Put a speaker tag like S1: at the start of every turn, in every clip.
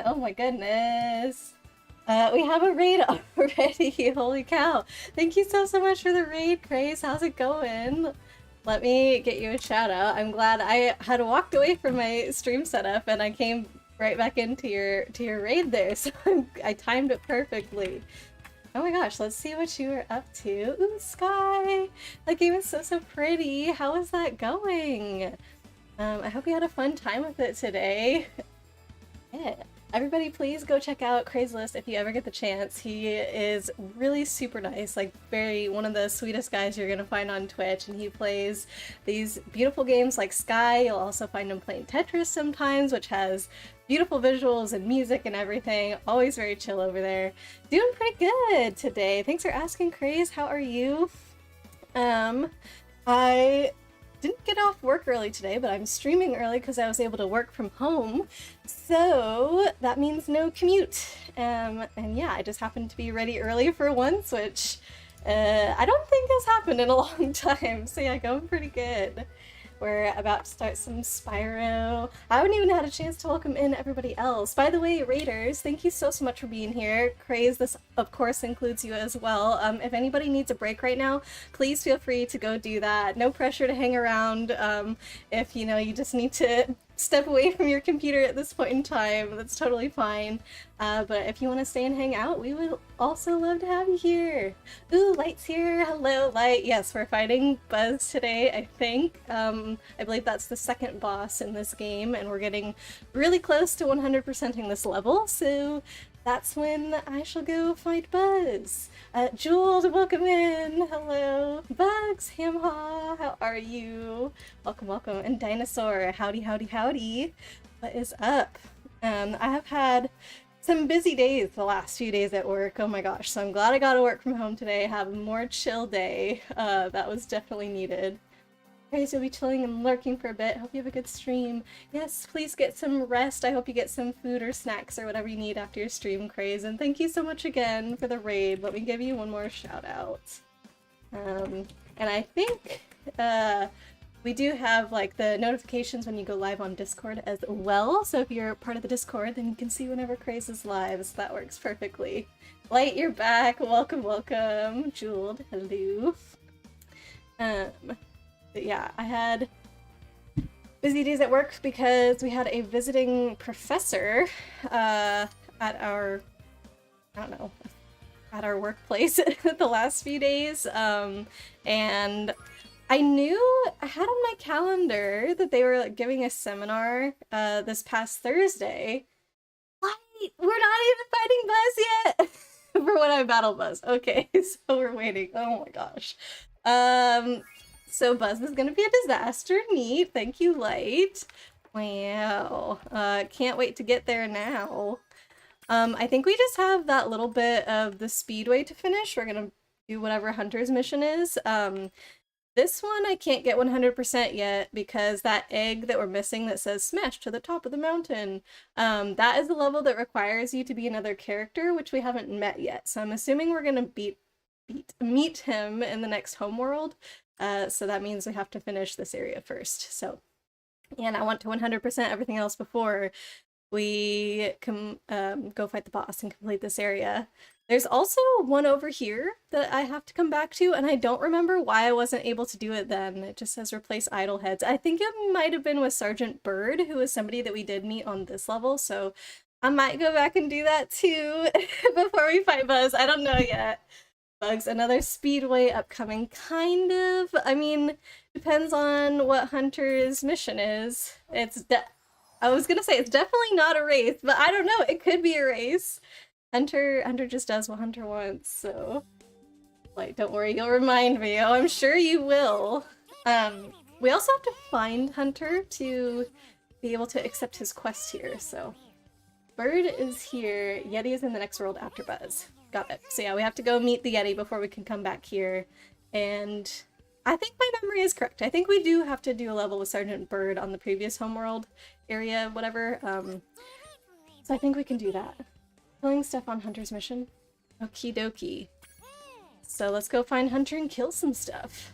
S1: Oh my goodness. We have a raid already. Holy cow. Thank you so much for the raid, Grace. How's it going? Let me get you a shout out. I'm glad I had walked away from my stream setup and I came right back into your raid there, so I timed it perfectly. Oh my gosh, let's see what you were up to. Ooh, Sky! That game is so pretty. How is that going? I hope you had a fun time with it today. Yeah. Everybody please go check out Crazelist if you ever get the chance. He is really super nice, like one of the sweetest guys you're gonna find on Twitch, and he plays these beautiful games like Sky. You'll also find him playing Tetris sometimes, which has beautiful visuals and music and everything. Always very chill over there. Doing pretty good today. Thanks for asking, Craze. How are you? I didn't get off work early today, but I'm streaming early because I was able to work from home. So that means no commute. And yeah, I just happened to be ready early for once, which I don't think has happened in a long time. So yeah, going pretty good. We're about to start some Spyro. I haven't even had a chance to welcome in everybody else. By the way, Raiders, thank you so much for being here. Craze, this of course includes you as well. If anybody needs a break right now, please feel free to go do that. No pressure to hang around. If you just need to step away from your computer at this point in time, that's totally fine. But if you want to stay and hang out, we would also love to have you here. Ooh, Light's here. Hello, Light. Yes, we're fighting Buzz today, I think. I believe that's the second boss in this game, and we're getting really close to 100%ing this level, so that's when I shall go fight Buzz. Jewel, welcome in. Hello. Bugs, Hamha, how are you? Welcome, welcome. And Dinosaur, howdy, howdy, howdy. What is up? I have had some busy days the last few days at work. Oh my gosh, so I'm glad I got to work from home today, have a more chill day. That was definitely needed. Guys, you'll be chilling and lurking for a bit. Hope you have a good stream. Yes, please get some rest. I hope you get some food or snacks or whatever you need after your stream, Craze. And thank you so much again for the raid. Let me give you one more shout out. And I think we do have like the notifications when you go live on Discord as well. So if you're part of the Discord, then you can see whenever Craze is live. So that works perfectly. Light, you're back. Welcome, welcome. Jeweled, hello. But yeah, I had busy days at work because we had a visiting professor at our, I don't know, at our workplace the last few days. And I knew I had on my calendar that they were like giving a seminar this past Thursday. Wait, we're not even fighting Buzz yet for when I battle Buzz. Okay, so we're waiting. Oh my gosh. So Buzz is gonna be a disaster. Neat. Thank you, Light. Wow. Can't wait to get there now. I think we just have that little bit of the speedway to finish. We're gonna do whatever Hunter's mission is. This one I can't get 100% yet because that egg that we're missing that says smash to the top of the mountain, that is the level that requires you to be another character, which we haven't met yet. So I'm assuming we're gonna meet him in the next homeworld. So that means we have to finish this area first. So, and I want to 100% everything else before we can go fight the boss and complete this area. There's also one over here that I have to come back to, and I don't remember why I wasn't able to do it then. It just says replace idle heads. I think it might have been with Sergeant Bird, who is somebody that we did meet on this level, so I might go back and do that too before we fight Buzz. I don't know yet. Bugs, another speedway upcoming, kind of. I mean, depends on what Hunter's mission is. I was gonna say it's definitely not a race, but I don't know, it could be a race. Hunter just does what Hunter wants, so like, don't worry, you'll remind me. Oh, I'm sure you will. We also have to find Hunter to be able to accept his quest here, so Bird is here, Yeti is in the next world after Buzz. Got it. So yeah, we have to go meet the Yeti before we can come back here. And I think my memory is correct. I think we do have to do a level with Sergeant Bird on the previous homeworld area, whatever. So I think we can do that. Killing stuff on Hunter's mission. Okie dokie. So let's go find Hunter and kill some stuff.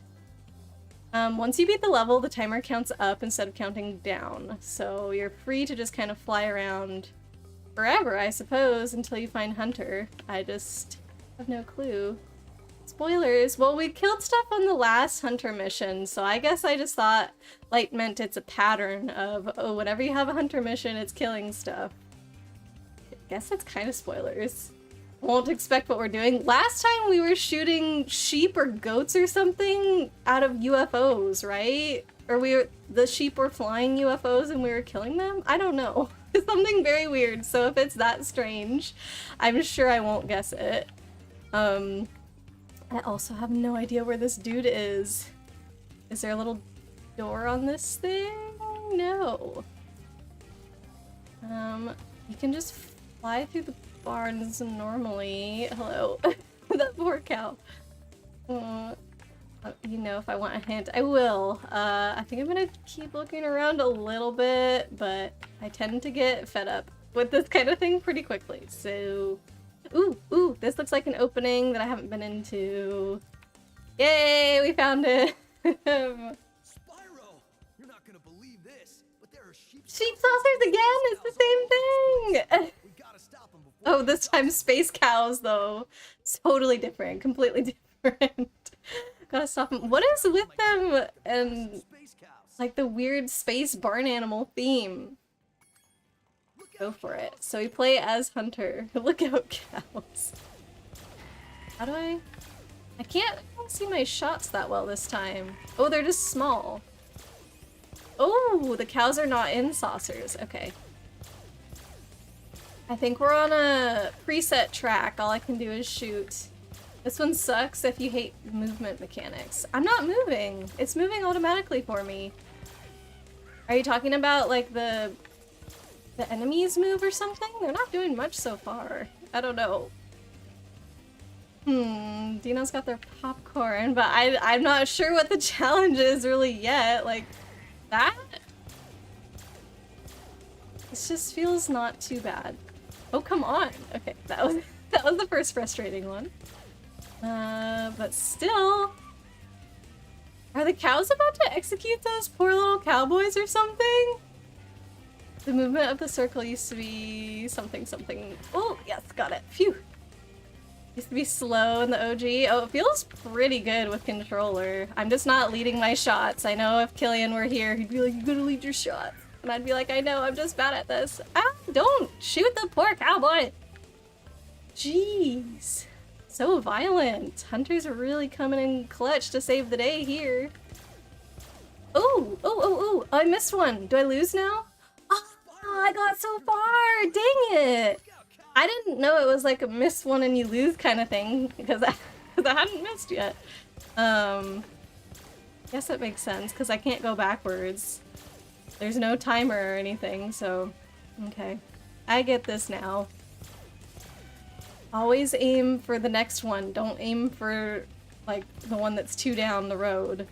S1: Once you beat the level, the timer counts up instead of counting down. So you're free to just kind of fly around forever, I suppose, until you find Hunter. I just have no clue. Spoilers! Well, we killed stuff on the last Hunter mission, so I guess I just thought light meant it's a pattern of, oh, whenever you have a Hunter mission, it's killing stuff. I guess that's kind of spoilers. Won't expect what we're doing. Last time we were shooting sheep or goats or something out of UFOs, right? Or the sheep were flying UFOs and we were killing them? I don't know. It's something very weird, so if it's that strange, I'm sure I won't guess it. I also have no idea where this dude is. Is there a little door on this thing? No. You can just fly through the barns normally. Hello. That poor cow. You know, if I want a hint, I will. I think I'm gonna keep looking around a little bit, but I tend to get fed up with this kind of thing pretty quickly, so... Ooh, this looks like an opening that I haven't been into. Yay, we found it!
S2: Spyro! You're not gonna believe this, but there are sheep
S1: saucers again? It's the same thing!
S2: We gotta stop them before
S1: Oh, this time space cows, though. Totally different. Completely different. Gotta stop them. What is with them and,
S2: space cows.
S1: like, the weird space barn animal theme? Go for it. So we play as Hunter. Look out, cows. How do I can't see my shots that well this time. Oh, they're just small. Oh, the cows are not in saucers. Okay. I think we're on a preset track. All I can do is shoot. This one sucks if you hate movement mechanics. I'm not moving. It's moving automatically for me. Are you talking about, like, the enemies move or something? They're not doing much so far. I don't know. Dino's got their popcorn, but I'm not sure what the challenge is really yet. Like, that? This just feels not too bad. Oh, come on. Okay, that was the first frustrating one. But still... Are the cows about to execute those poor little cowboys or something? The movement of the circle used to be something. Oh, yes, got it. Phew. Used to be slow in the OG. Oh, it feels pretty good with controller. I'm just not leading my shots. I know if Killian were here, he'd be like, you gotta lead your shots. And I'd be like, I know, I'm just bad at this. Ah, don't shoot the poor cowboy. Jeez. So violent. Hunters are really coming in clutch to save the day here. Oh, I missed one. Do I lose now? I got so far! Dang it! I didn't know it was like a miss one and you lose kind of thing, because I hadn't missed yet. Guess it makes sense, because I can't go backwards. There's no timer or anything, so... Okay. I get this now. Always aim for the next one. Don't aim for, like, the one that's 2 down the road.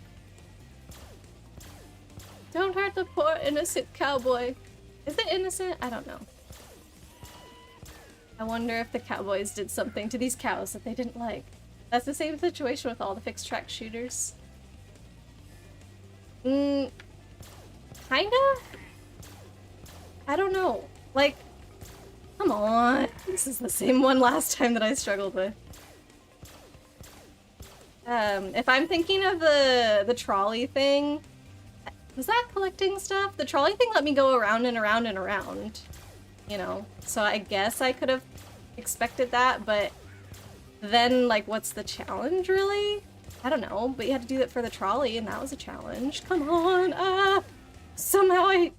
S1: Don't hurt the poor innocent cowboy. Is it innocent? I don't know. I wonder if the cowboys did something to these cows that they didn't like. That's the same situation with all the fixed track shooters. Kinda? I don't know. Like, come on. This is the same one last time that I struggled with. If I'm thinking of the trolley thing, was that collecting stuff? The trolley thing let me go around and around and around, you know? So I guess I could have expected that, but then, like, what's the challenge, really? I don't know, but you had to do that for the trolley, and that was a challenge. Come on, somehow I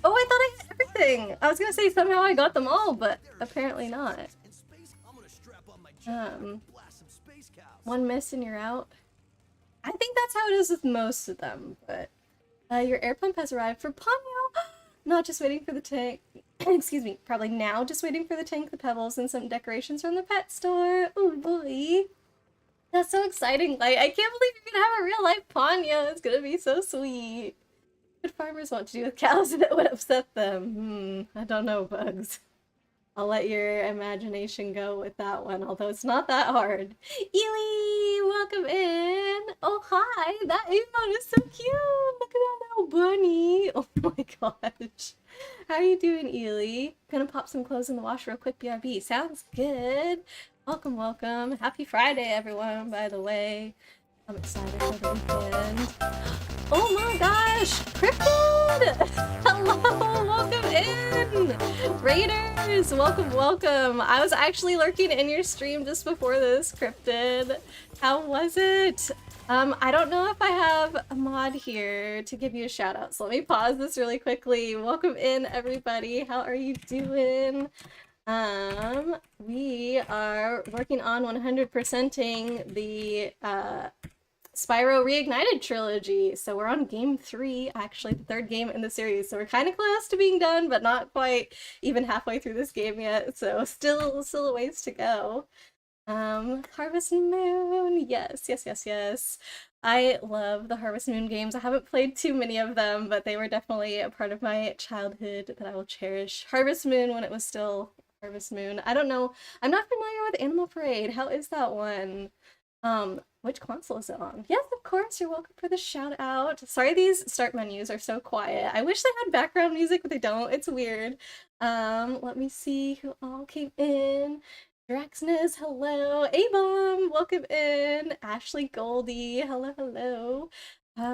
S1: thought I hit everything! I was gonna say somehow I got them all, but apparently not. One miss and you're out. I think that's how it is with most of them, but... your air pump has arrived for Ponyo! Not just waiting for the tank. Excuse me, probably now just waiting for the tank, the pebbles, and some decorations from the pet store. Oh boy. That's so exciting. Like, I can't believe you're gonna have a real life Ponyo. It's gonna be so sweet. What farmers want to do with cows that would upset them? I don't know, Bugs. I'll let your imagination go with that one, although it's not that hard. Ely, welcome in. Oh, hi. That emote is so cute. Look at that little bunny. Oh my gosh. How are you doing, Ely? Gonna pop some clothes in the wash real quick, BRB. Sounds good. Welcome, welcome. Happy Friday, everyone, by the way. I'm excited for the weekend. Oh my gosh! Cryptid! Hello! Welcome in! Raiders! Welcome, welcome! I was actually lurking in your stream just before this, Cryptid. How was it? I don't know if I have a mod here to give you a shout out, so let me pause this really quickly. Welcome in, everybody. How are you doing? We are working on 100%ing the, Spyro Reignited trilogy. So we're on game 3, actually the third game in the series. So we're kind of close to being done, but not quite even halfway through this game yet. So still a ways to go. Harvest Moon, yes. I love the Harvest Moon games. I haven't played too many of them, but they were definitely a part of my childhood that I will cherish. Harvest Moon when it was still Harvest Moon. I don't know. I'm not familiar with Animal Parade. How is that one? Which console is it on? Yes, of course, you're welcome for the shout out. Sorry these start menus are so quiet. I wish they had background music, but they don't. It's weird. Let me see who all came in. Draxness, hello. A-Bomb, welcome in. Ashley Goldie, hello.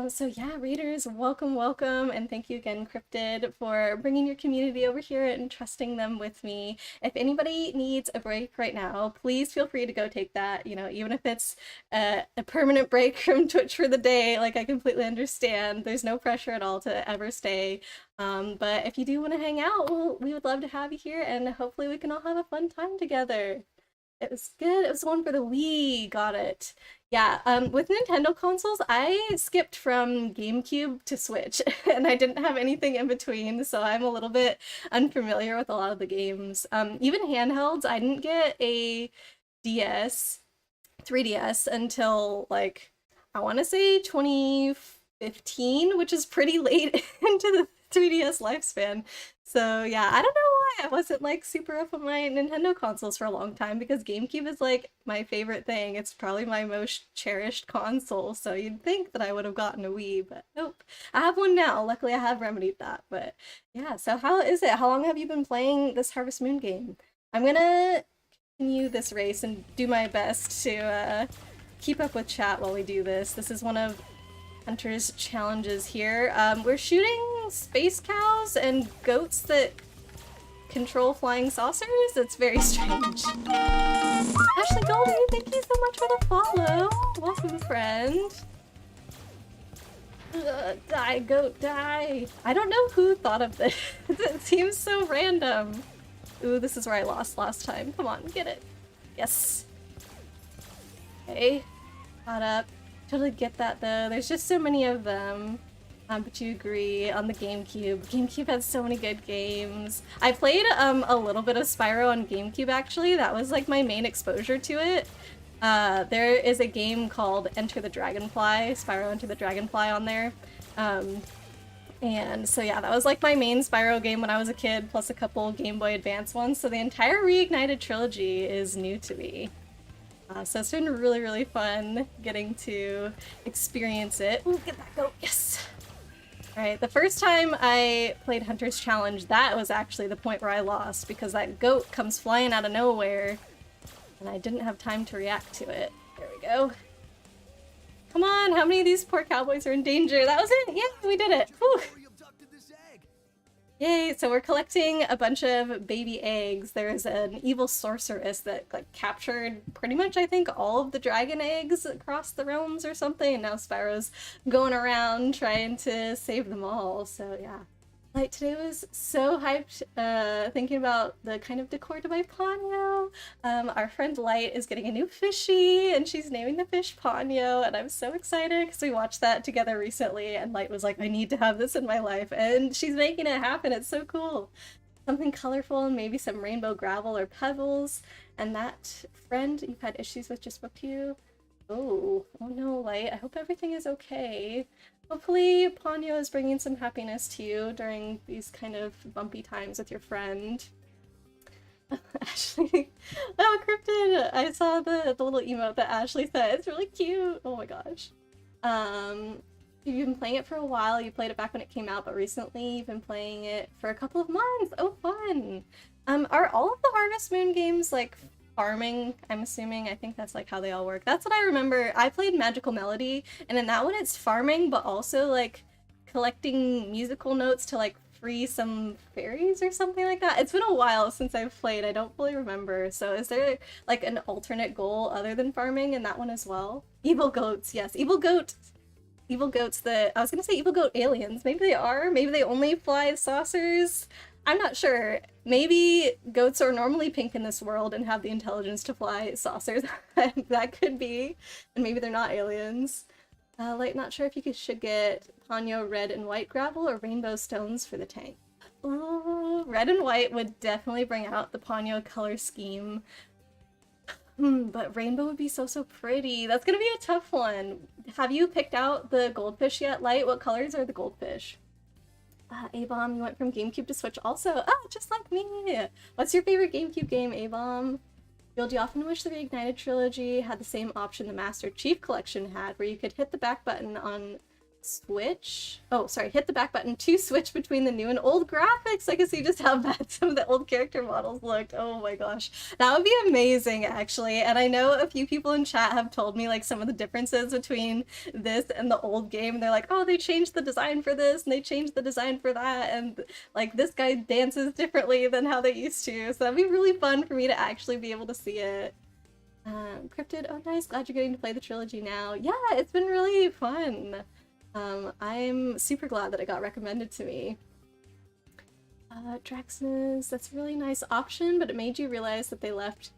S1: So yeah, readers, welcome, and thank you again, Cryptid, for bringing your community over here and trusting them with me. If anybody needs a break right now, please feel free to go take that, you know, even if it's a permanent break from Twitch for the day, like I completely understand. There's no pressure at all to ever stay. But if you do want to hang out, well, we would love to have you here, and hopefully we can all have a fun time together. It was good. It was one for the Wii. Got it. Yeah, with Nintendo consoles, I skipped from GameCube to Switch, and I didn't have anything in between, so I'm a little bit unfamiliar with a lot of the games. Even handhelds, I didn't get a DS, 3DS until, like, I want to say 2015, which is pretty late into the 3DS lifespan. So yeah, I don't know why I wasn't like super up on my Nintendo consoles for a long time, because GameCube is like my favorite thing. It's probably my most cherished console, so you'd think that I would have gotten a Wii, but nope. I have one now. Luckily I have remedied that. But yeah, so how is it? How long have you been playing this Harvest Moon game? I'm gonna continue this race and do my best to keep up with chat while we do this. This is one of Hunter's challenges here. We're shooting space cows and goats that control flying saucers. It's very strange. Ashley Goldie, thank you so much for the follow. Welcome, friend. Die, goat, die. I don't know who thought of this. It seems so random. Ooh, this is where I lost last time. Come on, get it. Yes. Okay. Caught up. Totally get that though. There's just so many of them. But you agree on the GameCube. GameCube had so many good games. I played a little bit of Spyro on GameCube actually. That was like my main exposure to it. There is a game called Enter the Dragonfly, Spyro Enter the Dragonfly on there. And so yeah, that was like my main Spyro game when I was a kid, plus a couple Game Boy Advance ones. So the entire Reignited trilogy is new to me. So it's been really, really fun getting to experience it. Ooh, get that goat, yes! Alright, the first time I played Hunter's Challenge, that was actually the point where I lost, because that goat comes flying out of nowhere, and I didn't have time to react to it. There we go. Come on, how many of these poor cowboys are in danger? That was it! Yeah, we did it! Whew. Yay, so we're collecting a bunch of baby eggs. There's an evil sorceress that like captured pretty much, I think, all of the dragon eggs across the realms or something, and now Spyro's going around trying to save them all, so yeah. Like, today was so hyped, thinking about the kind of decor to my Ponyo. Our friend Light is getting a new fishy, and she's naming the fish Ponyo, and I'm so excited because we watched that together recently, and Light was like, I need to have this in my life, and she's making it happen. It's so cool. Something colorful, and maybe some rainbow gravel or pebbles. And that friend you've had issues with just spoke to you. Oh no, Light. I hope everything is okay. Hopefully Ponyo is bringing some happiness to you during these kind of bumpy times with your friend. Ashley. Oh, Cryptid! I saw the little emote that Ashley said. It's really cute. Oh my gosh. You've been playing it for a while. You played it back when it came out, but recently you've been playing it for a couple of months. Oh, fun. Are all of the Harvest Moon games like farming? I'm assuming. I think that's like how they all work. That's what I remember. I played Magical Melody, and in that one it's farming, but also like collecting musical notes to like free some fairies or something like that. It's been a while since I've played. I don't fully remember. So is there like an alternate goal other than farming in that one as well? Evil goats, yes. Evil goats, I was gonna say evil goat aliens. Maybe they are. Maybe they only fly saucers. I'm not sure. Maybe goats are normally pink in this world and have the intelligence to fly saucers. That could be. And maybe they're not aliens. Like, not sure if you should get Ponyo red and white gravel or rainbow stones for the tank. Ooh, red and white would definitely bring out the Ponyo color scheme. But rainbow would be so pretty. That's gonna be a tough one. Have you picked out the goldfish yet, Light? What colors are the goldfish? A-Bomb, you went from GameCube to Switch also. Ah, just like me! What's your favorite GameCube game, A-Bomb? Do you often wish the Reignited trilogy had the same option the Master Chief Collection had, where you could hit the back button on Switch? Oh, sorry, hit the back button to switch between the new and old graphics. I can see just how bad some of the old character models looked. Oh my gosh. That would be amazing, actually. And I know a few people in chat have told me like some of the differences between this and the old game. They're like, oh, they changed the design for this and they changed the design for that. And like this guy dances differently than how they used to. So that'd be really fun for me to actually be able to see it. Cryptid, oh nice, glad you're getting to play the trilogy now. Yeah, it's been really fun. I'm super glad that it got recommended to me. Draxness, that's a really nice option, but it made you realize that they left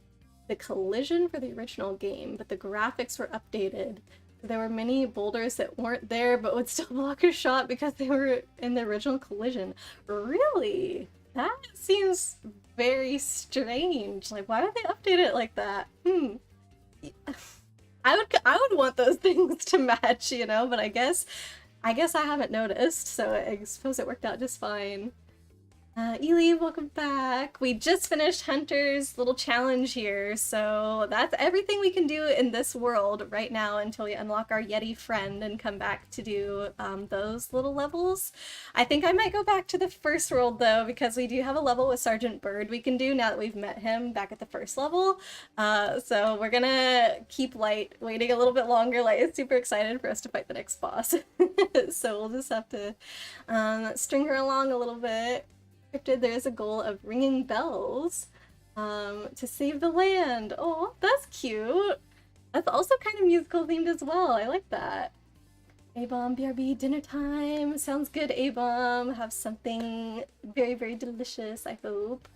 S1: the collision for the original game, but the graphics were updated. There were many boulders that weren't there, but would still block a shot because they were in the original collision. Really? That seems very strange. Like, why would they update it like that? I would want those things to match, you know, but I guess I haven't noticed, so I suppose it worked out just fine. Ely, welcome back. We just finished Hunter's little challenge here, so that's everything we can do in this world right now until we unlock our Yeti friend and come back to do those little levels. I think I might go back to the first world though, because we do have a level with Sergeant Bird we can do now that we've met him back at the first level. So we're gonna keep Light waiting a little bit longer. Light is super excited for us to fight the next boss. So we'll just have to string her along a little bit. There is a goal of ringing bells to save the land. Oh, that's cute. That's also kind of musical themed as well. I like that. A-Bomb, BRB, dinner time. Sounds good, A-Bomb. Have something very delicious, I hope.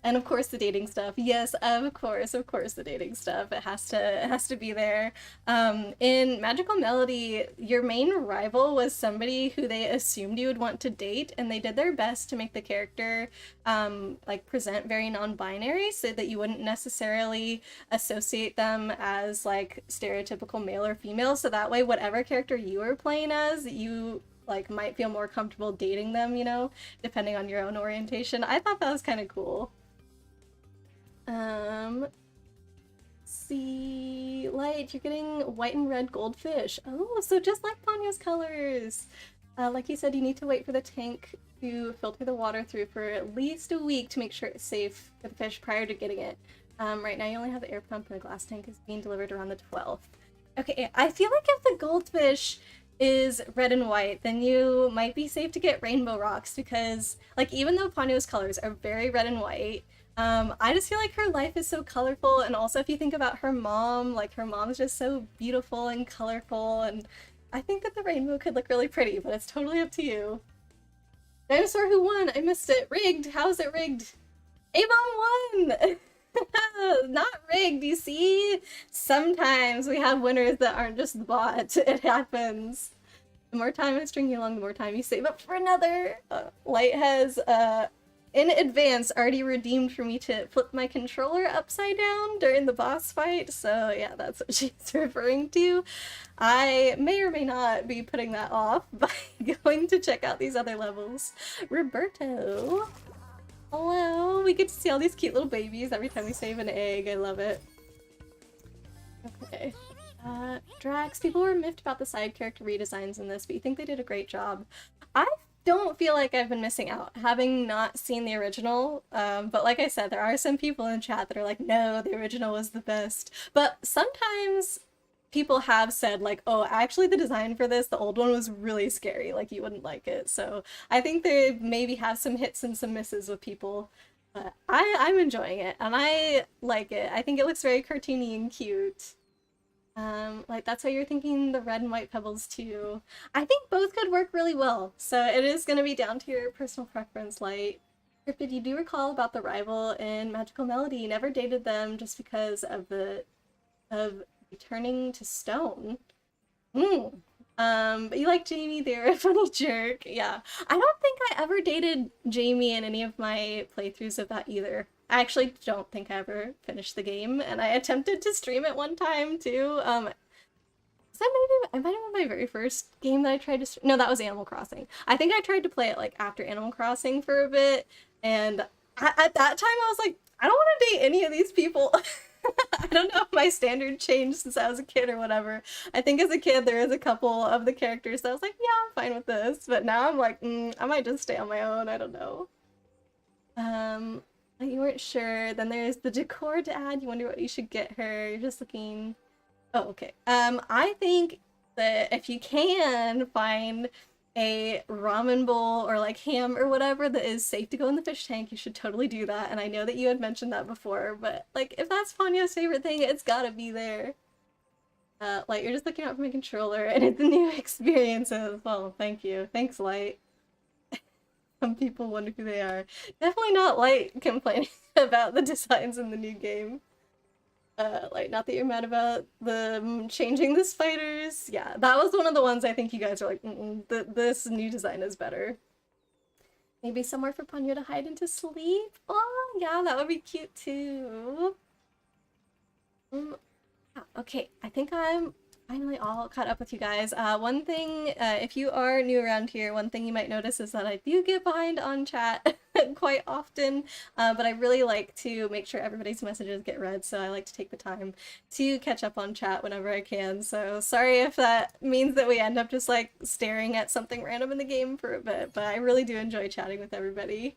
S1: And of course the dating stuff. Yes, of course the dating stuff. It has to be there. In Magical Melody, your main rival was somebody who they assumed you would want to date, and they did their best to make the character like present very non-binary so that you wouldn't necessarily associate them as like stereotypical male or female. So that way, whatever character you are playing as, you like might feel more comfortable dating them, you know, depending on your own orientation. I thought that was kind of cool. See, Light, you're getting white and red goldfish. Oh, so just like Ponyo's colors. Like you said, you need to wait for the tank to filter the water through for at least a week to make sure it's safe for the fish prior to getting it. Right now you only have the air pump and the glass tank is being delivered around the 12th. Okay, I feel like if the goldfish is red and white, then you might be safe to get rainbow rocks because, like, even though Ponyo's colors are very red and white, I just feel like her life is so colorful, and also if you think about her mom, like her mom's just so beautiful and colorful, and I think that the rainbow could look really pretty, but it's totally up to you. Dinosaur who won? I missed it. Rigged. How is it rigged? A-Bomb won! Not rigged, you see? Sometimes we have winners that aren't just the bot. It happens. The more time I string you along, the more time you save up for another. Light has, in advance already redeemed for me to flip my controller upside down during the boss fight, so yeah, that's what she's referring to. I may or may not be putting that off by going to check out these other levels. Roberto, Hello! We get to see all these cute little babies every time we save an egg. I love it. Okay. Drax, people were miffed about the side character redesigns in this, but you think they did a great job. I don't feel like I've been missing out, having not seen the original, but like I said, there are some people in chat that are like, no, the original was the best. But sometimes people have said like, oh, actually the design for this, the old one was really scary, like you wouldn't like it. So I think they maybe have some hits and some misses with people. But I'm enjoying it, and I like it. I think it looks very cartoony and cute. Like that's why you're thinking the red and white pebbles too. I think both could work really well, so it is going to be down to your personal preference. Light. Cryptid, you do recall about the rival in Magical Melody. You never dated them just because of turning to stone. But you like Jamie, they're a funny jerk. Yeah. I don't think I ever dated Jamie in any of my playthroughs of that either. I actually don't think I ever finished the game, and I attempted to stream it one time too. It might have been my very first game that I tried to no, that was Animal Crossing. I think I tried to play it like after Animal Crossing for a bit, and at that time I was like, I don't want to date any of these people. I don't know if my standard changed since I was a kid or whatever. I think as a kid there was a couple of the characters that I was like, yeah, I'm fine with this, but now I'm like, I might just stay on my own. I don't know. You weren't sure. Then there's the decor to add. You wonder what you should get her. You're just looking. Oh, okay. I think that if you can find a ramen bowl or like ham or whatever that is safe to go in the fish tank, you should totally do that. And I know that you had mentioned that before, but like if that's Ponyo's favorite thing, it's gotta be there. Like you're just looking out for my controller and it's a new experience as well. Thank you. Thanks, Light. Some people wonder who they are. Definitely not Light complaining about the designs in the new game. Like, not that you're mad about the changing the spiders. Yeah, that was one of the ones I think you guys are like, this new design is better. Maybe somewhere for Ponyo to hide into sleep? Oh, yeah, that would be cute too. Okay, I think I'm finally all caught up with you guys. One thing, if you are new around here, one thing you might notice is that I do get behind on chat quite often, but I really like to make sure everybody's messages get read, so I like to take the time to catch up on chat whenever I can. So sorry if that means that we end up just like staring at something random in the game for a bit, but I really do enjoy chatting with everybody.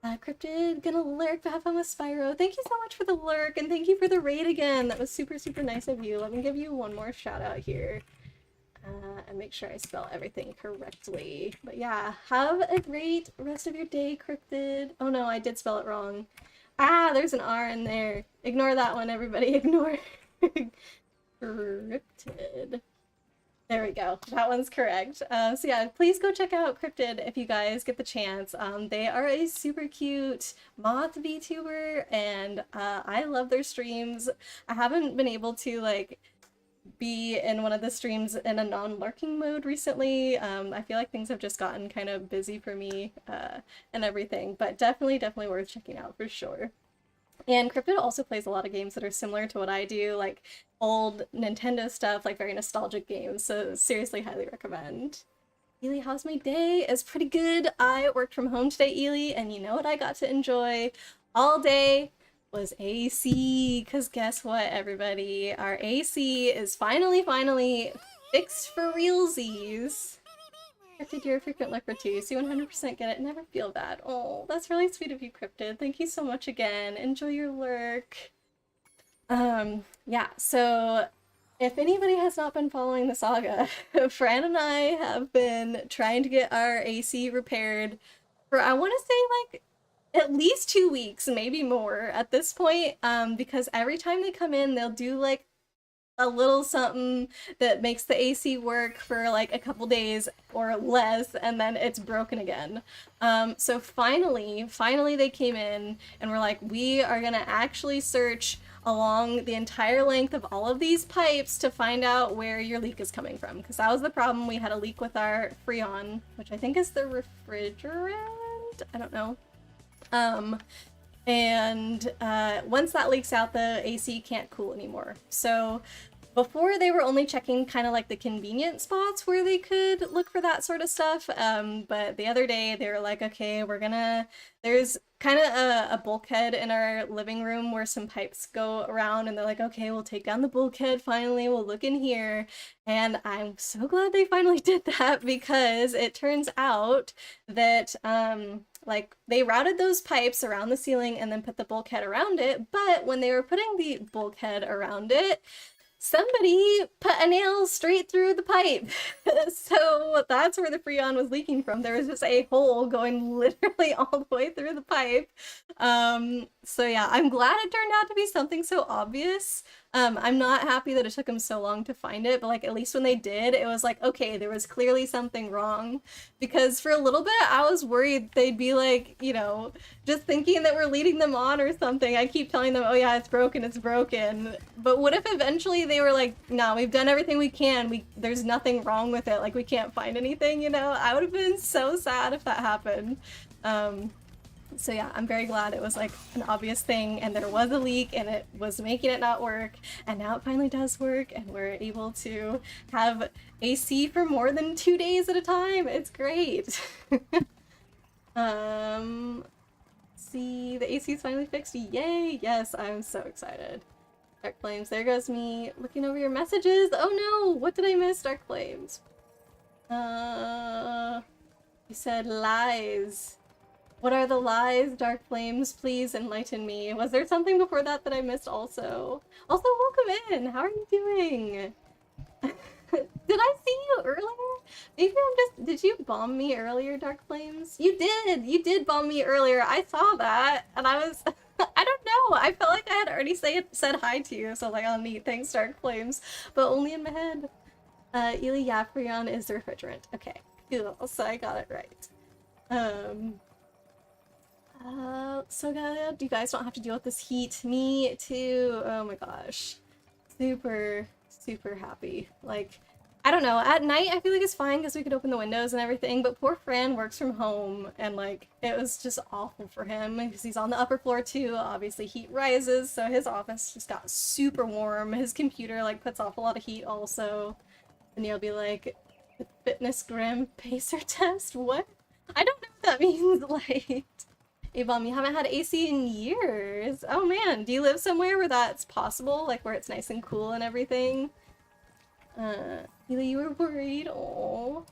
S1: Cryptid, gonna lurk, but have fun with Spyro. Thank you so much for the lurk, and thank you for the raid again. That was super, super nice of you. Let me give you one more shout out here. And make sure I spell everything correctly. But yeah, have a great rest of your day, Cryptid. Oh no, I did spell it wrong. Ah, there's an R in there. Ignore that one, everybody. Ignore. Cryptid. There we go. That one's correct. So yeah, please go check out Cryptid if you guys get the chance. They are a super cute moth VTuber, and I love their streams. I haven't been able to like be in one of the streams in a non-lurking mode recently. I feel like things have just gotten kind of busy for me and everything, but definitely worth checking out for sure. And Cryptid also plays a lot of games that are similar to what I do, like old Nintendo stuff, like very nostalgic games, so seriously highly recommend. Ely, how's my day? It's pretty good. I worked from home today, Ely, and you know what I got to enjoy all day was AC, because guess what, everybody? Our AC is finally fixed for realsies. Cryptid, you're a frequent lurker too, so you 100% get it. Never feel bad. Oh, that's really sweet of you, Cryptid. Thank you so much again. Enjoy your lurk. Yeah, so if anybody has not been following the saga, Fran and I have been trying to get our AC repaired for, I want to say, like, at least 2 weeks, maybe more at this point, because every time they come in, they'll do, like, a little something that makes the AC work for like a couple days or less, and then it's broken again. So finally they came in and were like, we are gonna actually search along the entire length of all of these pipes to find out where your leak is coming from, because that was the problem. We had a leak with our Freon, which I think is the refrigerant, I don't know. And once that leaks out, the AC can't cool anymore. So before they were only checking kind of like the convenient spots where they could look for that sort of stuff. But the other day they were like, okay, there's kind of a bulkhead in our living room where some pipes go around, and they're like, okay, we'll take down the bulkhead finally, we'll look in here. And I'm so glad they finally did that, because it turns out that like they routed those pipes around the ceiling and then put the bulkhead around it, but when they were putting the bulkhead around it, somebody put a nail straight through the pipe. So that's where the Freon was leaking from. There was just a hole going literally all the way through the pipe. So yeah, I'm glad it turned out to be something so obvious. I'm not happy that it took them so long to find it, but like at least when they did, it was like, okay, there was clearly something wrong. Because for a little bit, I was worried they'd be like, you know, just thinking that we're leading them on or something. I keep telling them, oh yeah, it's broken, it's broken. But what if eventually they were like, no, we've done everything we can. There's nothing wrong with it. Like, we can't find anything, you know? I would have been so sad if that happened. So yeah, I'm very glad it was like an obvious thing, and there was a leak and it was making it not work, and now it finally does work, and we're able to have AC for more than 2 days at a time. It's great. See, the AC is finally fixed. Yay! Yes, I'm so excited. Dark Flames, there goes me looking over your messages. Oh no, what did I miss, Dark Flames? You said lies. What are the lies, Dark Flames? Please enlighten me. Was there something before that that I missed also? Also, welcome in! How are you doing? Did I see you earlier? Maybe I'm just... Did you bomb me earlier, Dark Flames? You did! You did bomb me earlier. I saw that, and I was... I don't know. I felt like I had already said hi to you, so I was like, oh neat, thanks, Dark Flames. But only in my head. Ili Freon is the refrigerant. Okay, cool. So I got it right. So good. You guys don't have to deal with this heat. Me too. Oh my gosh. Super, super happy. Like, I don't know. At night, I feel like it's fine because we could open the windows and everything, but poor Fran works from home, and like, it was just awful for him because he's on the upper floor too. Obviously, heat rises, so his office just got super warm. His computer like puts off a lot of heat also. And he'll be like, fitness gram pacer test? What? I don't know what that means, like... Avon, you haven't had AC in years. Oh man, do you live somewhere where that's possible? Like where it's nice and cool and everything? You were worried. Oh,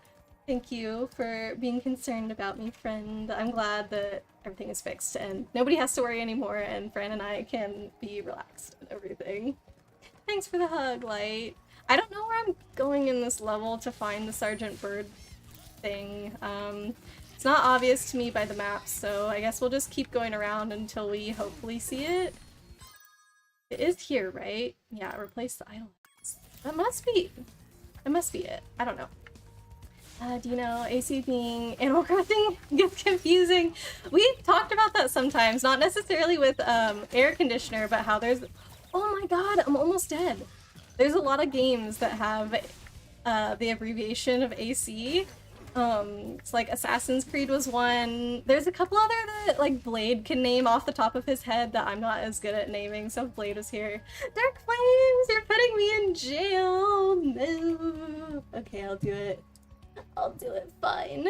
S1: thank you for being concerned about me, friend. I'm glad that everything is fixed and nobody has to worry anymore, and Fran and I can be relaxed and everything. Thanks for the hug, Light. I don't know where I'm going in this level to find the Sergeant Bird thing. It's not obvious to me by the map, so I guess we'll just keep going around until we hopefully see it. It is here, right? Yeah, replace the islands. That must be it. I don't know. Do you know, AC being Animal Crossing gets confusing? We've talked about that sometimes, not necessarily with air conditioner, but how there's... Oh my god, I'm almost dead. There's a lot of games that have the abbreviation of AC. It's like Assassin's Creed was one. There's a couple other that like Blade can name off the top of his head that I'm not as good at naming, so if Blade was here. Dark Flames, you're putting me in jail! No! Okay, I'll do it. I'll do it, fine.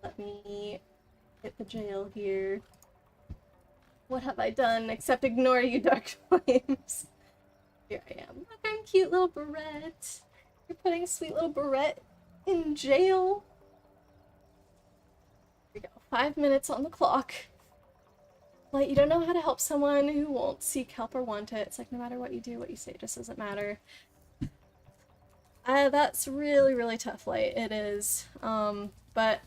S1: Let me hit the jail here. What have I done except ignore you, Dark Flames? Here I am. Look, I'm cute little Barrette. You're putting sweet little Barrette in jail. Here we go. 5 minutes on the clock. Like, you don't know how to help someone who won't seek help or want it. It's like, no matter what you do, what you say, it just doesn't matter. That's really, really tough, Light. It is. But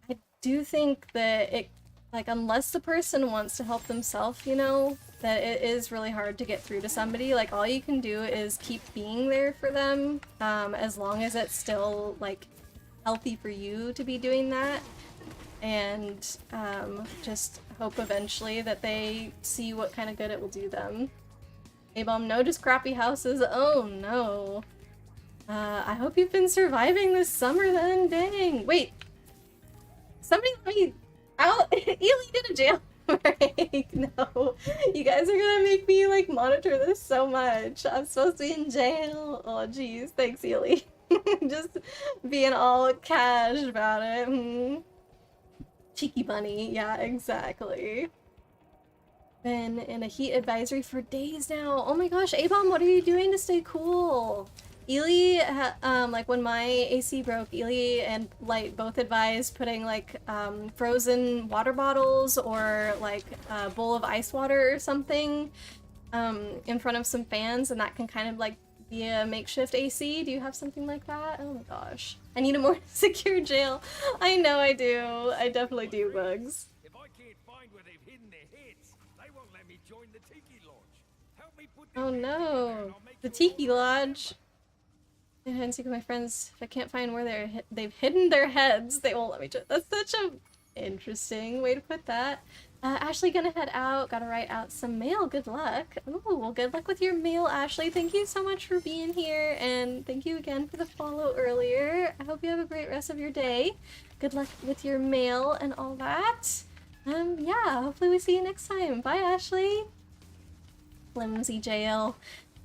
S1: I do think that it, like, unless the person wants to help themselves, you know, that it is really hard to get through to somebody. Like, all you can do is keep being there for them, as long as it's still, like, healthy for you to be doing that. And, just hope eventually that they see what kind of good it will do them. A-bomb, no, just crappy houses. Oh, no. I hope you've been surviving this summer then. Dang. Wait. Somebody let me out. Ely did a jail. Right? No. You guys are gonna make me like monitor this so much. I'm supposed to be in jail. Oh jeez, thanks, Ely. Just being all cash about it. Cheeky bunny, yeah, exactly. Been in a heat advisory for days now. Oh my gosh, A-Bomb, what are you doing to stay cool? Ely, like when my AC broke, Ely and Light both advised putting like frozen water bottles or like a bowl of ice water or something in front of some fans, and that can kind of like be a makeshift AC. Do you have something like that? Oh my gosh. I need a more secure jail. I know I do. I definitely do, Bugs.
S2: If I can't find where they've hidden their heads, they won't let me join the Tiki Lodge. Help me put
S1: Oh no. The Tiki Lodge. I hide and seek with my friends. If I can't find where they've hidden their heads, they won't let me join. That's such a interesting way to put that. Ashley gonna head out. Gotta write out some mail. Good luck. Ooh, well, good luck with your mail, Ashley. Thank you so much for being here, and thank you again for the follow earlier. I hope you have a great rest of your day. Good luck with your mail and all that. Yeah, hopefully we see you next time. Bye, Ashley. Flimsy jail.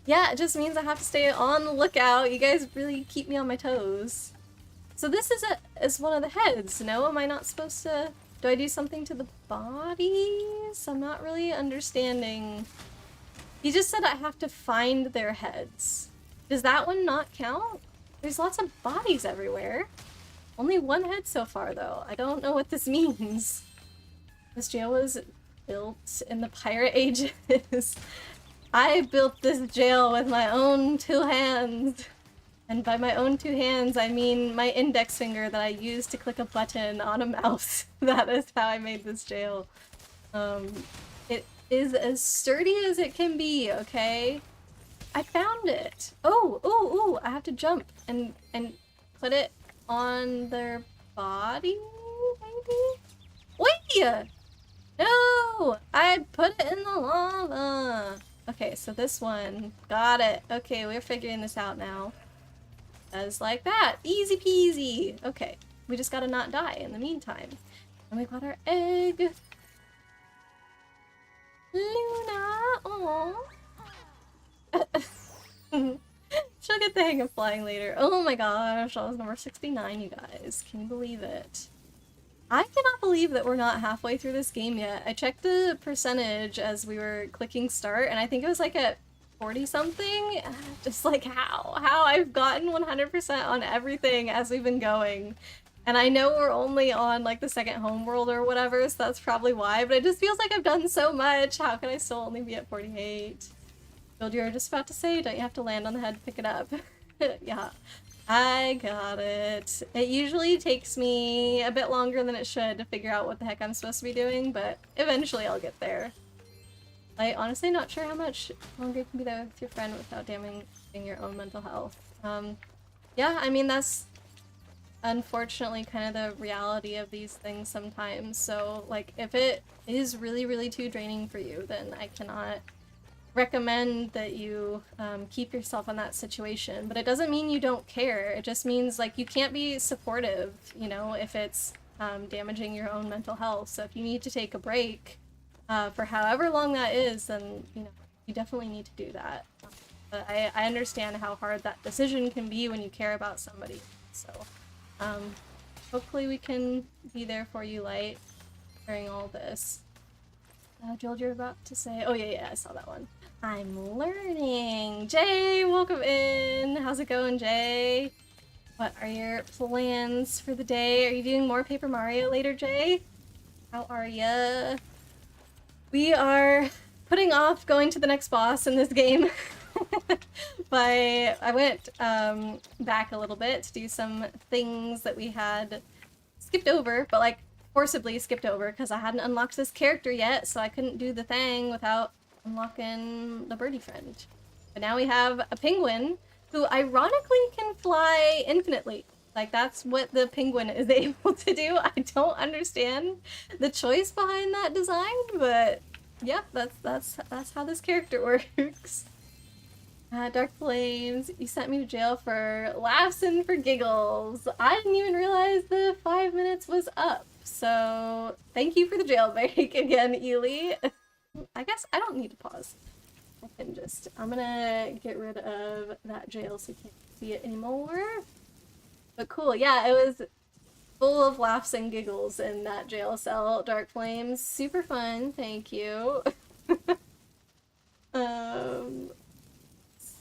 S1: Yeah, it just means I have to stay on the lookout. You guys really keep me on my toes. So this is one of the heads, no? Am I not supposed to... Do I do something to the bodies? I'm not really understanding. He just said I have to find their heads. Does that one not count? There's lots of bodies everywhere. Only one head so far, though. I don't know what this means. This jail was built in the Pirate Ages. I built this jail with my own 2 hands. And by my own 2 hands, I mean my index finger that I used to click a button on a mouse. That is how I made this jail. It is as sturdy as it can be, okay? I found it. Oh, ooh, I have to jump and put it on their body, maybe? Wait! No! I put it in the lava. Okay, so this one. Got it. Okay, we're figuring this out now. As like that. Easy peasy. Okay, we just gotta not die in the meantime. And we got our egg. Luna! Aww. She'll get the hang of flying later. Oh my gosh, that was number 69, you guys. Can you believe it? I cannot believe that we're not halfway through this game yet. I checked the percentage as we were clicking start, and I think it was like at 40 something. Just like how I've gotten 100% on everything as we've been going. And I know we're only on like the second homeworld or whatever, so that's probably why, but it just feels like I've done so much. How can I still only be at 48? Build, you were just about to say, don't you have to land on the head to pick it up? Yeah, I got it. It usually takes me a bit longer than it should to figure out what the heck I'm supposed to be doing, but eventually I'll get there. I honestly not sure how much longer you can be there with your friend without damaging your own mental health. Yeah, I mean, that's unfortunately kind of the reality of these things sometimes. So, like, if it is really, really too draining for you, then I cannot recommend that you keep yourself in that situation. But it doesn't mean you don't care. It just means, like, you can't be supportive, you know, if it's damaging your own mental health. So if you need to take a break, for however long that is, then, you know, you definitely need to do that. But I understand how hard that decision can be when you care about somebody. So, hopefully we can be there for you, Light, during all this. Joel, you're about to say... Oh, yeah, I saw that one. I'm learning! Jay, welcome in! How's it going, Jay? What are your plans for the day? Are you doing more Paper Mario later, Jay? How are ya? We are putting off going to the next boss in this game. I went back a little bit to do some things that we had skipped over, but like forcibly skipped over because I hadn't unlocked this character yet, so I couldn't do the thing without unlocking the birdie friend. But now we have a penguin who ironically can fly infinitely. Like, that's what the penguin is able to do. I don't understand the choice behind that design, but yeah, that's how this character works. Dark Flames, you sent me to jail for laughs and for giggles. I didn't even realize the 5 minutes was up. So thank you for the jail break again, Ely. I guess I don't need to pause. I'm gonna get rid of that jail so you can't see it anymore. But cool, yeah, it was full of laughs and giggles in that jail cell, Dark Flames. Super fun, thank you.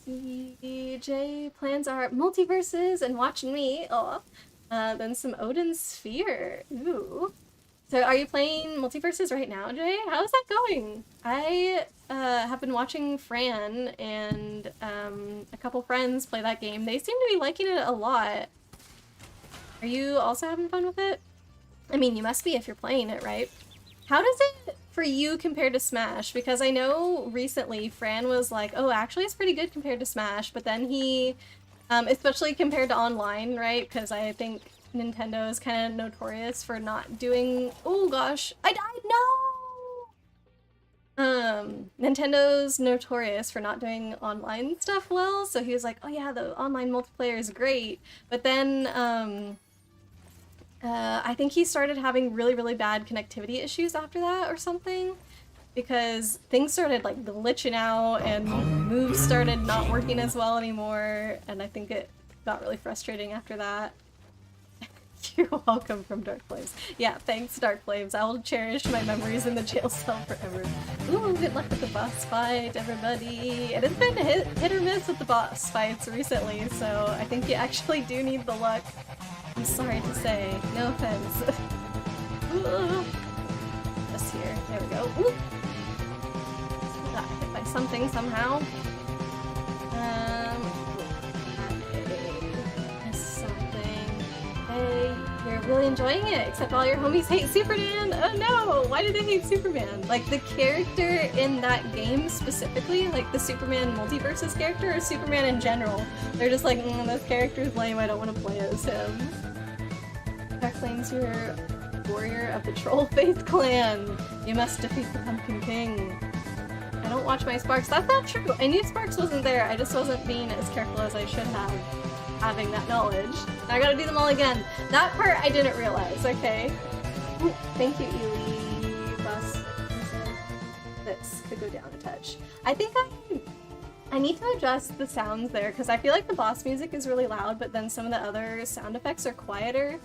S1: CJ plans are multiverses and watching me. Oh, then some Odin Sphere. Ooh. So are you playing multiverses right now, Jay? How's that going? I have been watching Fran and a couple friends play that game. They seem to be liking it a lot. Are you also having fun with it? I mean, you must be if you're playing it, right? How does it for you compared to Smash? Because I know recently Fran was like, oh, actually it's pretty good compared to Smash, but then he, especially compared to online, right? Because I think Nintendo is kind of notorious for not doing, oh gosh, I died, no! Nintendo's notorious for not doing online stuff well, so he was like, oh yeah, the online multiplayer is great, but then, I think he started having really, really bad connectivity issues after that or something, because things started like glitching out and moves started not working as well anymore, and I think it got really frustrating after that. You're welcome from Dark Flames. Yeah, thanks, Dark Flames. I will cherish my memories in the jail cell forever. Ooh, good luck with the boss fight, everybody. And it's been hit or miss with the boss fights recently, so I think you actually do need the luck. I'm sorry to say. No offense. Just here. There we go. Ooh. Got hit by something somehow. Something. Hey, you're really enjoying it, except all your homies hate Superman. Oh no! Why do they hate Superman? Like the character in that game specifically, like the Superman multiverses character, or Superman in general? They're just like, this character's lame. I don't want to play as him. Dark Flames, you're warrior of the Troll-Faith clan. You must defeat the Pumpkin King. I don't watch my Sparks. That's not true. I knew Sparks wasn't there. I just wasn't being as careful as I should have, having that knowledge. I gotta do them all again. That part I didn't realize, okay? Ooh, thank you, Ely. Boss. This could go down a touch. I think I need to adjust the sounds there, because I feel like the boss music is really loud, but then some of the other sound effects are quieter.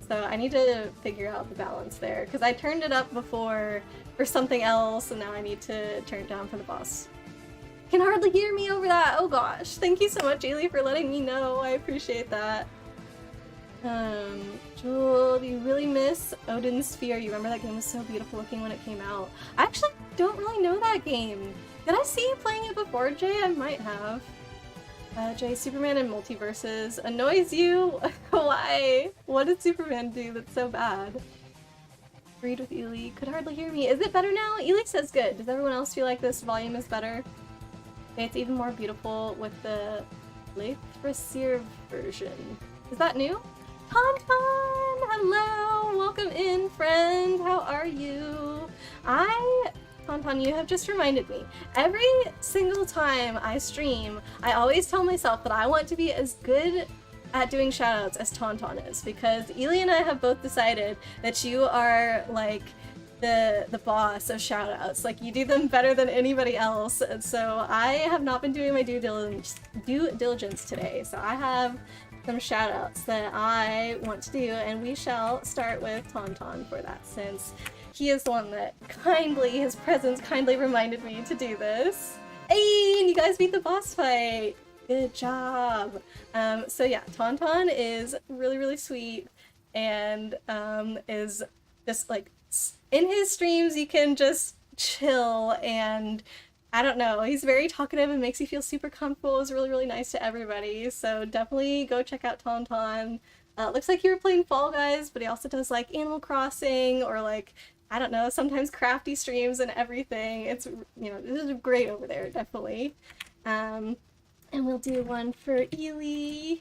S1: So I need to figure out the balance there, because I turned it up before for something else, and now I need to turn it down for the boss. Can hardly hear me over that. Oh gosh. Thank you so much, Ailey, for letting me know. I appreciate that. Jewel, do you really miss Odin Sphere? You remember that game was so beautiful looking when it came out. I actually don't really know that game. Did I see you playing it before, Jay? I might have. Jay, Superman in multiverses annoys you? Why? What did Superman do that's so bad? Agreed with Ely. Could hardly hear me. Is it better now? Ely says good. Does everyone else feel like this volume is better? Okay, it's even more beautiful with the Lathrasir version. Is that new? Tauntaun! Hello! Welcome in, friend! How are you? Tauntaun, you have just reminded me. Every single time I stream, I always tell myself that I want to be as good at doing shoutouts as Tauntaun is, because Ely and I have both decided that you are like the boss of shoutouts. Like, you do them better than anybody else, and so I have not been doing my due diligence today. So I have some shoutouts that I want to do, and we shall start with Tauntaun for that, since he is the one that his presence kindly reminded me to do this. Hey, and you guys beat the boss fight! Good job! So yeah, Tauntaun is really, really sweet, and is just like, in his streams you can just chill, and I don't know, he's very talkative and makes you feel super comfortable. Is really, really nice to everybody, so definitely go check out Tauntaun. Looks like you were playing Fall Guys, but he also does like Animal Crossing, or like, I don't know, sometimes crafty streams and everything. It's, you know, this is great over there, definitely. And we'll do one for Ely.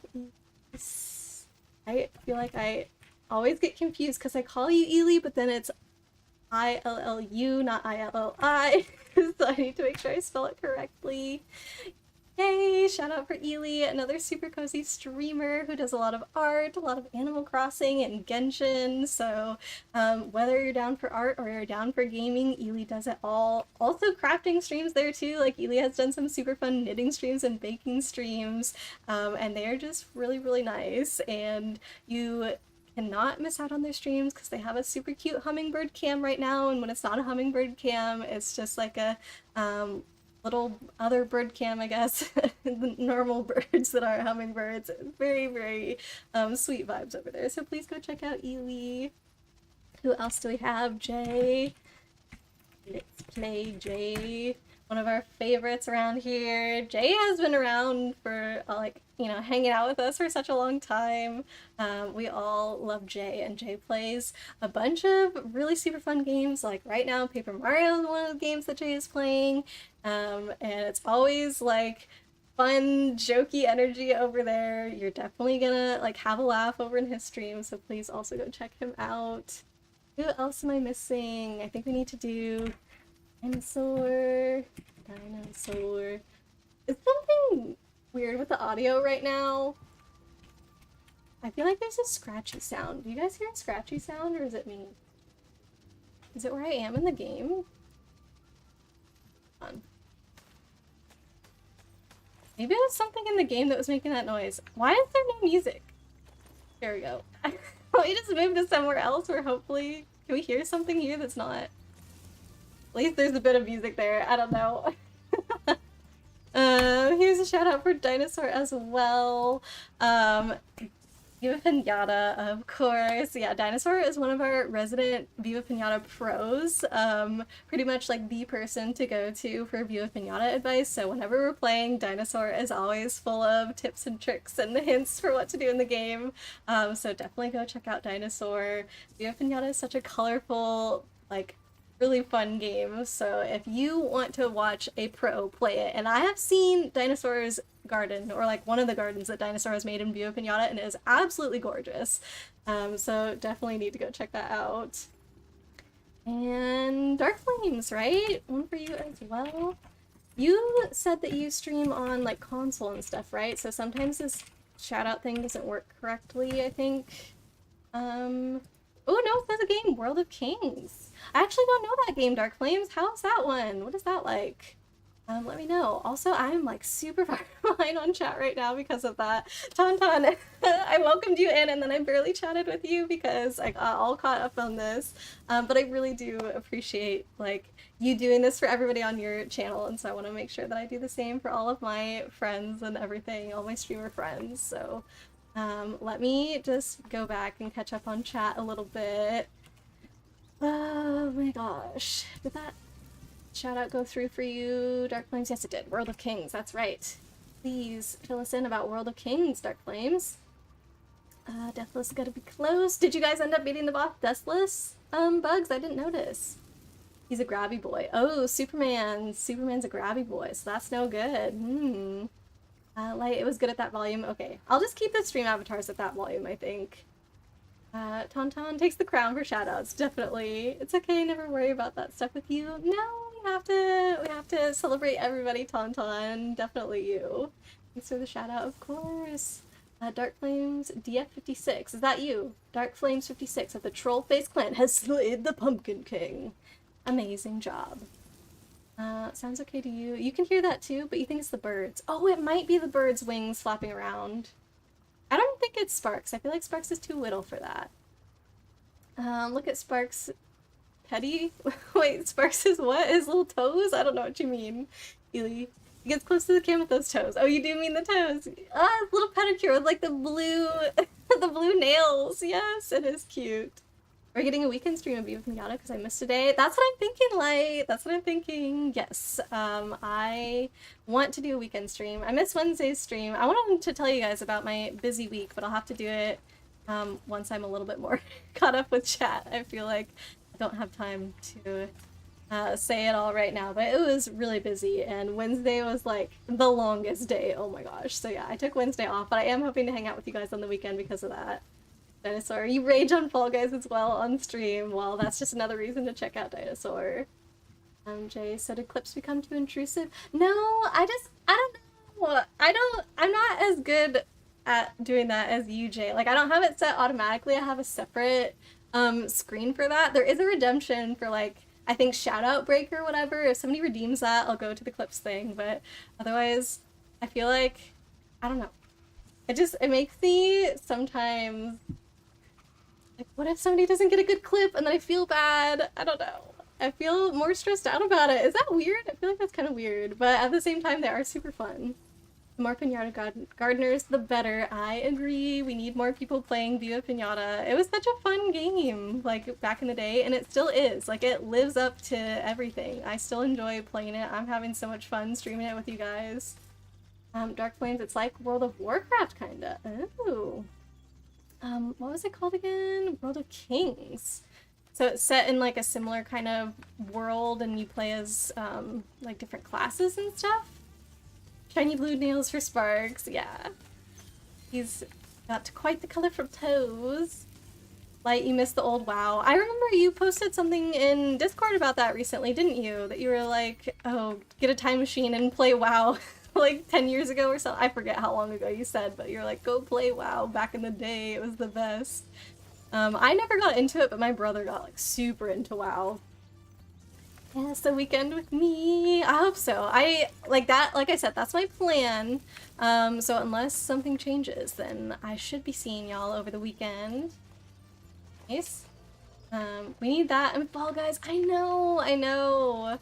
S1: I feel like I always get confused because I call you Ely, but then it's I-L-L-U, not I-L-L-I. So I need to make sure I spell it correctly. Yay! Shout out for Ely, another super cozy streamer who does a lot of art, a lot of Animal Crossing and Genshin. So whether you're down for art or you're down for gaming, Ely does it all. Also crafting streams there too. Like Ely has done some super fun knitting streams and baking streams, and they are just really, really nice. And you cannot miss out on their streams because they have a super cute hummingbird cam right now. And when it's not a hummingbird cam, it's just like a little other bird cam, I guess. The normal birds that are hummingbirds. Very, very sweet vibes over there. So please go check out Ely. Who else do we have? Jay. Let's play Jay. One of our favorites around here. Jay has been around for like, you know, hanging out with us for such a long time. We all love Jay, and Jay plays a bunch of really super fun games. Like right now, Paper Mario is one of the games that Jay is playing, and it's always like fun, jokey energy over there. You're definitely gonna like have a laugh over in his stream, so please also go check him out. Who else am I missing? I think we need to do Dinosaur. Is something weird with the audio right now? I feel like there's a scratchy sound. Do you guys hear a scratchy sound, or is it me? Is it where I am in the game? Hold on. Maybe it was something in the game that was making that noise. Why is there no music? There we go. Let me just move to somewhere else where hopefully... Can we hear something here that's not... At least there's a bit of music there. I don't know. Here's a shout out for Dinosaur as well. Viva Pinata, of course. Yeah, Dinosaur is one of our resident Viva Pinata pros. Pretty much like the person to go to for Viva Pinata advice. So whenever we're playing, Dinosaur is always full of tips and tricks and hints for what to do in the game. So definitely go check out Dinosaur. Viva Pinata is such a colorful, like, really fun game. So if you want to watch a pro play it, and I have seen Dinosaur's garden, or like one of the gardens that Dinosaur has made in Viva Pinata, and it is absolutely gorgeous. So definitely need to go check that out. And Dark Flames, right? One for you as well. You said that you stream on like console and stuff, right? So sometimes this shout out thing doesn't work correctly, I think. Oh no, there's a game, World of Kings. I actually don't know that game, Dark Flames. How's that one? What is that like? Let me know. Also, I'm like super far behind on chat right now because of that. Tauntaun, I welcomed you in and then I barely chatted with you because I got all caught up on this. But I really do appreciate like you doing this for everybody on your channel, and so I want to make sure that I do the same for all of my friends and everything, all my streamer friends. So let me just go back and catch up on chat a little bit. Oh my gosh. Did that shout out go through for you, Dark Flames? Yes, it did. World of Kings, that's right. Please fill us in about World of Kings, Dark Flames. Deathless is gotta be close. Did you guys end up beating the boss Deathless? Bugs, I didn't notice. He's a grabby boy. Oh, Superman's a grabby boy, so that's no good. Light, it was good at that volume. Okay, I'll just keep the stream avatars at that volume, I think. Tauntaun takes the crown for shoutouts, definitely. It's okay, never worry about that stuff with you. No, we have to celebrate everybody, Tauntaun. Definitely you. Thanks for the shoutout, of course. Dark Flames DF56, is that you? Dark Flames 56 of the Trollface clan has slayed the Pumpkin King. Amazing job. Sounds okay to you. You can hear that too, but you think it's the birds. Oh, it might be the birds' wings flapping around. I don't think it's Sparks. I feel like Sparks is too little for that. Look at Sparks' petty. Wait, Sparks is what? His little toes? I don't know what you mean. Ely. He gets close to the cam with those toes. Oh, you do mean the toes. Ah, little pedicure with like the blue, the blue nails. Yes, it is cute. We're getting a weekend stream of Viva Pinata because I missed today. That's what I'm thinking, Light. That's what I'm thinking. Yes, I want to do a weekend stream. I missed Wednesday's stream. I wanted to tell you guys about my busy week, but I'll have to do it once I'm a little bit more caught up with chat. I feel like I don't have time to say it all right now, but it was really busy, and Wednesday was like the longest day. Oh my gosh. So yeah, I took Wednesday off, but I am hoping to hang out with you guys on the weekend because of that. Dinosaur, you rage on Fall Guys as well on stream. Well, that's just another reason to check out Dinosaur. Jay, so did clips become too intrusive? No, I don't I'm not as good at doing that as you, Jay. Like, I don't have it set automatically. I have a separate screen for that. There is a redemption for, like, I think shout out break or whatever. If somebody redeems that, I'll go to the clips thing, but otherwise I feel like, I don't know. It makes me sometimes like, what if somebody doesn't get a good clip and then I feel bad? I don't know. I feel more stressed out about it. Is that weird? I feel like that's kind of weird, but at the same time, they are super fun. The more Pinata Gardeners, the better. I agree. We need more people playing Viva Pinata. It was such a fun game, like, back in the day, and it still is. Like, it lives up to everything. I still enjoy playing it. I'm having so much fun streaming it with you guys. Dark Flames, it's like World of Warcraft, kinda. Ooh. What was it called again? World of Kings. So it's set in like a similar kind of world and you play as like different classes and stuff. Shiny blue nails for Sparks, yeah. He's got quite the colorful toes. Light, you missed the old WoW. I remember you posted something in Discord about that recently, didn't you? That you were like, oh, get a time machine and play WoW like 10 years ago or something. I forget how long ago you said, but you're like, go play WoW back in the day. It was the best. I never got into it, but my brother got like super into WoW. Yes, the weekend with me. I hope so. I like that. Like I said, that's my plan. So unless something changes, then I should be seeing y'all over the weekend. Nice. We need that and Fall Guys. I know.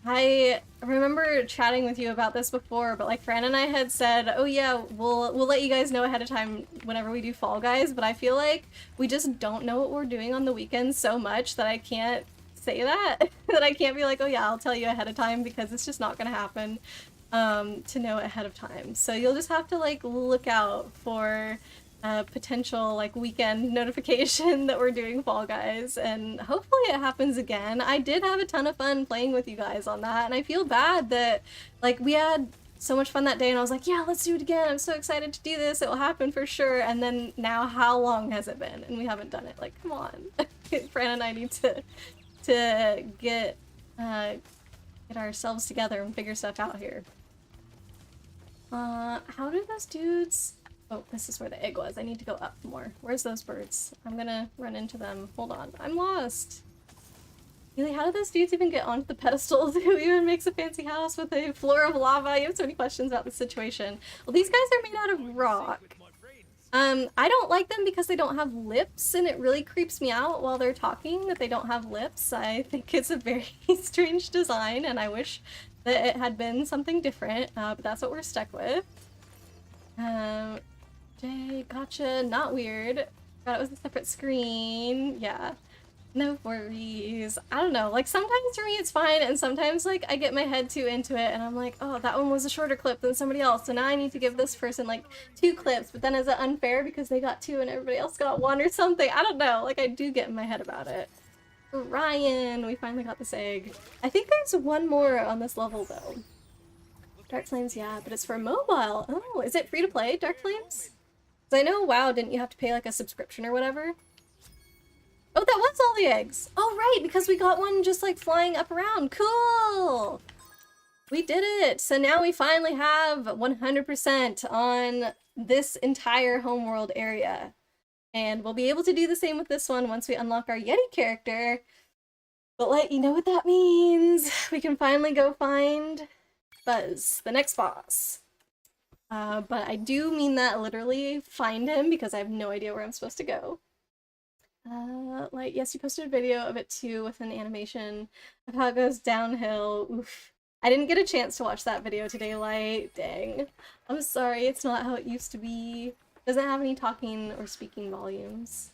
S1: I remember chatting with you about this before, but like Fran and I had said, oh yeah, we'll let you guys know ahead of time whenever we do Fall Guys, but I feel like we just don't know what we're doing on the weekends so much that I can't say that. That I can't be like, oh yeah, I'll tell you ahead of time because it's just not gonna happen to know ahead of time. So you'll just have to like look out for potential like weekend notification that we're doing Fall Guys, and hopefully it happens again. I did have a ton of fun playing with you guys on that, and I feel bad that like we had so much fun that day and I was like, yeah, let's do it again. I'm so excited to do this. It will happen for sure. And then now how long has it been and we haven't done it? Like, come on. Fran and I need to get ourselves together and figure stuff out here. How do those dudes... Oh, this is where the egg was. I need to go up more. Where's those birds? I'm gonna run into them. Hold on. I'm lost. Really, how did those dudes even get onto the pedestals? Who even makes a fancy house with a floor of lava? You have so many questions about the situation. Well, these guys are made out of rock. I don't like them because they don't have lips, and it really creeps me out while they're talking that they don't have lips. I think it's a very strange design, and I wish that it had been something different, but that's what we're stuck with. Jay, gotcha. Not weird. Thought it was a separate screen. Yeah. No worries. I don't know. Like, sometimes for me it's fine, and sometimes, like, I get my head too into it, and I'm like, oh, that one was a shorter clip than somebody else, so now I need to give this person, like, 2 clips, but then is it unfair because they got 2 and everybody else got 1 or something? I don't know. Like, I do get in my head about it. Ryan, we finally got this egg. I think there's 1 more on this level, though. Dark Flames, yeah, but it's for mobile. Oh, is it free to play, Dark Flames? Because I know WoW, didn't you have to pay like a subscription or whatever? Oh, that was all the eggs! Oh, right, because we got one just like flying up around. Cool! We did it! So now we finally have 100% on this entire homeworld area. And we'll be able to do the same with this one once we unlock our Yeti character. But let you know what that means. We can finally go find Buzz, the next boss. But I do mean that literally, find him, because I have no idea where I'm supposed to go. Like, yes, you posted a video of it too with an animation of how it goes downhill. Oof. I didn't get a chance to watch that video today, Light. Dang. I'm sorry, it's not how it used to be. It doesn't have any talking or speaking volumes.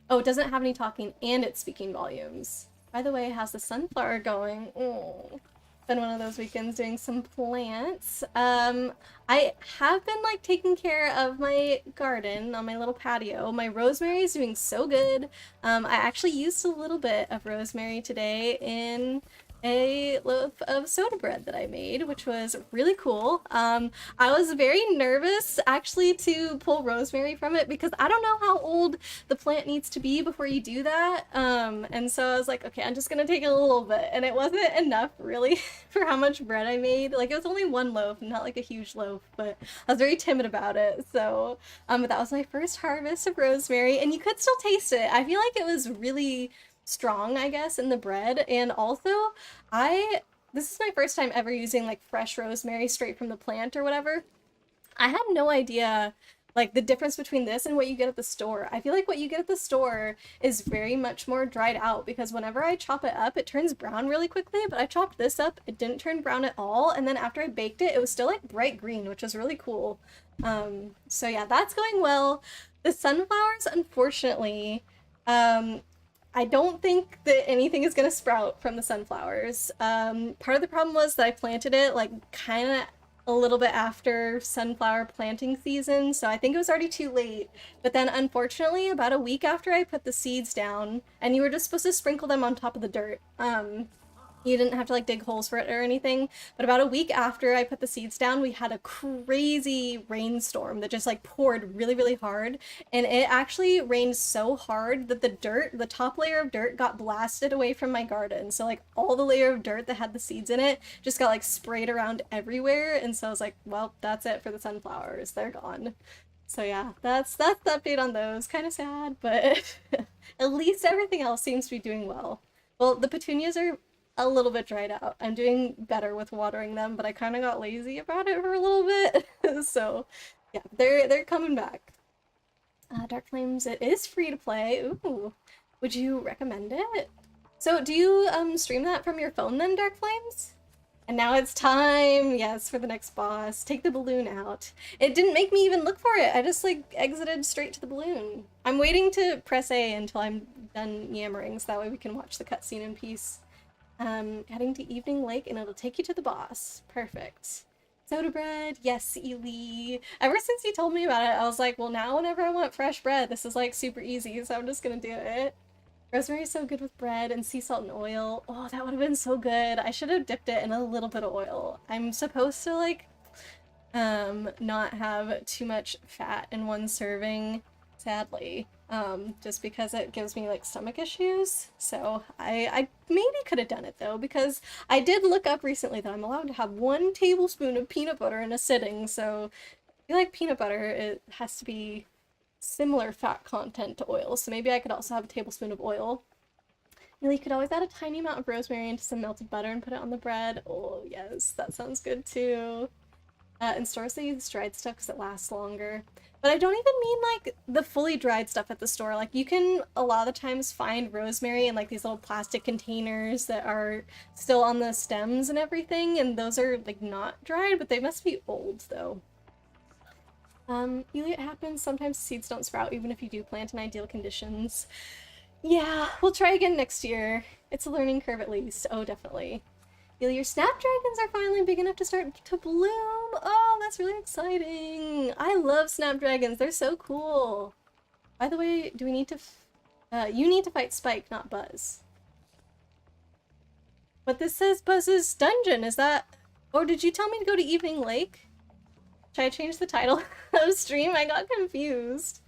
S1: Oh, it doesn't have any talking and it's speaking volumes. By the way, how's the sunflower going? Oh. Been one of those weekends doing some plants. I have been like taking care of my garden on my little patio. My rosemary is doing so good. I actually used a little bit of rosemary today in a loaf of soda bread that I made, which was really cool. I was very nervous actually to pull rosemary from it because I don't know how old the plant needs to be before you do that. And so I was like, okay, I'm just gonna take a little bit, and it wasn't enough really for how much bread I made. Like it was only one loaf, not like a huge loaf, but I was very timid about it. So, but that was my first harvest of rosemary, and you could still taste it. I feel like it was really strong, I guess, in the bread. And also, this is my first time ever using like fresh rosemary straight from the plant or whatever. I had no idea like the difference between this and what you get at the store. I feel like what you get at the store is very much more dried out because whenever I chop it up, it turns brown really quickly, but I chopped this up, it didn't turn brown at all, and then after I baked it, it was still like bright green, which was really cool. So yeah, that's going well. The sunflowers, unfortunately, I don't think that anything is gonna sprout from the sunflowers. Part of the problem was that I planted it like kind of a little bit after sunflower planting season, so I think it was already too late. But then unfortunately, about a week after I put the seeds down, and you were just supposed to sprinkle them on top of the dirt. You didn't have to like dig holes for it or anything, but about a week after I put the seeds down, we had a crazy rainstorm that just like poured really, really hard. And it actually rained so hard that the top layer of dirt got blasted away from my garden. So like all the layer of dirt that had the seeds in it just got like sprayed around everywhere. And so I was like, well, that's it for the sunflowers. They're gone. So yeah, that's the update on those. Kind of sad, but at least everything else seems to be doing well. Well, the petunias are a little bit dried out. I'm doing better with watering them, but I kind of got lazy about it for a little bit. So yeah, they're coming back. Dark Flames, it is free to play. Ooh, would you recommend it? So do you stream that from your phone then, Dark Flames? And now it's time, yes, for the next boss. Take the balloon out. It didn't make me even look for it. I just like exited straight to the balloon. I'm waiting to press A until I'm done yammering, so that way we can watch the cutscene in peace. Heading to Evening Lake and it'll take you to the boss. Perfect. Soda bread, yes, Ely. Ever since you told me about it, I was like, well, now whenever I want fresh bread, this is like super easy, so I'm just gonna do it. Rosemary is so good with bread, and sea salt and oil. Oh, that would have been so good. I should have dipped it in a little bit of oil. I'm supposed to like not have too much fat in one serving, sadly. Just because it gives me like stomach issues. So I maybe could have done it though, because I did look up recently that I'm allowed to have 1 tablespoon of peanut butter in a sitting. So I feel like peanut butter, it has to be similar fat content to oil. So maybe I could also have a tablespoon of oil. You could always add a tiny amount of rosemary into some melted butter and put it on the bread. Oh yes, that sounds good too. In stores they use dried stuff because it lasts longer. But I don't even mean like the fully dried stuff at the store. Like you can a lot of the times find rosemary in like these little plastic containers that are still on the stems and everything, and those are like not dried, but they must be old though. Usually it happens, sometimes seeds don't sprout even if you do plant in ideal conditions. Yeah, we'll try again next year. It's a learning curve at least. Oh, definitely. Your snapdragons are finally big enough to start to bloom. Oh, that's really exciting. I love snapdragons. They're so cool. By the way, do we need to... you need to fight Spike, not Buzz. But this says Buzz's dungeon. Is that... Oh, did you tell me to go to Evening Lake? Should I change the title of stream? I got confused.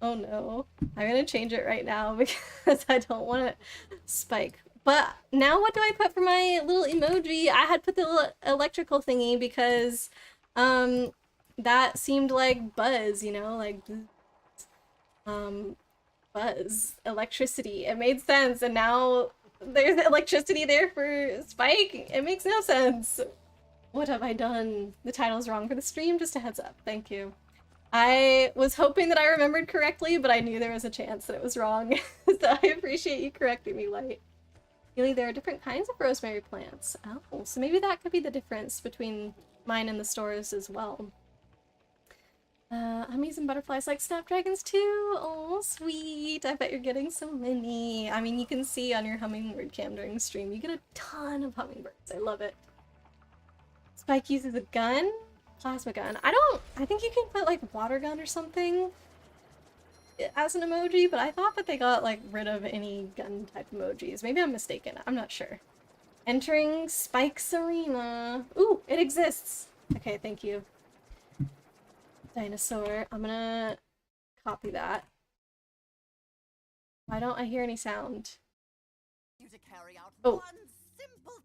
S1: Oh no. I'm gonna change it right now because I don't want it Spike. But now what do I put for my little emoji? I had put the little electrical thingy because that seemed like Buzz, you know, like Buzz, electricity. It made sense, and now there's electricity there for Spike. It makes no sense. What have I done? The title's wrong for the stream, just a heads up. Thank you. I was hoping that I remembered correctly, but I knew there was a chance that it was wrong. So I appreciate you correcting me, Light. Really, there are different kinds of rosemary plants. Oh, so maybe that could be the difference between mine and the stores as well. Hummies and butterflies like snapdragons too. Oh, sweet. I bet you're getting so many. I mean, you can see on your hummingbird cam during the stream, you get a ton of hummingbirds. I love it. Spike uses a gun? Plasma gun. I think you can put like water gun or something as an emoji, but I thought that they got like rid of any gun type emojis. Maybe I'm mistaken. I'm not sure. Entering Spike's Arena. Ooh, it exists. Okay, thank you. Dinosaur. I'm gonna copy that. Why don't I hear any sound? Oh,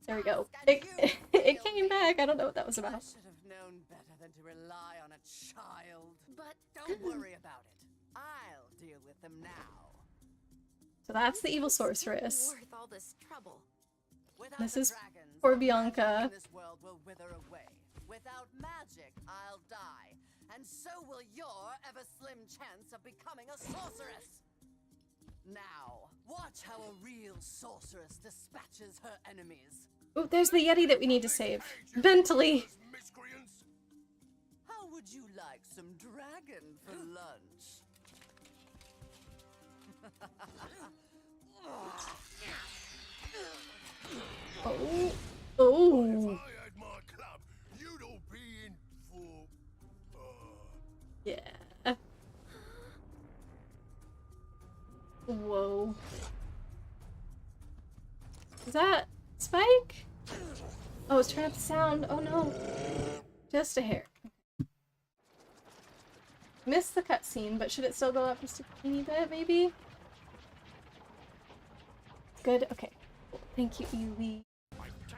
S1: there we go. It came back. I don't know what that was about.
S3: I should have known better than to rely on a child. But don't worry about it. I'll deal with them now.
S1: So that's the evil sorceress.
S4: Worth all this trouble.
S3: Without
S1: This
S3: the
S1: is
S3: dragons,
S1: for
S3: the magic
S1: Bianca.
S3: in this world will wither away. Without magic, I'll die. And so will your ever slim chance of becoming a sorceress. Now, watch how a real sorceress dispatches her enemies.
S1: Oh, there's the Yeti that we need to save. Bentley.
S2: Miscreants!
S3: How would you like some dragon for lunch?
S1: Oh.
S2: If
S1: Oh.
S2: I had my club, you'd all be in for...
S1: Yeah. Whoa. Is that Spike? Oh, it's turning up the sound. Oh no. Just a hair. Missed the cutscene, but should it still go up just a teeny bit, maybe? Good. Okay. Thank you, Evie.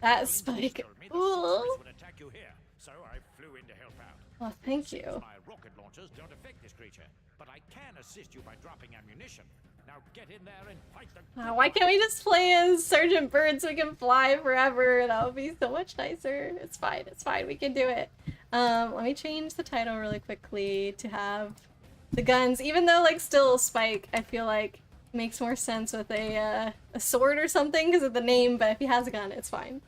S1: That's Spike. Ooh.
S2: would attack you here, so I flew in to help out.
S1: Oh, thank you.
S2: My rocket launchers don't affect this creature, but I can assist you by dropping ammunition. Now get in there and fight the...
S1: Why can't we just play as Sergeant Bird so we can fly forever? That would be so much nicer. It's fine. It's fine. We can do it. Let me change the title really quickly to have the guns. Even though, like, still Spike, I feel like makes more sense with a sword or something because of the name, but if he has a gun, it's fine.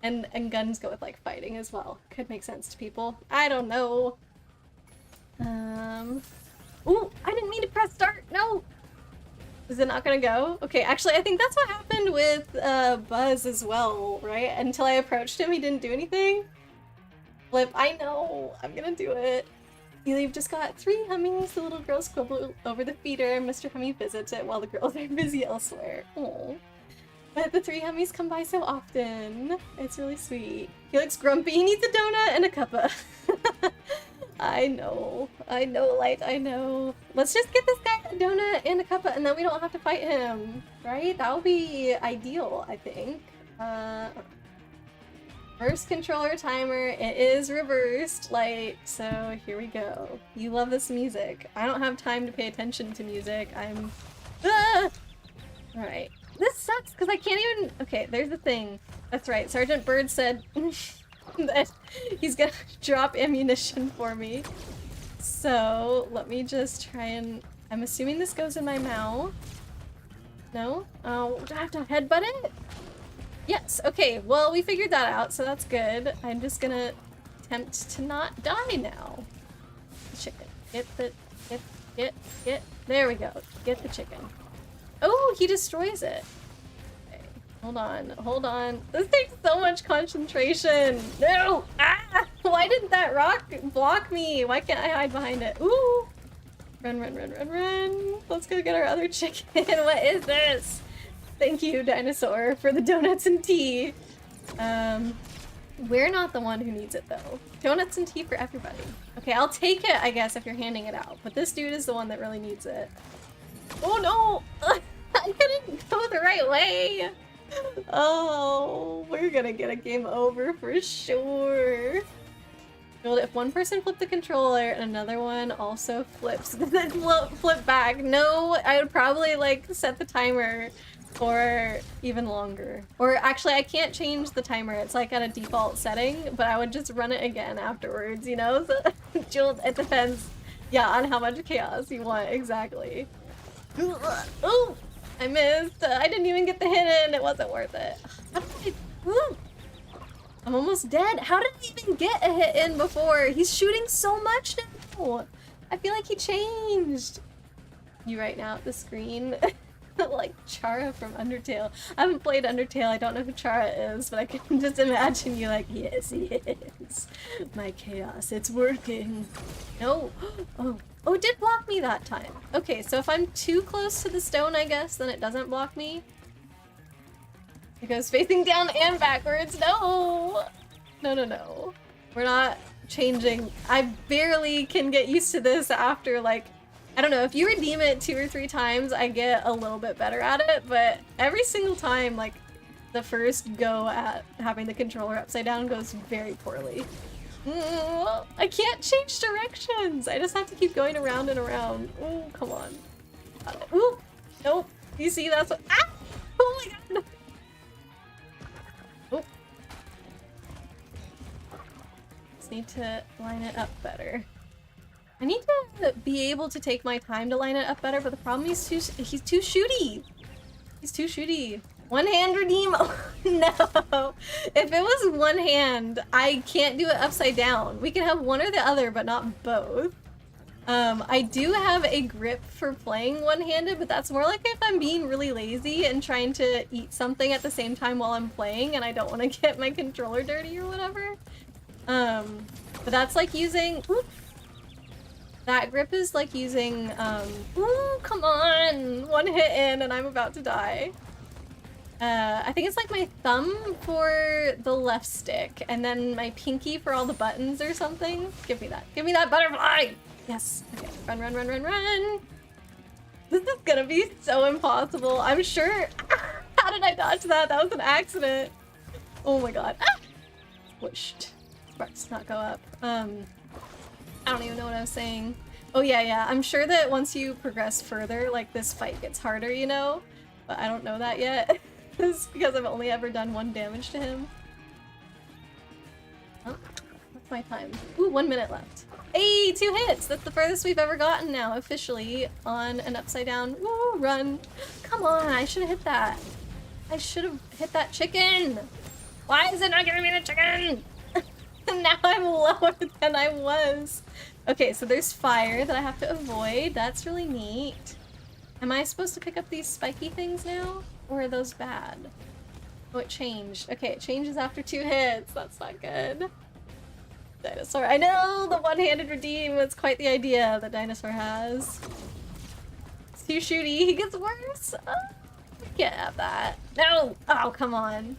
S1: And guns go with, like, fighting as well. Could make sense to people. I don't know. Ooh, I didn't mean to press start. No! Is it not gonna go? Okay, actually, I think that's what happened with Buzz as well, right? Until I approached him, he didn't do anything. Flip, I know! I'm gonna do it. You've just got 3 hummies. The little girls squibble over the feeder. Mr. Hummy visits it while the girls are busy elsewhere. Aww. But the 3 hummies come by so often. It's really sweet. He looks grumpy. He needs a donut and a cuppa. I know, Light, I know. Let's just get this guy a donut and a cuppa and then we don't have to fight him, right? That would be ideal, I think. First controller timer, it is reversed, Light, so here we go. You love this music. I don't have time to pay attention to music. I'm... Ah! Alright. This sucks because I can't even... Okay, there's the thing. That's right, Sergeant Bird said... that he's gonna drop ammunition for me. So let me just try and... I'm assuming this goes in my mouth. No? Oh, do I have to headbutt it? Yes, okay, well we figured that out, so that's good. I'm just gonna attempt to not die now. Chicken. Get. There we go. Get the chicken. Oh, he destroys it. Hold on. This takes so much concentration. No! Ah! Why didn't that rock block me? Why can't I hide behind it? Ooh! Run. Let's go get our other chicken. What is this? Thank you, dinosaur, for the donuts and tea. We're not the one who needs it, though. Donuts and tea for everybody. Okay, I'll take it, I guess, if you're handing it out. But this dude is the one that really needs it. Oh, no! I couldn't go the right way! Oh, we're gonna get a game over for sure. Well, if one person flipped the controller and another one also flips, then flip back. No, I would probably like set the timer for even longer. Or actually, I can't change the timer. It's like at a default setting, but I would just run it again afterwards, you know? So, Jules, it depends, yeah, on how much chaos you want, exactly. Ooh! I missed. I didn't even get the hit in. It wasn't worth it. I'm almost dead. How did I even get a hit in before? He's shooting so much now. I feel like he changed. You right now at the screen. Like Chara from Undertale. I haven't played Undertale. I don't know who Chara is, but I can just imagine you like, yes, he is. My chaos. It's working. No. Oh, it did block me that time. Okay, so if I'm too close to the stone, I guess, then it doesn't block me. It goes facing down and backwards. No! No, no, no. We're not changing. I barely can get used to this after, like, I don't know, if you redeem it 2 or 3 times, I get a little bit better at it, but every single time, like, the first go at having the controller upside down goes very poorly. I can't change directions! I just have to keep going around and around. Oh, come on. Got it. Ooh! Nope. You see, that's what— ah! Oh my god! Oh. Just need to line it up better. I need to be able to take my time to line it up better, but the problem is he's too shooty. He's too shooty. One hand redeem? Oh, no. If it was one hand, I can't do it upside down. We can have one or the other, but not both. I do have a grip for playing one-handed, but that's more like if I'm being really lazy and trying to eat something at the same time while I'm playing and I don't want to get my controller dirty or whatever. But that's like using— oops. That grip is like using, ooh, come on! One hit in and I'm about to die. I think it's like my thumb for the left stick, and then my pinky for all the buttons or something. Give me that. Give me that butterfly! Yes. Okay. Run, run, run, run, run! This is gonna be so impossible. I'm sure— how did I dodge that? That was an accident. Oh my god. Ah! Squished. Sparks not go up. I don't even know what I was saying. Oh yeah. I'm sure that once you progress further, like, this fight gets harder, you know? But I don't know that yet. It's because I've only ever done 1 damage to him. Oh, what's my time? Ooh, 1 minute left. Hey, 2 hits! That's the furthest we've ever gotten now, officially, on an upside down— woo, run! Come on, I should have hit that. I should have hit that chicken! Why is it not giving me the chicken? Now I'm lower than I was. Okay, so there's fire that I have to avoid. That's really neat. Am I supposed to pick up these spiky things now? Or are those bad? Oh, it changed. Okay, it changes after 2 hits. That's not good. Dinosaur. I know! The one-handed redeem was quite the idea that Dinosaur has. It's too shooty. He gets worse. Oh, I can't have that. No! Oh, come on.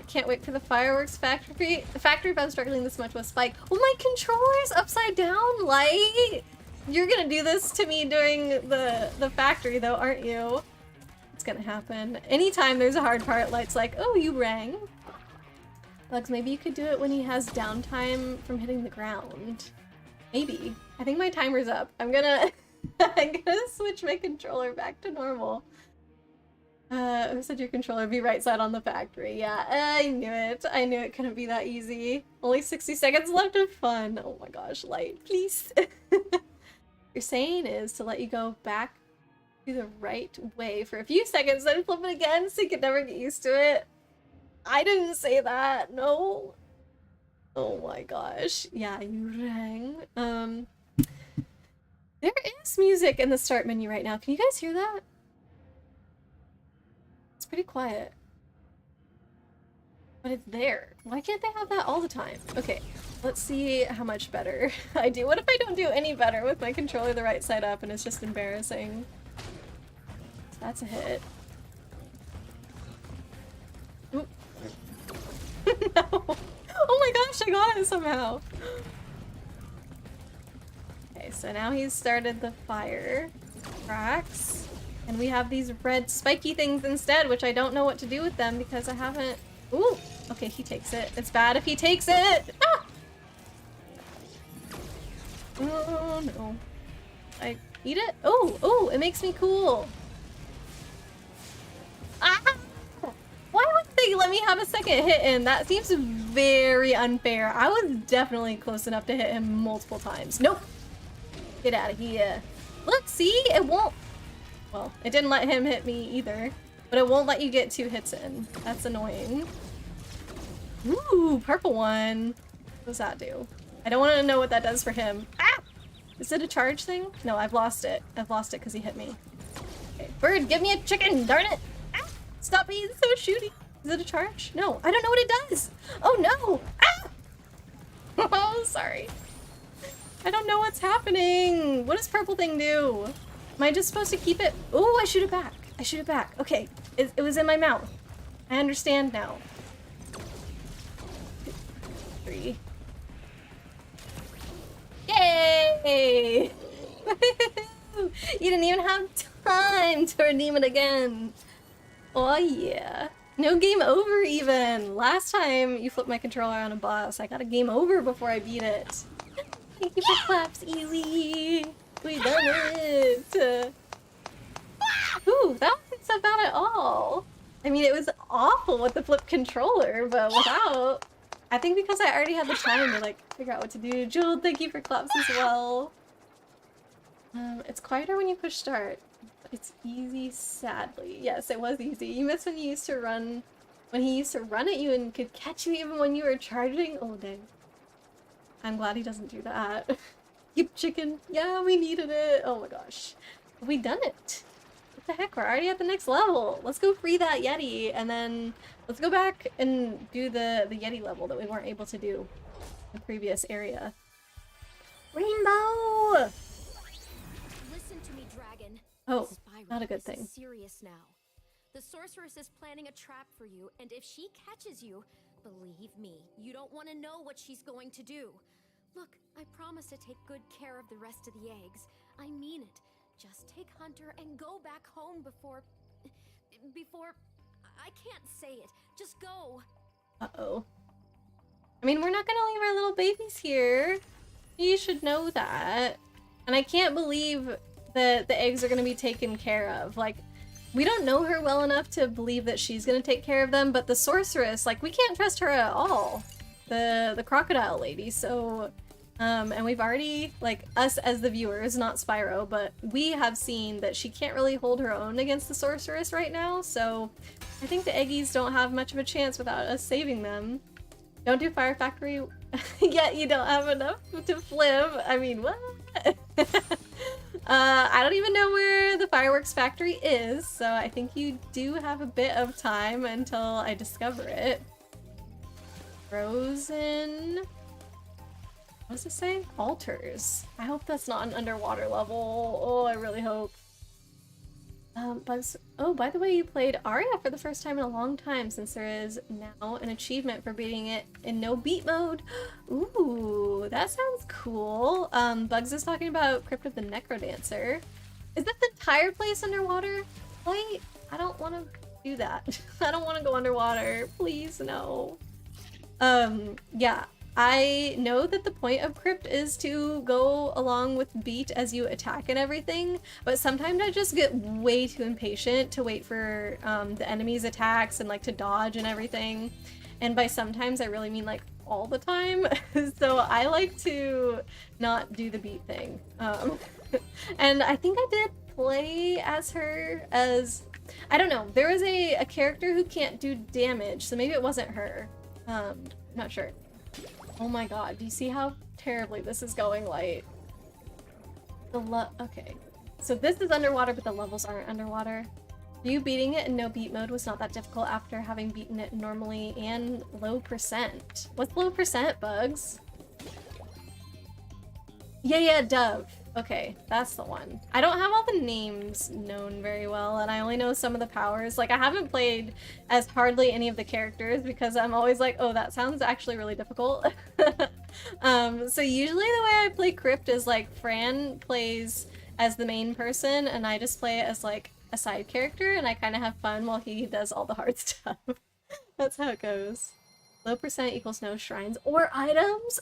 S1: Can't wait for the fireworks factory. The factory if I'm struggling this much with Spike. Oh, my controller's upside down, Light! You're gonna do this to me during the factory though, aren't you? It's gonna happen. Anytime there's a hard part, Light's like, oh, you rang. Bugs, maybe you could do it when he has downtime from hitting the ground. Maybe. I think my timer's up. I'm gonna switch my controller back to normal. Who said your controller would be right side on the factory? Yeah, I knew it. I knew it couldn't be that easy. Only 60 seconds left of fun. Oh my gosh, Light, please. You're saying is to let you go back to the right way for a few seconds, then flip it again so you can never get used to it. I didn't say that, no. Oh my gosh. Yeah, you rang. There is music in the start menu right now. Can you guys hear that? It's pretty quiet. But it's there. Why can't they have that all the time? Okay, let's see how much better I do. What if I don't do any better with my controller the right side up and it's just embarrassing? So that's a hit. Oop. No! Oh my gosh, I got it somehow! Okay, so now he's started the fire tracks. And we have these red spiky things instead, which I don't know what to do with them because I haven't— ooh! Okay, he takes it. It's bad if he takes it! Ah! Oh no. I eat it? Oh, it makes me cool. Ah! Why would they let me have a second hit in? That seems very unfair. I was definitely close enough to hit him multiple times. Nope! Get out of here. Look, see? It won't— well, it didn't let him hit me either, but it won't let you get 2 hits in. That's annoying. Ooh, purple one. What does that do? I don't want to know what that does for him. Ah! Is it a charge thing? No, I've lost it. I've lost it because he hit me. Okay, bird, give me a chicken, darn it! Ah! Stop being so shooty. Is it a charge? No, I don't know what it does. Oh no! Ah! Oh, sorry. I don't know what's happening. What does purple thing do? Am I just supposed to keep it? Oh, I shoot it back. I shoot it back. Okay, it was in my mouth. I understand now. 3. Yay! You didn't even have time to redeem it again. Oh yeah. No game over even. Last time you flipped my controller on a boss, I got a game over before I beat it. Thank you for claps, Easy. We done it. Ooh, that wasn't so bad at all. I mean, it was awful with the flip controller, but without, I think because I already had the time to like figure out what to do. Jewel, thank you for claps as well. It's quieter when you push start. It's easy, sadly. Yes, it was easy. You miss when you used to run, when he used to run at you and could catch you even when you were charging. Oh dang. I'm glad he doesn't do that. You chicken. Yeah, we needed it. Oh my gosh. We done it. What the heck? We're already at the next level. Let's go free that Yeti and then let's go back and do the Yeti level that we weren't able to do in the previous area. Rainbow!
S4: Listen to me, Dragon.
S1: Oh,
S4: Spyro,
S1: not a good
S4: this
S1: thing.
S4: is serious now. The Sorceress is planning a trap for you, and if she catches you, believe me, you don't want to know what she's going to do. Look, I promise to take good care of the rest of the eggs. I mean it. Just take Hunter and go back home before... I can't say it. Just go.
S1: Uh-oh. I mean, we're not gonna leave our little babies here. You should know that. And I can't believe that the eggs are gonna be taken care of. Like, we don't know her well enough to believe that she's gonna take care of them, but the Sorceress, like, we can't trust her at all. The crocodile lady, so... and we've already, like, us as the viewers, not Spyro, but we have seen that she can't really hold her own against the Sorceress right now, so I think the Eggies don't have much of a chance without us saving them. Don't do Fire Factory yet, you don't have enough to flip. I mean, what? I don't even know where the Fireworks Factory is, so I think you do have a bit of time until I discover it. Frozen... What does it say? Altars. I hope that's not an underwater level. Oh, I really hope. Bugs. Oh, by the way, you played Aria for the first time in a long time, since there is now an achievement for beating it in no beat mode. Ooh, that sounds cool. Bugs is talking about Crypt of the Necrodancer. Is that the entire place underwater? Wait, I don't want to do that. I don't want to go underwater. Please, no. Yeah. I know that the point of Crypt is to go along with beat as you attack and everything, but sometimes I just get way too impatient to wait for the enemy's attacks and like to dodge and everything. And by sometimes I really mean like all the time. So I like to not do the beat thing. And I think I did play as her as, I don't know, there was a character who can't do damage, so maybe it wasn't her. Not sure. Oh my god, do you see how terribly this is going, Light? Okay. So this is underwater, but the levels aren't underwater. You beating it in no beat mode was not that difficult after having beaten it normally and low percent. What's low percent, Bugs? Yeah, Dove. Okay, that's the one. I don't have all the names known very well, and I only know some of the powers. Like, I haven't played as hardly any of the characters because I'm always like, oh, that sounds actually really difficult. So usually the way I play Crypt is like Fran plays as the main person, and I just play it as like a side character, and I kind of have fun while he does all the hard stuff. That's how it goes. Low percent equals no shrines or items?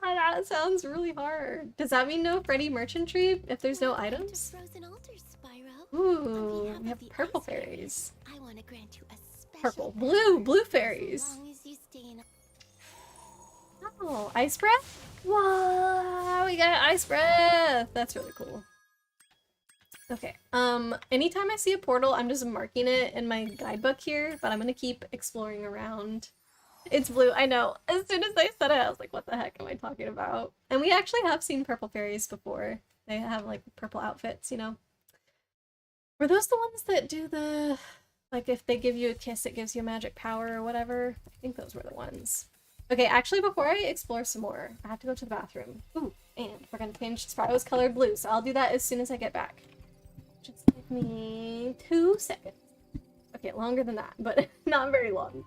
S1: That sounds really hard. Does that mean no Freddy merchantry if there's no items?
S4: Frozen altars, Spyro.
S1: Ooh, we have purple fairies.
S4: I want to grant you a special
S1: Purple, blue fairies.
S4: as long as you stay in.
S1: Oh, ice breath? Wow, we got ice breath. That's really cool. Okay, anytime I see a portal, I'm just marking it in my guidebook here, but I'm gonna keep exploring around. It's blue, I know. As soon as I said it, I was like, what the heck am I talking about? And we actually have seen purple fairies before. They have like purple outfits, you know? Were those the ones that do the, like if they give you a kiss, it gives you magic power or whatever? I think those were the ones. Okay, actually before I explore some more, I have to go to the bathroom. Ooh, and we're gonna change Spyro's color blue, so I'll do that as soon as I get back. Should stay Give me 2 seconds. Okay, longer than that, but not very long.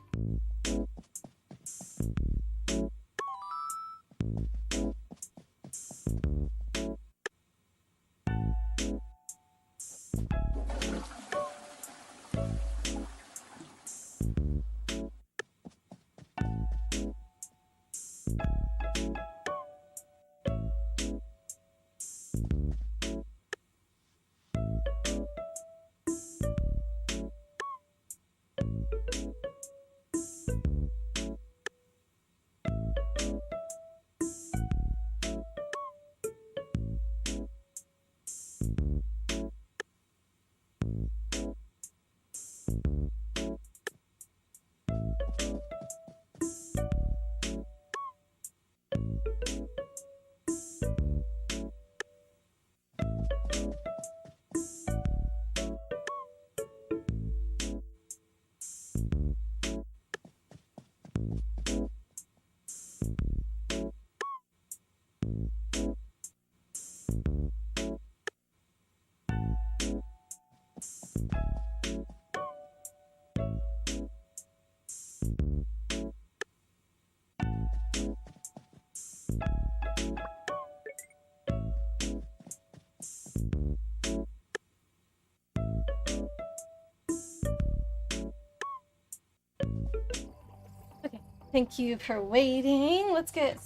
S1: Thank you for waiting. Let's get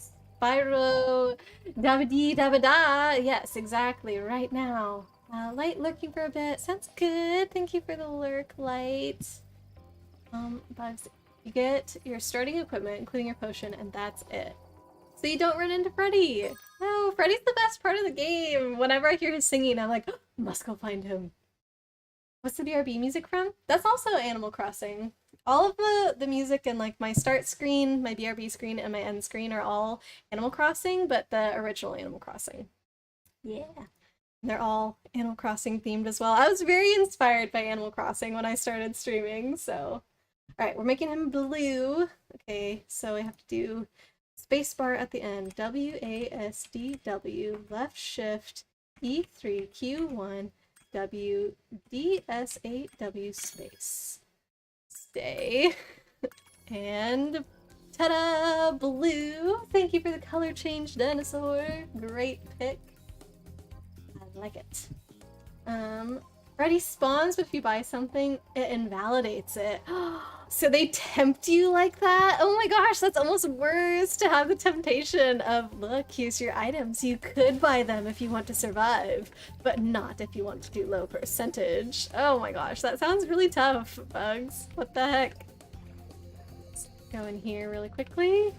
S1: Spyro Davidi Davida. Yes, exactly. Right now. Light lurking for a bit. Sounds good. Thank you for the lurk, Light. Bugs. You get your starting equipment, including your potion, and that's it. So you don't run into Freddy. No, Freddy's the best part of the game. Whenever I hear his singing, I'm like, oh, must go find him. What's the BRB music from? That's also Animal Crossing. All of the music in like my start screen, my BRB screen, and my end screen are all Animal Crossing, but the original Animal Crossing. Yeah. And they're all Animal Crossing themed as well. I was very inspired by Animal Crossing when I started streaming, so. Alright, we're making him blue. Okay, so we have to do spacebar at the end. WASDW, left shift, E3, Q1, W, DS8, W space. Stay. And ta-da! Blue! Thank you for the color change, dinosaur. Great pick. I like it. Freddy spawns, but if you buy something, it invalidates it. So they tempt you like that? Oh my gosh, that's almost worse to have the temptation of, look, here's your items. You could buy them if you want to survive, but not if you want to do low percentage. Oh my gosh, that sounds really tough, Bugs. What the heck? Let's go in here really quickly.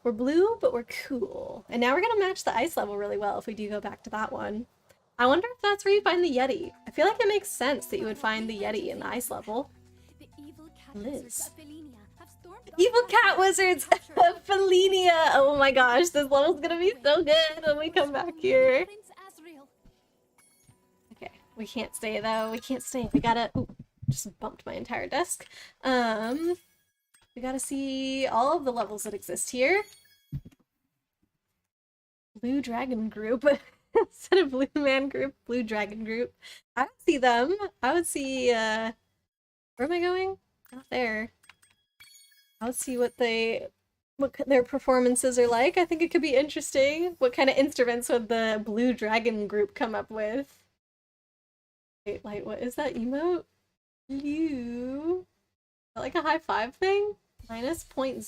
S1: We're blue, but we're cool. And now we're gonna match the ice level really well if we do go back to that one. I wonder if that's where you find the Yeti. I feel like it makes sense that you would find the Yeti in the ice level. Liz. Evil cat wizards! Felinia! Oh my gosh, this level's gonna be so good when we come back here. Okay, we can't stay though. We can't stay. We gotta... Ooh, just bumped my entire desk. We gotta see all of the levels that exist here. Blue Dragon Group. Instead of Blue Man Group, Blue Dragon Group. I would see them. I would see, where am I going? Not there. I would see what their performances are like. I think it could be interesting. What kind of instruments would the Blue Dragon Group come up with? Wait, like, what is that emote? Blue. Is that like a high five thing? Minus 0.01. I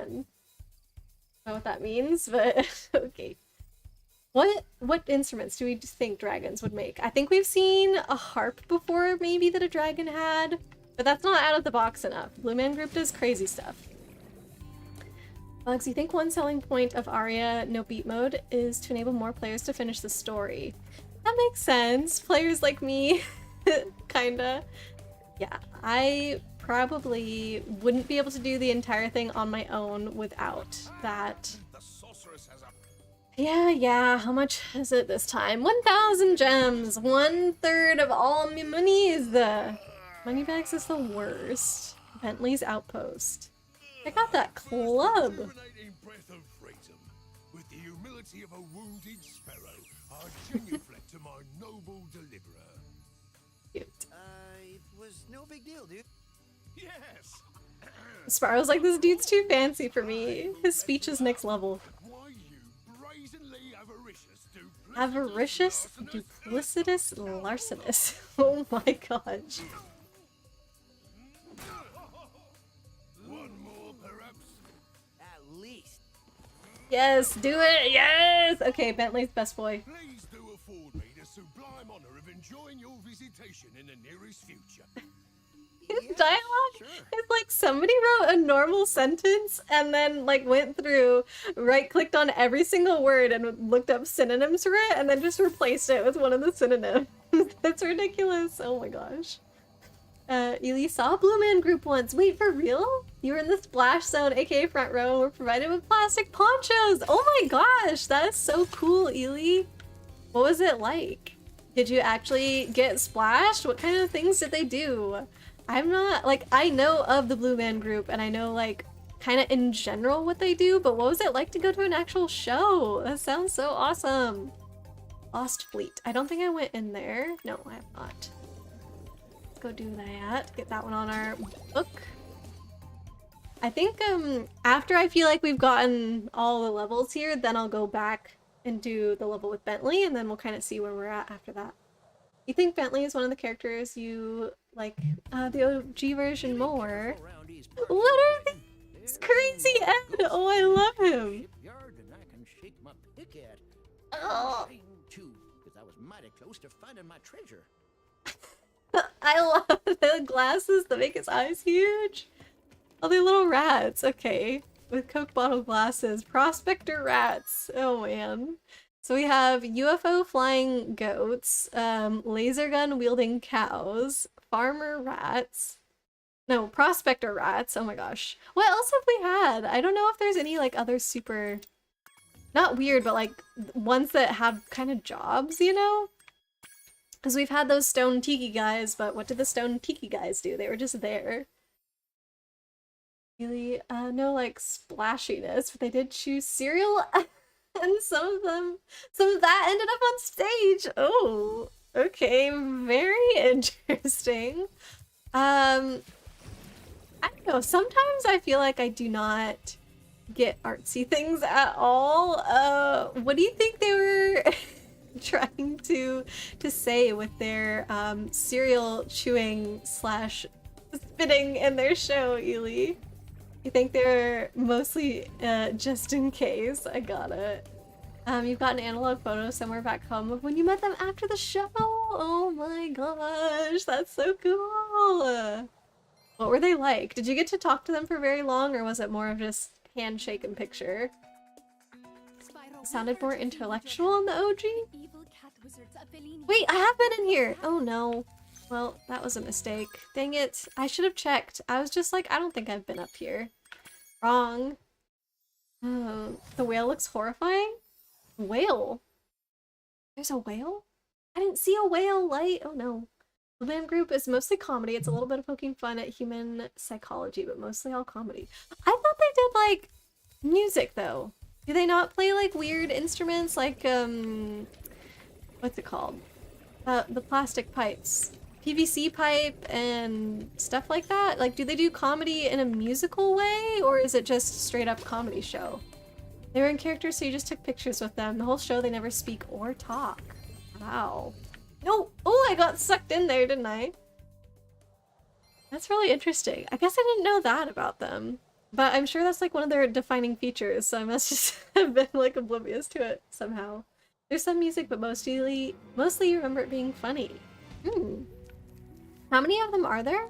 S1: don't know what that means, but okay. What instruments do we think dragons would make? I think we've seen a harp before, maybe, that a dragon had, but that's not out of the box enough. Blue Man Group does crazy stuff. Bugs, you think one selling point of Aria no beat mode is to enable more players to finish the story? That makes sense. Players like me, kinda. Yeah, I probably wouldn't be able to do the entire thing on my own without that.
S2: The sorceress has a...
S1: Yeah, how much is it this time? 1,000 gems! 1/3 of all my monies! Moneybags is the worst. Bentley's Outpost. I got that club!
S5: With the humility of a wounded sparrow are genuflect to my noble deliverer.
S1: Cute.
S6: It was no big deal, dude.
S5: Yes.
S1: Spyro's like, this dude's too fancy for me. His speech is next level.
S5: Why you brazenly
S1: Avaricious, duplicitous, larcenous. Oh my gosh.
S5: One more, perhaps.
S6: At least.
S1: Yes, do it. Yes. Okay, Bentley's best boy.
S5: Please do afford me the sublime honor of enjoying your visitation in the nearest future.
S1: His dialogue is like somebody wrote a normal sentence and then like went through, right-clicked on every single word and looked up synonyms for it and then just replaced it with one of the synonyms. That's ridiculous. Oh my gosh. Ely saw a Blue Man group once. Wait, for real? You were in the splash zone, aka front row, and were provided with plastic ponchos. Oh my gosh, that is so cool, Ely. What was it like? Did you actually get splashed? What kind of things did they do? I'm not, like, I know of the Blue Man group and I know, like, kind of in general what they do, but what was it like to go to an actual show? That sounds so awesome. Lost Fleet. I don't think I went in there. No, I have not. Let's go do that. Get that one on our book. I think, after I feel like we've gotten all the levels here, then I'll go back and do the level with Bentley, and then we'll kind of see where we're at after that. You think Bentley is one of the characters you like the OG version more? What are these crazy Ed? Oh, I love him. Oh.
S6: I was mighty close to finding my treasure.
S1: I love the glasses that make his eyes huge. Oh, they're little rats. Okay, with Coke bottle glasses. Prospector rats. Oh man. So we have UFO flying goats, laser gun wielding cows, farmer rats, no, prospector rats, oh my gosh. What else have we had? I don't know if there's any like other super, not weird, but like ones that have kind of jobs, you know? Because we've had those stone tiki guys, but what did the stone tiki guys do? They were just there. Really, no like splashiness, but they did choose cereal. And some of that ended up on stage. Oh, okay, very interesting. I don't know, sometimes I feel like I do not get artsy things at all. What do you think they were trying to say with their cereal chewing / spitting in their show, Ely? You think they're mostly just in case? I got it. You've got an analog photo somewhere back home of when you met them after the show. Oh my gosh, that's so cool. What were they like? Did you get to talk to them for very long, or was it more of just handshake and picture? Sounded more intellectual in the OG? Wait, I have been in here! Oh no. Well, that was a mistake. Dang it. I should have checked. I was just like, I don't think I've been up here. Wrong. Oh, the whale looks horrifying? Whale? There's a whale? I didn't see a whale light. Oh no. The band group is mostly comedy. It's a little bit of poking fun at human psychology, but mostly all comedy. I thought they did like music though. Do they not play like weird instruments like what's it called? The plastic pipes. PVC pipe and stuff like that? Like, do they do comedy in a musical way, or is it just straight up comedy show? They were in character, so you just took pictures with them. The whole show, they never speak or talk. Wow. No! Oh, I got sucked in there, didn't I? That's really interesting. I guess I didn't know that about them. But I'm sure that's like one of their defining features, so I must just have been like oblivious to it somehow. There's some music, but mostly you remember it being funny. Hmm. How many of them are there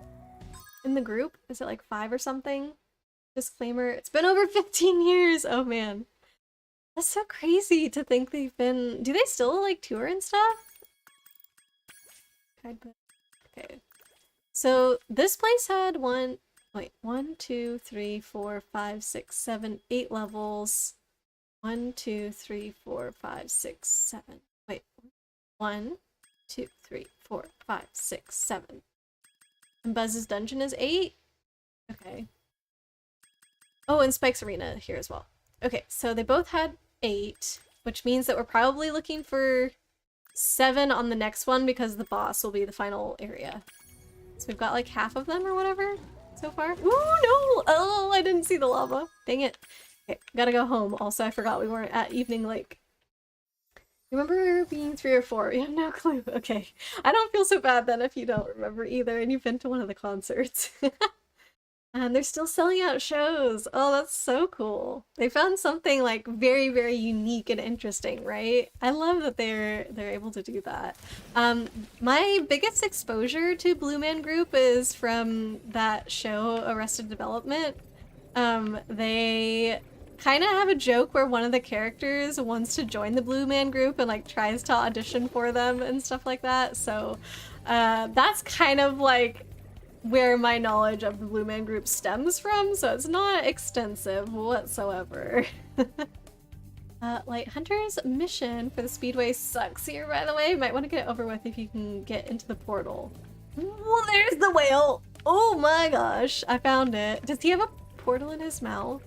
S1: in the group? Is it like 5 or something? Disclaimer, it's been over 15 years! Oh man. That's so crazy to think they've been... Do they still like tour and stuff? Okay. So this place had 1, 2, 3, 4, 5, 6, 7, 8 levels. 1, 2, 3, 4, 5, 6, 7. Wait. 1, 2, 3, 4, 5, 6, 7. And Buzz's dungeon is 8? Okay. Oh, and Spike's Arena here as well. Okay, so they both had 8. which means that we're probably looking for 7 on the next one because the boss will be the final area. So we've got like half of them or whatever so far. Ooh, no! Oh, I didn't see the lava. Dang it. Okay, gotta go home. Also, I forgot we weren't at Evening Lake. Remember being 3 or 4? You have no clue. Okay. I don't feel so bad then if you don't remember either and you've been to one of the concerts. And they're still selling out shows. Oh, that's so cool. They found something like very, very unique and interesting, right? I love that they're able to do that. My biggest exposure to Blue Man Group is from that show, Arrested Development. They kind of have a joke where one of the characters wants to join the Blue Man Group and like tries to audition for them and stuff like that. So that's kind of like where my knowledge of the Blue Man Group stems from, so it's not extensive whatsoever. Light Hunter's mission for the Speedway sucks here, by the way. Might want to get it over with if you can get into the portal. Well, there's the whale! Oh my gosh, I found it. Does he have a portal in his mouth?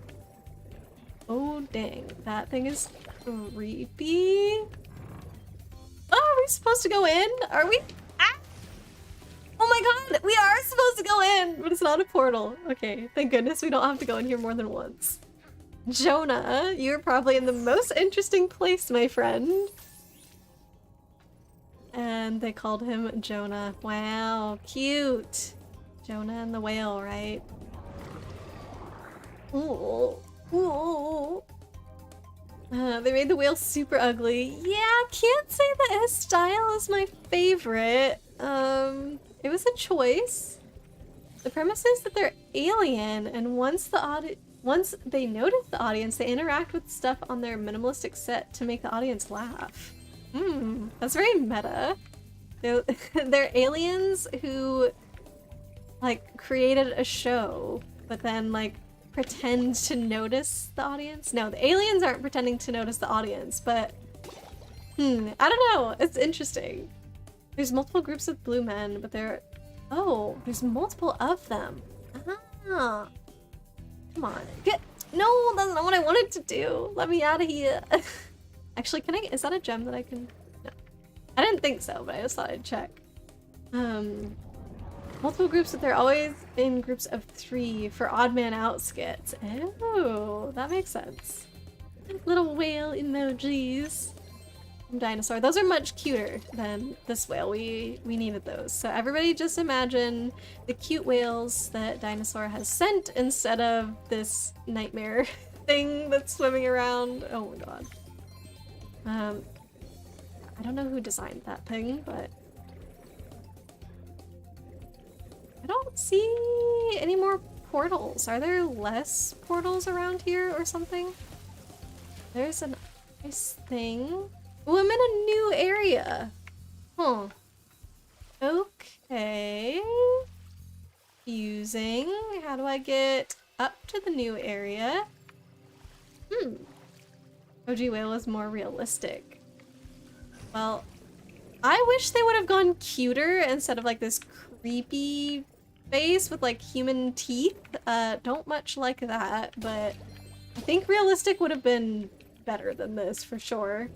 S1: Oh dang, that thing is creepy. Oh, are we supposed to go in? Are we? Ah! Oh my god, we are supposed to go in, but it's not a portal. Okay, thank goodness we don't have to go in here more than once. Jonah, you're probably in the most interesting place, my friend. And they called him Jonah. Wow, cute. Jonah and the whale, right? Ooh. Ooh. They made the whale super ugly. Yeah, can't say that his style is my favorite. It was a choice. The premise is that they're alien, and once they notice the audience, they interact with stuff on their minimalistic set to make the audience laugh. That's very meta. They're aliens who, like, created a show, but then, like, pretend to notice the audience? No, the aliens aren't pretending to notice the audience, but I don't know. It's interesting. There's multiple groups of blue men, but there's multiple of them. Ah. Come on. No, that's not what I wanted to do. Let me out of here. Actually, is that a gem that I can? No. I didn't think so, but I just thought I'd check. Multiple groups, but they're always in groups of 3 for odd man out skits. Oh, that makes sense. Little whale emojis. Dinosaur. Those are much cuter than this whale. We needed those. So everybody just imagine the cute whales that Dinosaur has sent instead of this nightmare thing that's swimming around. Oh my god. I don't know who designed that thing, but I don't see any more portals. Are there less portals around here or something? There's a nice thing. Oh, I'm in a new area. Huh. Okay. Using. How do I get up to the new area? OG Whale is more realistic. Well, I wish they would have gone cuter instead of like this creepy face with like human teeth. Don't much like that, but I think realistic would have been better than this for sure.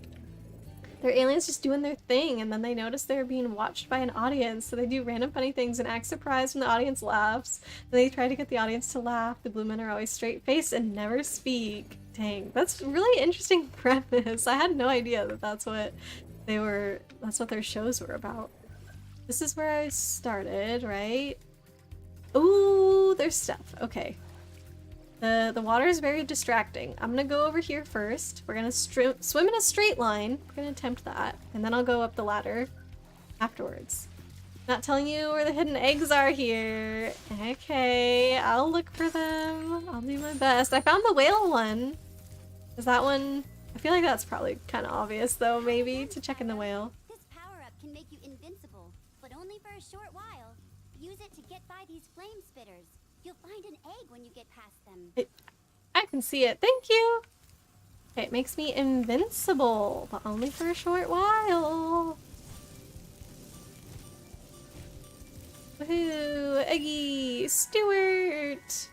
S1: They're aliens just doing their thing, and then they notice they're being watched by an audience, so they do random funny things and act surprised when the audience laughs. Then they try to get the audience to laugh. The blue men are always straight-faced and never speak. Dang, that's a really interesting premise. I had no idea that that's what their shows were about. This is where I started, right? Ooh, there's stuff. Okay. The water is very distracting. I'm gonna go over here first. We're gonna swim in a straight line. We're gonna attempt that. And then I'll go up the ladder afterwards. Not telling you where the hidden eggs are here. Okay, I'll look for them. I'll do my best. I found the whale one. Is that one? I feel like that's probably kind of obvious though, maybe, to check in the whale.
S7: This power-up can make you invincible, but only for a short while. Use it to get by these flame spitters. You'll find an egg when you get past them.
S1: I can see it. Thank you. Okay, it makes me invincible, but only for a short while. Woohoo! Eggy! Stuart!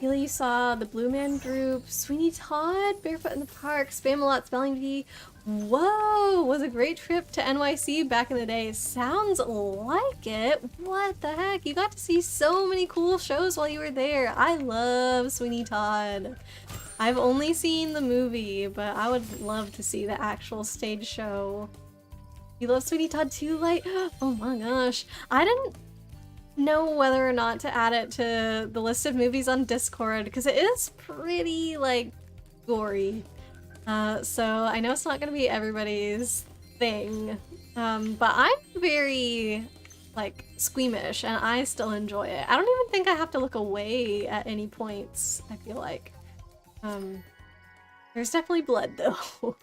S1: Feel you saw the Blue Man Group, Sweeney Todd, Barefoot in the Park, Spamalot Spelling Bee. Whoa, was a great trip to NYC back in the day. Sounds like it. What the heck? You got to see so many cool shows while you were there. I love Sweeney Todd. I've only seen the movie, but I would love to see the actual stage show. You love Sweeney Todd too, like, oh my gosh. I didn't know whether or not to add it to the list of movies on Discord because it is pretty, like, gory. So I know it's not gonna be everybody's thing, but I'm very, like, squeamish and I still enjoy it. I don't even think I have to look away at any points, I feel like. There's definitely blood though.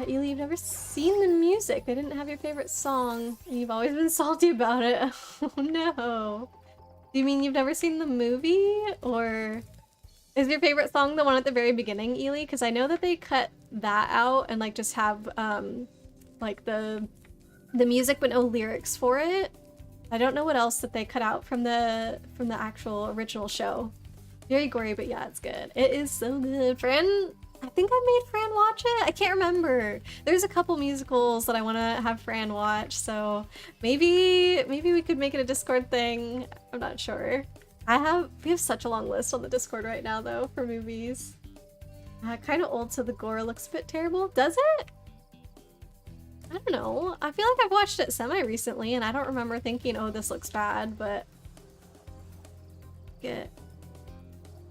S1: Ely, you've never seen the music. They didn't have your favorite song and you've always been salty about it. Oh no. Do you mean you've never seen the movie? Or is your favorite song the one at the very beginning, Ely? Because I know that they cut that out and like just have like the music but no lyrics for it. I don't know what else that they cut out from the actual original show. Very gory, but yeah, it's good. It is so good. Fran, I think I made Fran watch it. I can't remember. There's a couple musicals that I want to have Fran watch, so maybe we could make it a Discord thing. I'm not sure. We have such a long list on the Discord right now though for movies. Kind of old, so the gore looks a bit terrible. Does it? I don't know. I feel like I've watched it semi-recently and I don't remember thinking, oh, this looks bad, but... Can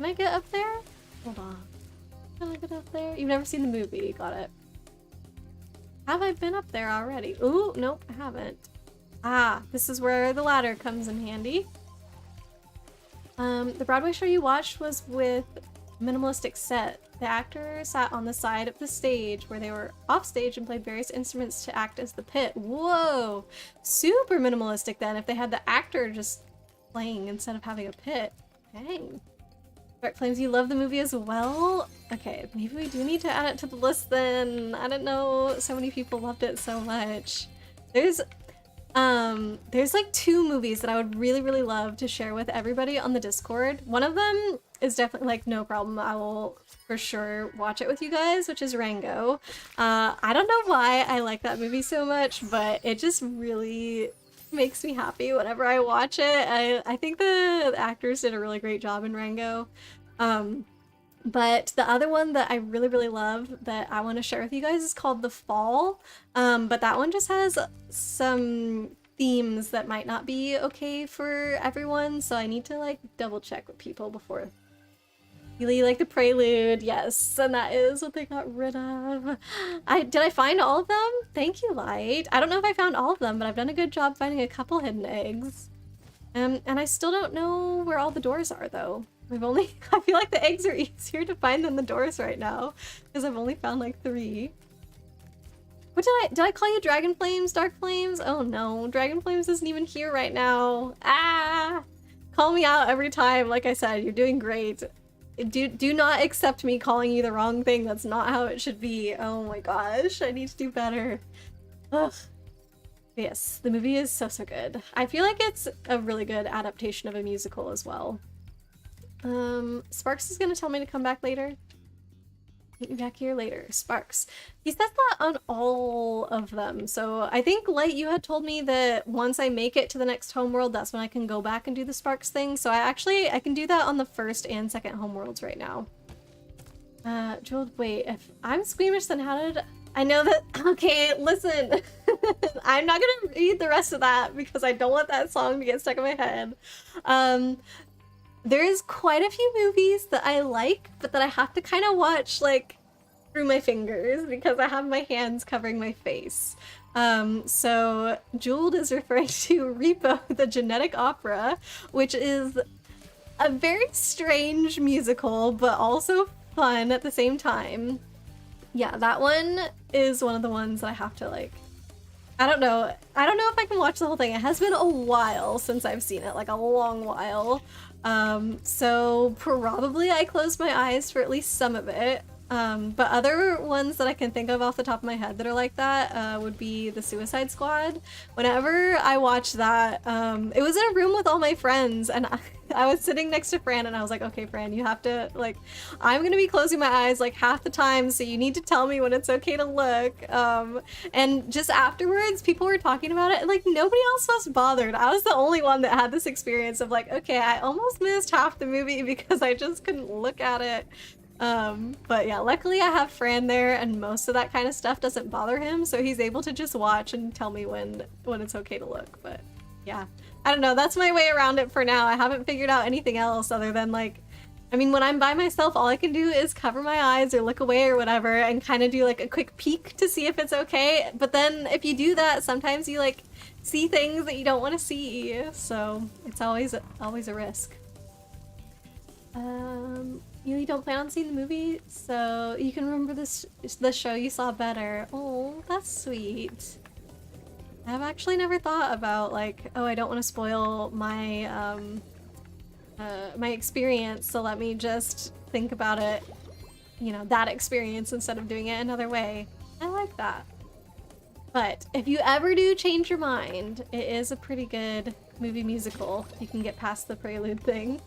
S1: I get up there? Hold on. Can I get up there? You've never seen the movie. Got it. Have I been up there already? Ooh, nope, I haven't. Ah, this is where the ladder comes in handy. The Broadway show you watched was with minimalistic set. The actor sat on the side of the stage where they were off stage and played various instruments to act as the pit. Whoa! Super minimalistic then if they had the actor just playing instead of having a pit. Dang. Dark Flames, you love the movie as well? Okay, maybe we do need to add it to the list then. I don't know, so many people loved it so much. There's like 2 movies that I would really, really love to share with everybody on the Discord. One of them is definitely like, no problem, I will for sure watch it with you guys, which is Rango. I don't know why I like that movie so much, but it just really makes me happy whenever I watch it. I think the actors did a really great job in Rango. But the other one that I really, really love that I want to share with you guys is called The Fall. But that one just has some themes that might not be okay for everyone, so I need to like double check with people before. You like the Prelude, yes, and that is what they got rid of. Did I find all of them? Thank you, Light. I don't know if I found all of them, but I've done a good job finding a couple hidden eggs. And I still don't know where all the doors are, though. I feel like the eggs are easier to find than the doors right now, because I've only found like 3. What did I call you? Dragon Flames? Dark Flames? Oh no, Dragon Flames isn't even here right now. Ah! Call me out every time, like I said, you're doing great. Do not accept me calling you the wrong thing. That's not how it should be. Oh my gosh, I need to do better. Ugh. Yes, the movie is so good. I feel like it's a really good adaptation of a musical as well. Sparks is gonna tell me to come back later. Meet me back here later. Sparks. He says that on all of them. So I think, Light, you had told me that once I make it to the next homeworld, that's when I can go back and do the Sparks thing. So I can do that on the first and second homeworlds right now. Jewel, wait, if I'm squeamish, then how did I know that? Okay, listen. I'm not gonna read the rest of that because I don't want that song to get stuck in my head. There's quite a few movies that I like, but that I have to kind of watch, like, through my fingers because I have my hands covering my face. So Jeweled is referring to Repo, the Genetic Opera, which is a very strange musical, but also fun at the same time. Yeah, that one is one of the ones that I have to, like, I don't know if I can watch the whole thing. It has been a while since I've seen it, like a long while. So probably I closed my eyes for at least some of it. But other ones that I can think of off the top of my head that are like that would be The Suicide Squad. Whenever I watch that, it was in a room with all my friends and I was sitting next to Fran and I was like, okay, Fran, you have to, like, I'm gonna be closing my eyes like half the time, so you need to tell me when it's okay to look. And just afterwards, people were talking about it and like nobody else was bothered. I was the only one that had this experience of like, okay, I almost missed half the movie because I just couldn't look at it. But yeah, luckily I have Fran there and most of that kind of stuff doesn't bother him, so he's able to just watch and tell me when it's okay to look. But yeah, I don't know, that's my way around it for now. I haven't figured out anything else other than like, I mean, when I'm by myself, all I can do is cover my eyes or look away or whatever and kind of do like a quick peek to see if it's okay. But then if you do that, sometimes you like see things that you don't want to see, so it's always a risk. You don't plan on seeing the movie, so you can remember the show you saw better. Oh, that's sweet. I've actually never thought about like, oh, I don't want to spoil my my experience, so let me just think about it, you know, that experience instead of doing it another way. I like that. But if you ever do change your mind, it is a pretty good movie musical. You can get past the prelude thing.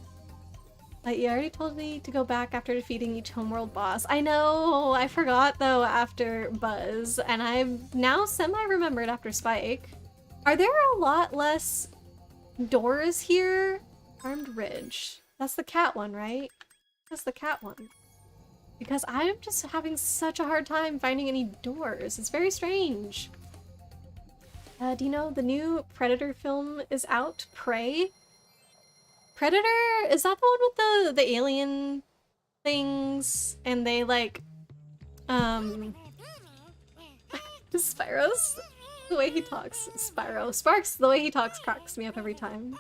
S1: Like, you already told me to go back after defeating each homeworld boss. I know! I forgot, though, after Buzz, and I'm now semi-remembered after Spike. Are there a lot less doors here? Armed Ridge. That's the cat one, right? That's the cat one. Because I'm just having such a hard time finding any doors. It's very strange. Do you know the new Predator film is out? Prey? Predator? Is that the one with the alien things? And they like, Spyro's the way he talks. Spyro. Sparks, the way he talks cracks me up every time.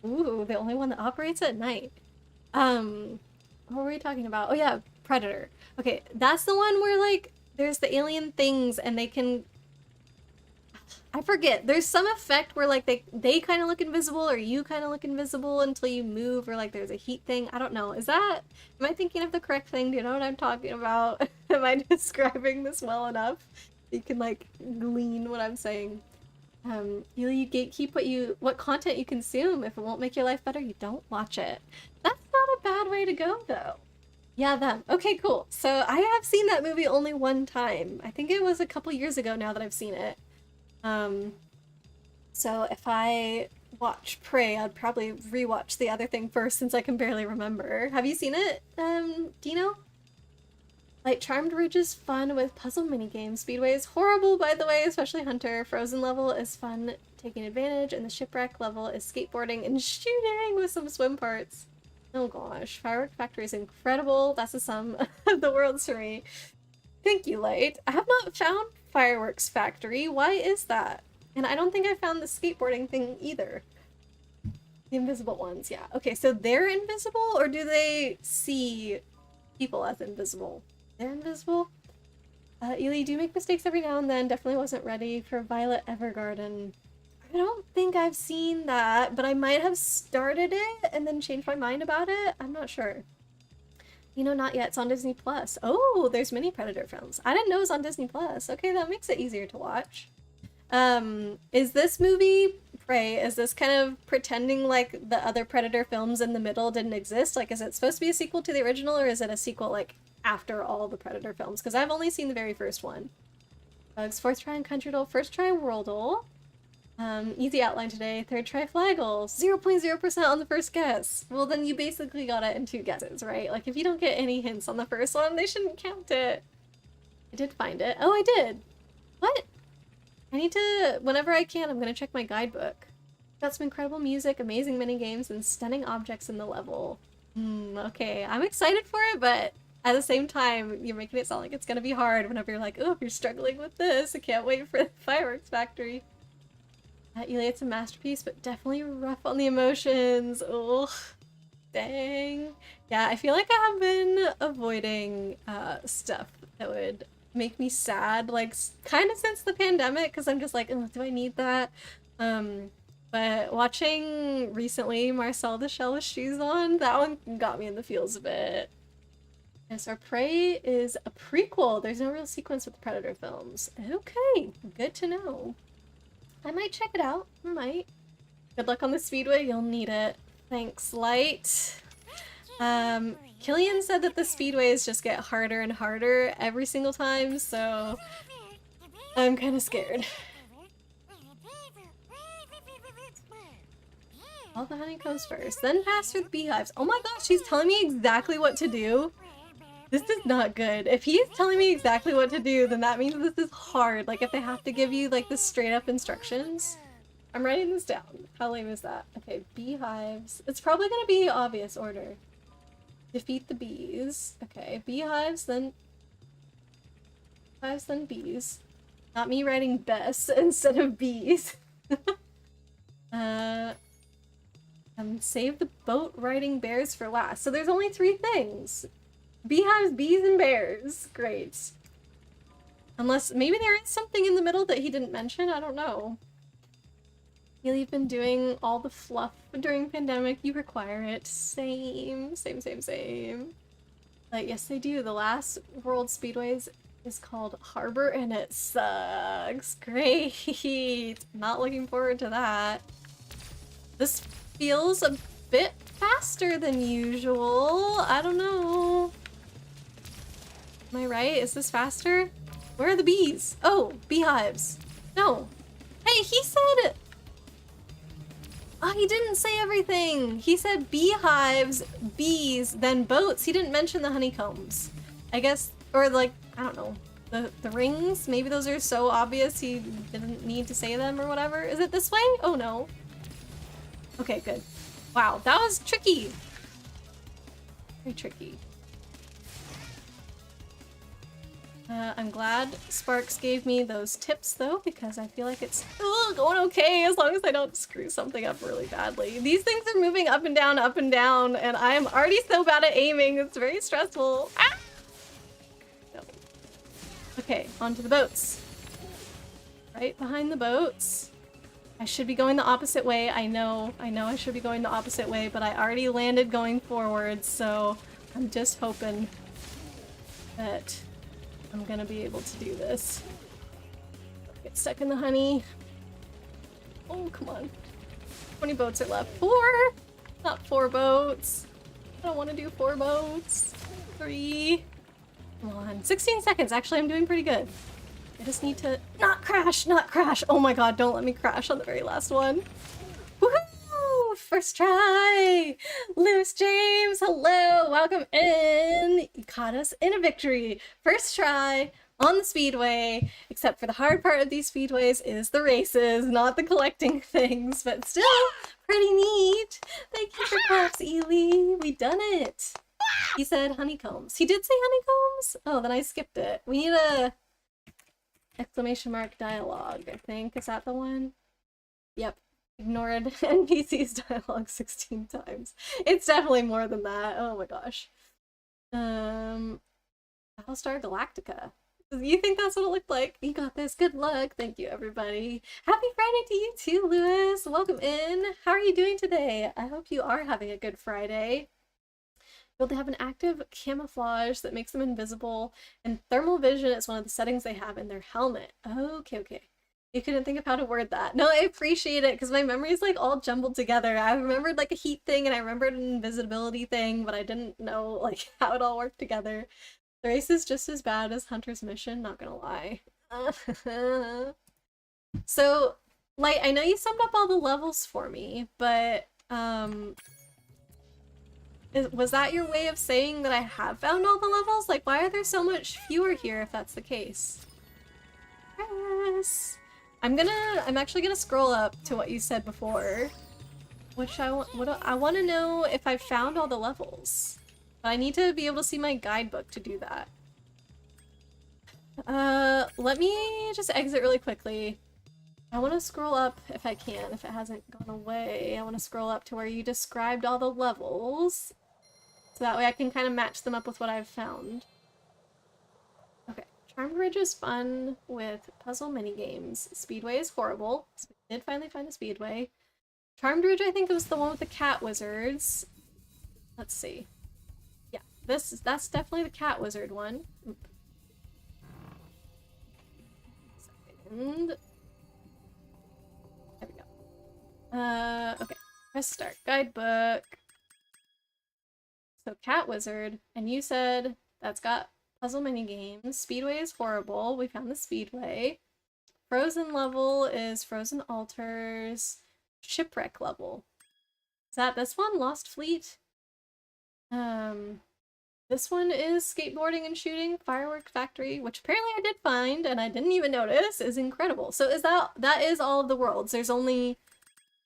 S1: Ooh, the only one that operates at night. What were we talking about? Oh yeah, Predator. Okay, that's the one where like, there's the alien things and they can... I forget. There's some effect where like they kind of look invisible or you kind of look invisible until you move, or like there's a heat thing. I don't know. Is that... Am I thinking of the correct thing? Do you know what I'm talking about? Am I describing this well enough? You can like glean what I'm saying. You gatekeep what content you consume. If it won't make your life better, you don't watch it. That's not a bad way to go though. Yeah, them. Okay, cool. So I have seen that movie only one time. I think it was a couple years ago now that I've seen it. So if I watch Prey, I'd probably rewatch the other thing first since I can barely remember. Have you seen it, Dino? Like, Charmed Ridge is fun with puzzle minigames. Speedway is horrible, by the way, especially Hunter. Frozen level is fun, taking advantage, and the shipwreck level is skateboarding and shooting with some swim parts. Oh gosh, Firework Factory is incredible. That's the sum of the worlds for me. Thank you, Light. I have not found Fireworks Factory. Why is that? And I don't think I found the skateboarding thing either. The invisible ones, yeah. Okay, so they're invisible, or do they see people as invisible? They're invisible? Ely, do you make mistakes every now and then? Definitely wasn't ready for Violet Evergarden. I don't think I've seen that, but I might have started it and then changed my mind about it. I'm not sure. You know, not yet. It's on Disney Plus. Oh, there's many Predator films. I didn't know it was on Disney Plus. Okay, that makes it easier to watch. Is this movie, Prey, is this kind of pretending like the other Predator films in the middle didn't exist? Like, is it supposed to be a sequel to the original, or is it a sequel, like, after all the Predator films? Because I've only seen the very first one. Bugs, fourth try on Country-Dole, first try Worldle. Easy outline today, third try Flaggle. 0.0% on the first guess. Well, then you basically got it in 2 guesses, right? Like, if you don't get any hints on the first one, they shouldn't count it. I did find it. Oh, I did! What? I need to, whenever I can, I'm gonna check my guidebook. Got some incredible music, amazing minigames, and stunning objects in the level. Okay, I'm excited for it, but at the same time, you're making it sound like it's gonna be hard whenever you're like, oh, if you're struggling with this, I can't wait for the Fireworks Factory. Ely, it's a masterpiece, but definitely rough on the emotions. Ugh, dang. Yeah, I feel like I have been avoiding stuff that would make me sad, like, kind of since the pandemic, because I'm just like, oh, do I need that? But watching recently Marcel the Shell with Shoes On, that one got me in the feels a bit. Yes, our Prey is a prequel. There's no real sequence with the Predator films. Okay, good to know. I might check it out. I might. Good luck on the speedway, you'll need it. Thanks, Light. Killian said that the speedways just get harder and harder every single time, so I'm kind of scared. All the honeycombs first, then pass through the beehives. Oh my gosh, he's telling me exactly what to do. This is not good. If he's telling me exactly what to do, then that means this is hard. Like if they have to give you like the straight up instructions. I'm writing this down. How lame is that? Okay, beehives. It's probably gonna be obvious order. Defeat the bees. Okay, beehives, then hives, then bees. Not me writing best instead of bees. Save the boat riding bears for last. So there's only 3 things. Beehives, bees, and bears. Great. Unless, maybe there is something in the middle that he didn't mention, I don't know. You've been doing all the fluff during pandemic, you require it. Same. Like, yes they do. The last World Speedways is called Harbor and it sucks. Great. Not looking forward to that. This feels a bit faster than usual. I don't know. Am I right? Is this faster? Where are the bees? Oh, beehives. No. Hey, he said... Oh, he didn't say everything. He said beehives, bees, then boats. He didn't mention the honeycombs. I guess, or like, I don't know. The rings? Maybe those are so obvious he didn't need to say them or whatever. Is it this way? Oh no. Okay, good. Wow, that was tricky. Very tricky. I'm glad Sparks gave me those tips though, because I feel like it's going okay as long as I don't screw something up really badly. These things are moving up and down, and I am already so bad at aiming. It's very stressful. Ah! No. Okay, onto the boats. Right behind the boats. I should be going the opposite way. I know I should be going the opposite way, but I already landed going forward, so I'm just hoping that I'm gonna be able to do this. Get stuck in the honey. Oh, come on. How many boats are left? 4? Not 4 boats. I don't want to do 4 boats. 3. Come on. 16 seconds. Actually, I'm doing pretty good. I just need to not crash, not crash. Oh my god, don't let me crash on the very last one. Woohoo! First try! Lewis James, hello! Welcome in! You caught us in a victory. First try on the speedway, except for the hard part of these speedways is the races, not the collecting things, but still pretty neat. Thank you for props, Ely. We done it. He said honeycombs. He did say honeycombs? Oh, then I skipped it. We need a exclamation mark dialogue, I think. Is that the one? Yep. Ignored NPC's dialogue 16 times. It's definitely more than that. Oh my gosh. Battlestar Galactica. You think that's what it looked like? You got this. Good luck. Thank you, everybody. Happy Friday to you too, Lewis. Welcome in. How are you doing today? I hope you are having a good Friday. Well, they have an active camouflage that makes them invisible, and thermal vision is one of the settings they have in their helmet. Okay. You couldn't think of how to word that. No, I appreciate it, because my memory is like all jumbled together. I remembered like a heat thing, and I remembered an invisibility thing, but I didn't know like how it all worked together. The race is just as bad as Hunter's mission, not gonna lie. So, like, I know you summed up all the levels for me, but, was that your way of saying that I have found all the levels? Like, why are there so much fewer here if that's the case? Yes. I'm actually gonna scroll up to what you said before. I want to know if I've found all the levels. But I need to be able to see my guidebook to do that. Let me just exit really quickly. I want to scroll up if I can, if it hasn't gone away. I want to scroll up to where you described all the levels. So that way I can kind of match them up with what I've found. Okay. Charmed Ridge is fun with puzzle minigames. Speedway is horrible. So we did finally find a speedway. Charmed Ridge, I think it was the one with the cat wizards. Let's see. Yeah, that's definitely the cat wizard one. Oop. Second. There we go. Okay. Press start. Guidebook. So Cat Wizard, and you said that's got puzzle mini games. Speedway is horrible. We found the Speedway. Frozen level is Frozen Altars. Shipwreck level. Is that this one? Lost Fleet? This one is skateboarding and shooting. Firework Factory, which apparently I did find and I didn't even notice, is incredible. So is that is all of the worlds. There's only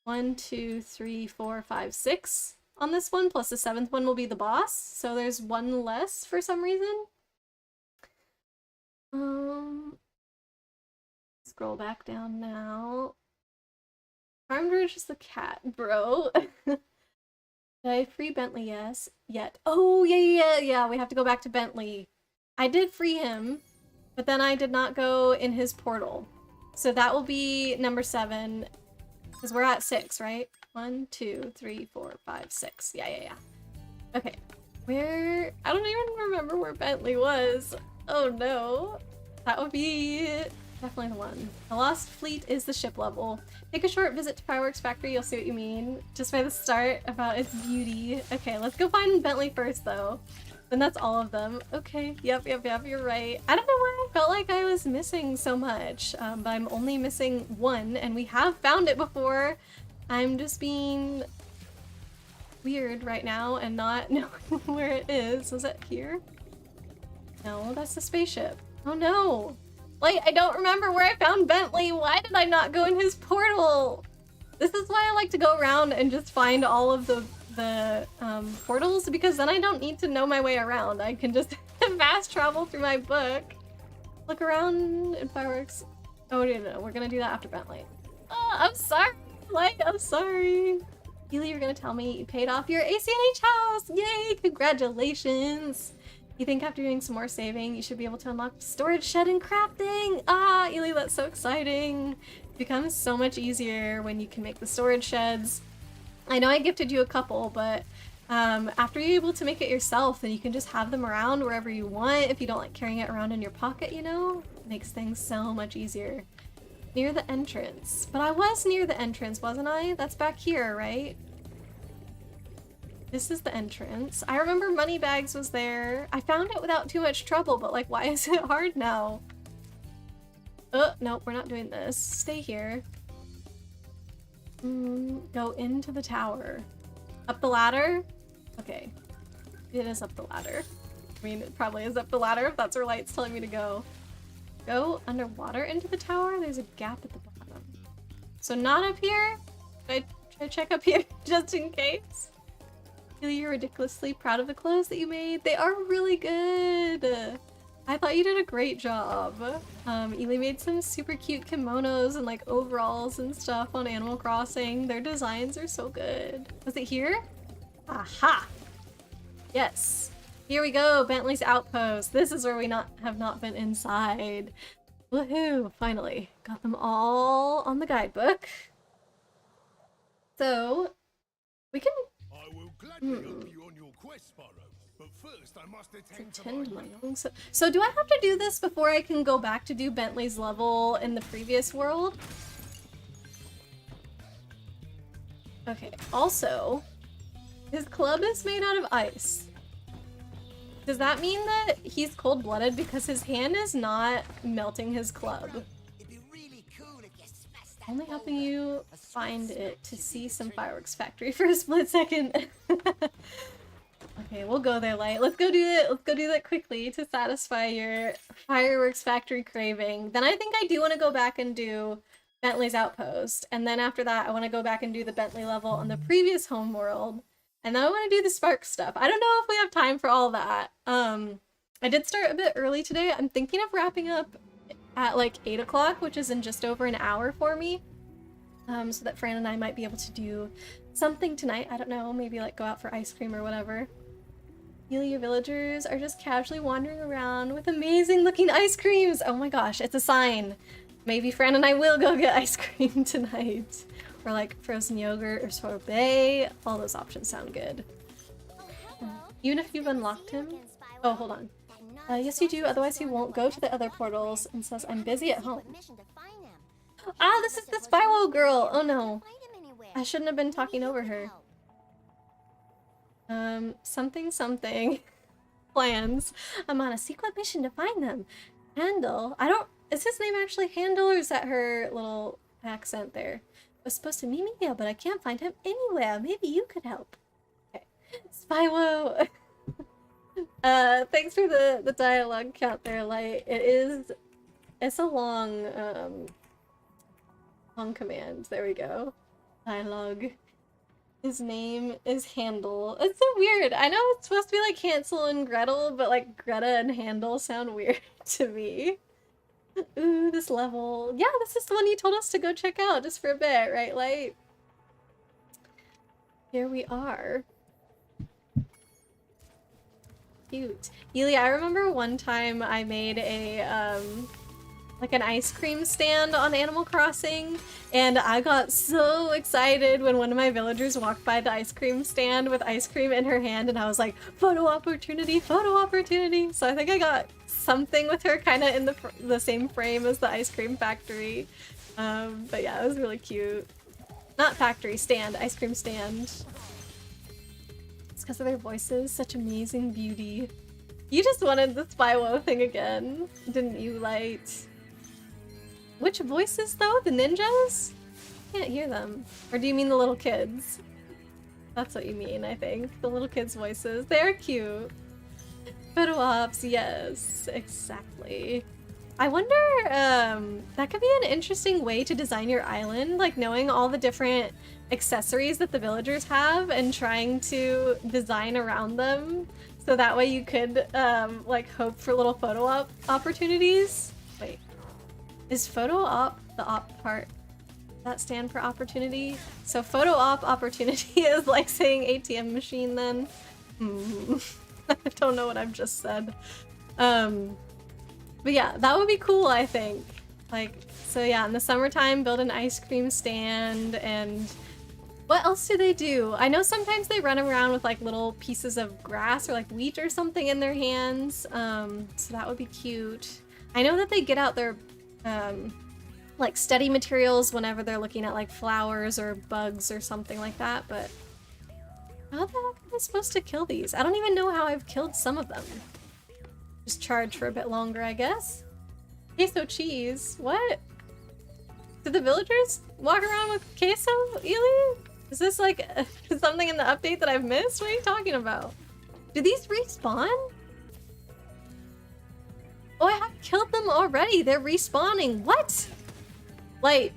S1: 1, 2, 3, 4, 5, 6 on this one, plus the 7th one will be the boss. So there's one less for some reason. Scroll back down now. Armed Rouge is the cat, bro. Did I free Bentley? Yes. Yet. Oh, yeah. We have to go back to Bentley. I did free him, but then I did not go in his portal. So that will be number 7. Because we're at 6, right? 1, 2, 3, 4, 5, 6. Yeah. Okay. Where? I don't even remember where Bentley was. Oh no. That would be definitely the one. The Lost Fleet is the ship level. Take a short visit to Fireworks Factory, you'll see what you mean. Just by the start about its beauty. Okay, let's go find Bentley first though. Then that's all of them. Okay, yep, you're right. I don't know why I felt like I was missing so much, but I'm only missing 1, and we have found it before. I'm just being weird right now and not knowing where it is. Was it here? No, that's the spaceship. Oh no! Like, I don't remember where I found Bentley. Why did I not go in his portal? This is why I like to go around and just find all of the portals, because then I don't need to know my way around. I can just fast travel through my book. Look around in Fireworks. Oh, no, we're gonna do that after Bentley. Oh, I'm sorry. Like, I'm sorry. Keely, you're gonna tell me you paid off your ACNH house. Yay, congratulations. You think after doing some more saving, you should be able to unlock storage shed and crafting? Ah, Ely, that's so exciting. It becomes so much easier when you can make the storage sheds. I know I gifted you a couple, but after you're able to make it yourself, then you can just have them around wherever you want if you don't like carrying it around in your pocket, you know? It makes things so much easier. Near the entrance. But I was near the entrance, wasn't I? That's back here, right? This is the entrance. I remember Moneybags was there. I found it without too much trouble, but like, why is it hard now? Oh, nope, we're not doing this. Stay here. Go into the tower. Up the ladder? Okay. It is up the ladder. I mean, it probably is up the ladder if that's where Light's telling me to go. Go underwater into the tower? There's a gap at the bottom. So not up here? Should I check up here just in case? You're ridiculously proud of the clothes that you made. They are really good. I thought you did a great job. Ely made some super cute kimonos and like overalls and stuff on Animal Crossing. Their designs are so good. Was it here? Aha! Yes. Here we go, Bentley's Outpost. This is where we have not been inside. Woohoo! Finally. Got them all on the guidebook. So, we can...
S5: I will gladly help you on your quest, Spyro. But first, I must attend to my...
S1: So do I have to do this before I can go back to do Bentley's level in the previous world? Okay, also, his club is made out of ice. Does that mean that he's cold-blooded because his hand is not melting his club? Only helping you find it to see some Fireworks Factory for a split second. Okay, we'll go there, Light. Let's go do it. Let's go do that quickly to satisfy your Fireworks Factory craving. Then I think I do want to go back and do Bentley's Outpost. And then after that, I want to go back and do the Bentley level on the previous homeworld. And then I want to do the Spark stuff. I don't know if we have time for all that. I did start a bit early today. I'm thinking of wrapping up at like 8 o'clock, which is in just over an hour for me. So that Fran and I might be able to do something tonight. I don't know, maybe like go out for ice cream or whatever. Your villagers are just casually wandering around with amazing looking ice creams. Oh my gosh, it's a sign. Maybe Fran and I will go get ice cream tonight. Or like frozen yogurt or sorbet. All those options sound good. Even if you've unlocked him? Oh, hold on. Yes you do, otherwise he won't go to the other portals and says I'm busy at home. Ah, this is the Spyro girl! Oh no. I shouldn't have been talking over her. Something. Plans. I'm on a secret mission to find them. Handle. Is his name actually Handle, or is that her little accent there? I was supposed to meet me here, but I can't find him anywhere. Maybe you could help. Okay. Spyro. Thanks for the dialogue count there, Light. It's a long command. There we go. Dialogue. His name is Handle. It's so weird. I know it's supposed to be like Hansel and Gretel, but like Greta and Handel sound weird to me. Ooh, this level. Yeah, this is the one you told us to go check out just for a bit, right, Light? Here we are. Cute. Ely, I remember one time I made a, like an ice cream stand on Animal Crossing, and I got so excited when one of my villagers walked by the ice cream stand with ice cream in her hand, and I was like, photo opportunity, photo opportunity. So I think I got something with her kind of in the same frame as the ice cream factory. But yeah, it was really cute. Not factory, stand, ice cream stand. It's because of their voices, such amazing beauty. You just wanted the Spyro thing again, didn't you, Light? Which voices, though? The ninjas? Can't hear them. Or do you mean the little kids? That's what you mean, I think. The little kids' voices. They're cute. Photo ops, yes. Exactly. I wonder, that could be an interesting way to design your island, like knowing all the different accessories that the villagers have and trying to design around them. So that way you could, like, hope for little photo op opportunities. Wait. Is photo op the op part? Does that stand for opportunity? So photo op opportunity is like saying ATM machine then? I don't know what I've just said. But yeah, that would be cool, I think. Like, so yeah, in the summertime, build an ice cream stand, and what else do they do? I know sometimes they run around with like little pieces of grass or like wheat or something in their hands. So that would be cute. I know that they get out their like study materials whenever they're looking at like flowers or bugs or something like that, but how the heck am I supposed to kill these? I don't even know how I've killed some of them. Just charge for a bit longer, I guess. Queso cheese? What? Did the villagers walk around with queso, Ely? Is this like something in the update that I've missed? What are you talking about? Do these respawn? Oh, I have killed them already. They're respawning. What? Light.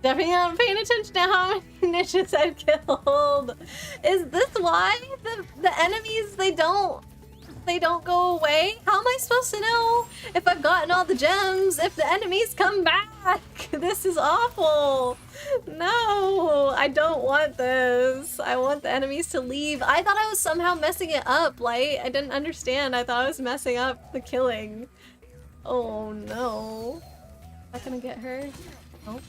S1: Definitely not paying attention to how many ninjas I've killed. Is this why the enemies, they don't go away? How am I supposed to know if I've gotten all the gems if the enemies come back? This is awful. No, I don't want this. I want the enemies to leave. I thought I was somehow messing it up, Light. I didn't understand. I thought I was messing up the killing. Oh no. Am I gonna get her? Oh.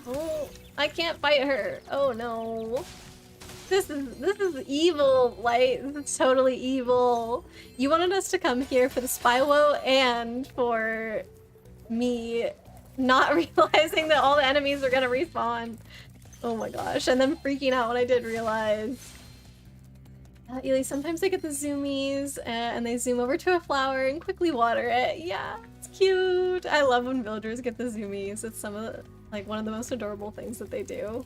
S1: Oh, I can't fight her. Oh no. This is evil, Light. This is totally evil. You wanted us to come here for the Spyro and for me not realizing that all the enemies are gonna respawn. Oh my gosh, and then freaking out when I did realize. Ely, sometimes they get the zoomies and they zoom over to a flower and quickly water it. Yeah, it's cute. I love when villagers get the zoomies. It's some of the, like, one of the most adorable things that they do.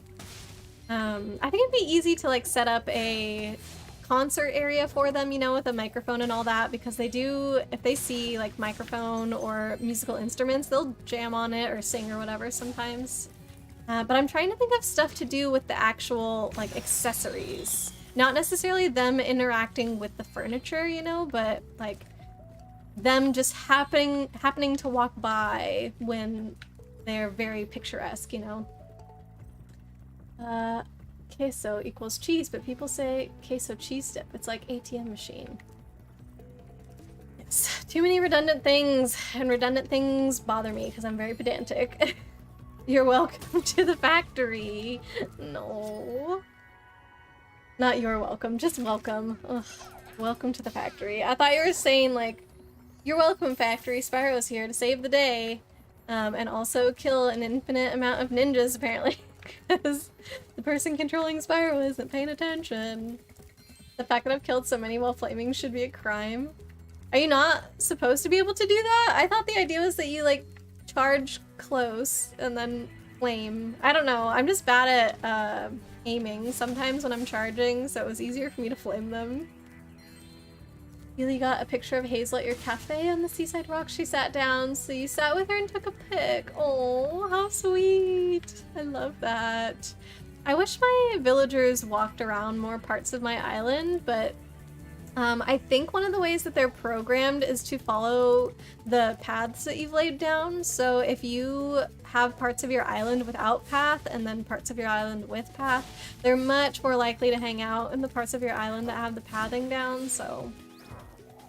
S1: I think it'd be easy to like set up a concert area for them, you know, with a microphone and all that, because they do, if they see like microphone or musical instruments, they'll jam on it or sing or whatever sometimes. But I'm trying to think of stuff to do with the actual like accessories. Not necessarily them interacting with the furniture, you know, but like them just happening to walk by when they're very picturesque, you know. Queso equals cheese, but people say queso cheese dip. It's like ATM machine. Yes, too many redundant things, and redundant things bother me because I'm very pedantic. You're welcome to the factory. No. Not you're welcome, just welcome. Ugh. Welcome to the factory. I thought you were saying like, you're welcome factory, Spyro's here to save the day. and also kill an infinite amount of ninjas, apparently, because the person controlling Spyro isn't paying attention. The fact that I've killed so many while flaming should be a crime. Are you not supposed to be able to do that? I thought the idea was that you, like, charge close and then flame. I don't know. I'm just bad at aiming sometimes when I'm charging, so it was easier for me to flame them. Really got a picture of Hazel at your cafe on the seaside rock. She sat down, so you sat with her and took a pic. Oh, how sweet. I love that. I wish my villagers walked around more parts of my island, but I think one of the ways that they're programmed is to follow the paths that you've laid down. So if you have parts of your island without path and then parts of your island with path, they're much more likely to hang out in the parts of your island that have the pathing down, so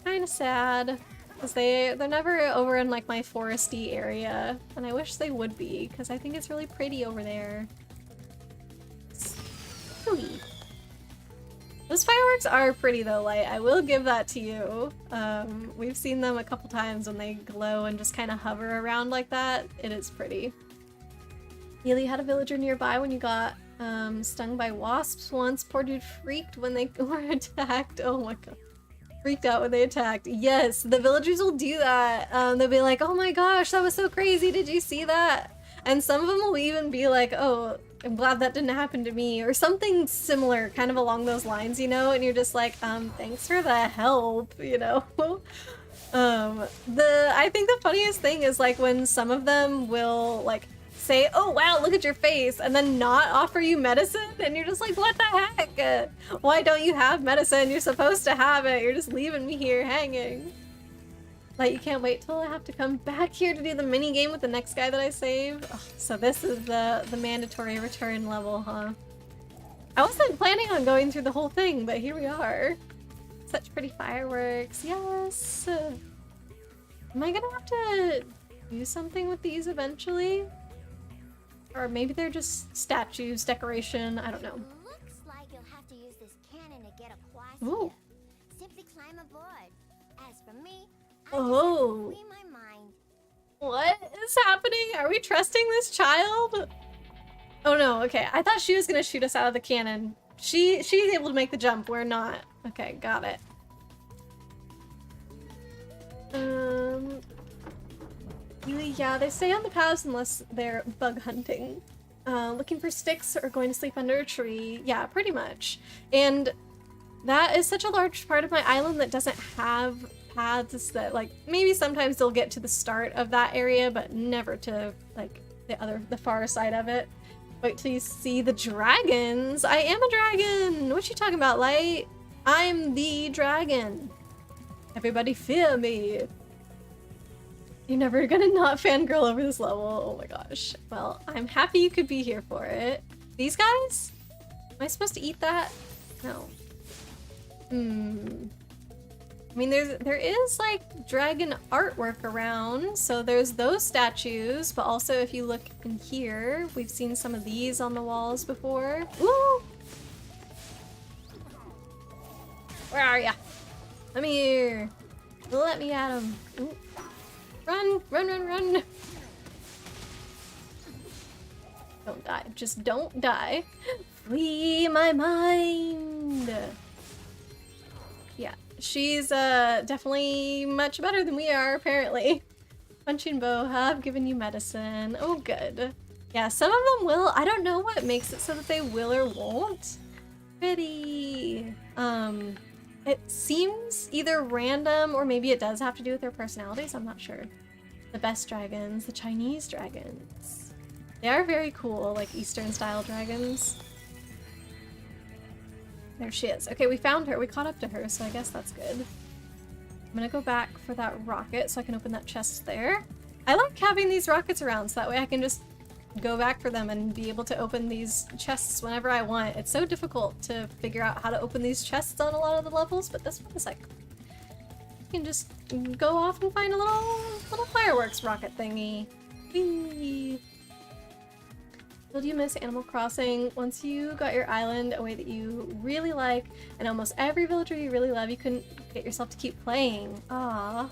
S1: kind of sad. Because they're never over in like my foresty area, and I wish they would be, because I think it's really pretty over there. Sweet. Those fireworks are pretty though, Light. I will give that to you. We've seen them a couple times when they glow and just kind of hover around like that. It is pretty. Neely had a villager nearby when you got stung by wasps once. Poor dude freaked when they were attacked. Oh my god. Freaked out when they attacked. Yes, the villagers will do that. They'll be like, oh my gosh, that was so crazy. Did you see that? And some of them will even be like, oh, I'm glad that didn't happen to me, or something similar, kind of along those lines, you know? And you're just like, thanks for the help, you know? I think the funniest thing is like when some of them will like say, oh wow, look at your face, and then not offer you medicine, and you're just like, what the heck? Why don't you have medicine? You're supposed to have it. You're just leaving me here hanging. Like, you can't wait till I have to come back here to do the mini game with the next guy that I save. Oh, so this is the mandatory return level, huh? I wasn't planning on going through the whole thing, but here we are. Such pretty fireworks. Yes. Am I gonna have to do something with these eventually? Or maybe they're just statues, decoration, I don't know.
S7: Looks like you'll have to use this cannon to get across
S1: Ooh.
S7: here. Simply climb aboard. As for me,
S1: Oh.
S7: free my mind.
S1: What is happening? Are we trusting this child? Oh no, okay. I thought she was gonna shoot us out of the cannon. She's able to make the jump, we're not. Okay, got it. Yeah, they stay on the paths unless they're bug hunting. Looking for sticks or going to sleep under a tree. Yeah, pretty much. And that is such a large part of my island that doesn't have paths that, like, maybe sometimes they'll get to the start of that area, but never to, like, the far side of it. Wait till you see the dragons. I am a dragon. What you talking about, Light? I'm the dragon. Everybody fear me. You're never gonna not fangirl over this level. Oh my gosh. Well, I'm happy you could be here for it. These guys? Am I supposed to eat that? No. I mean, there is like dragon artwork around, so there's those statues, but also if you look in here, we've seen some of these on the walls before. Ooh! Where are ya? Come here. Let me at him. Ooh. Run, run, run, run. Don't die. Just don't die. Free my mind. Yeah, she's definitely much better than we are, apparently. Punching bow have given you medicine. Oh, good. Yeah, some of them will. I don't know what makes it so that they will or won't. Pretty. It seems either random or maybe it does have to do with their personalities. I'm not sure. The best dragons, the Chinese dragons. They are very cool, like Eastern style dragons. There she is. Okay, we found her. We caught up to her, so I guess that's good. I'm gonna go back for that rocket so I can open that chest there. I like having these rockets around so that way I can just go back for them and be able to open these chests whenever I want. It's so difficult to figure out how to open these chests on a lot of the levels, but this one is like, you can just go off and find a little fireworks rocket thingy. Whee! Will you miss Animal Crossing? Once you got your island a way that you really like, and almost every villager you really love, you couldn't get yourself to keep playing. Aww.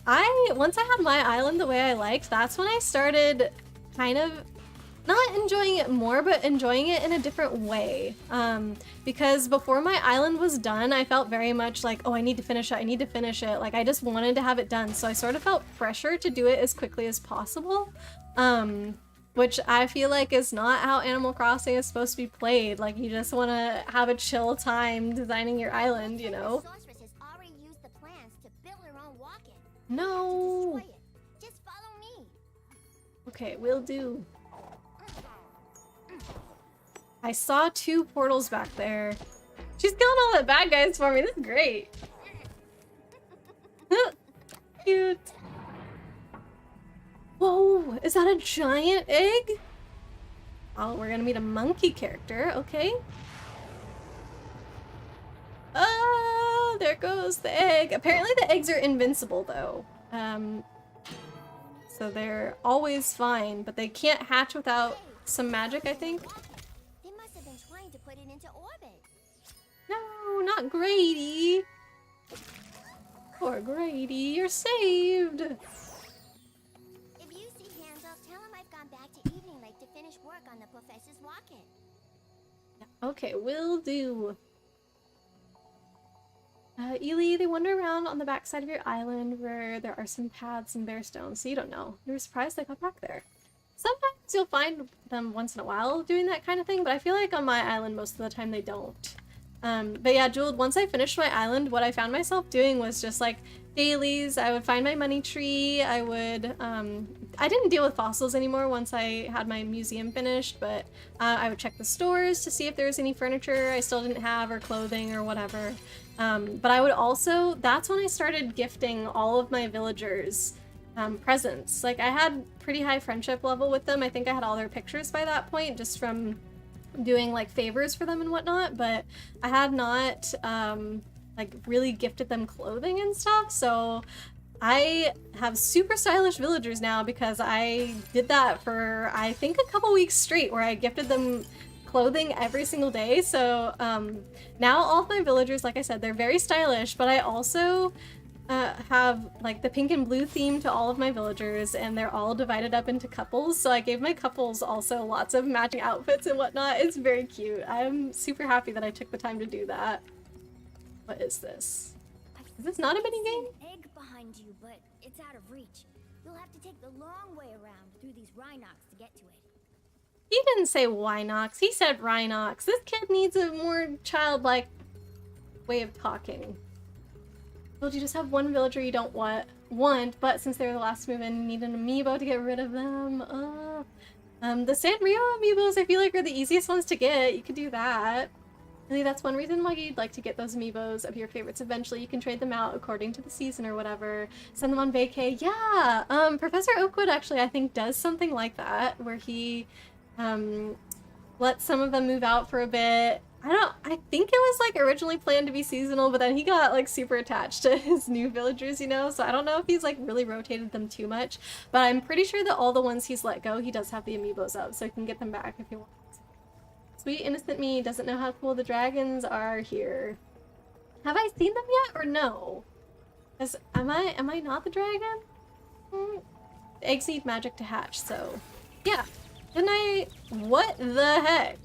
S1: Once I had my island the way I liked, that's when I started kind of not enjoying it more, but enjoying it in a different way. Because before my island was done, I felt very much like, oh, I need to finish it, I need to finish it. Like, I just wanted to have it done. So I sort of felt pressure to do it as quickly as possible. Which I feel like is not how Animal Crossing is supposed to be played. Like, you just want to have a chill time designing your island, you know?
S7: Sorceress has already used the plans to build her own walk-in.
S1: No!
S7: Destroy it. Just follow me.
S1: Okay, will do. I saw 2 portals back there. She's killing all the bad guys for me. This is great. Cute. Whoa, is that a giant egg? Oh, we're gonna meet a monkey character. Okay. Oh, there goes the egg. Apparently the eggs are invincible though. So they're always fine, but they can't hatch without some magic, I think.
S7: They must have been trying to put it into orbit.
S1: No, not Grady. Poor Grady, you're saved.
S7: If you see Hansel, tell him I've gone back to Evening Lake to finish work on the professor's walk-in.
S1: Okay, will do. Ely, they wander around on the backside of your island where there are some paths and bare stones, so you don't know. You were surprised they got back there. Sometimes you'll find them once in a while doing that kind of thing, but I feel like on my island most of the time they don't. But yeah, Jewel, once I finished my island, what I found myself doing was just like dailies. I would find my money tree. I didn't deal with fossils anymore once I had my museum finished, but I would check the stores to see if there was any furniture I still didn't have or clothing or whatever. But I would also, that's when I started gifting all of my villagers presents. Like, I had pretty high friendship level with them. I think I had all their pictures by that point, just from doing like favors for them and whatnot, but I had not like really gifted them clothing and stuff. So I have super stylish villagers now because I did that for I think a couple weeks straight, where I gifted them clothing every single day. So now all of my villagers, like I said, they're very stylish, but I also have like the pink and blue theme to all of my villagers, and they're all divided up into couples. So I gave my couples also lots of matching outfits and whatnot. It's very cute. I'm super happy that I took the time to do that. What is this? Is this not a mini game?
S7: An egg behind you, but it's out of reach. You'll have to take the long way around through these Rhinox to get to it.
S1: He didn't say Winox, he said Rhinox. This kid needs a more childlike way of talking. Told you just have one villager you don't want, but since they were the last to move in, you need an amiibo to get rid of them. The Sanrio amiibos I feel like are the easiest ones to get. You could do that. Really, that's one reason why you'd like to get those amiibos of your favorites. Eventually you can trade them out according to the season or whatever. Send them on vacay. Yeah! Professor Oakwood actually I think does something like that, where he lets some of them move out for a bit. I think it was like originally planned to be seasonal, but then he got like super attached to his new villagers, you know? So I don't know if he's like really rotated them too much, but I'm pretty sure that all the ones he's let go, he does have the amiibos of, so he can get them back if he wants. Sweet innocent me doesn't know how cool the dragons are here. Have I seen them yet or no? Am I not the dragon? The eggs need magic to hatch, so yeah. What the heck?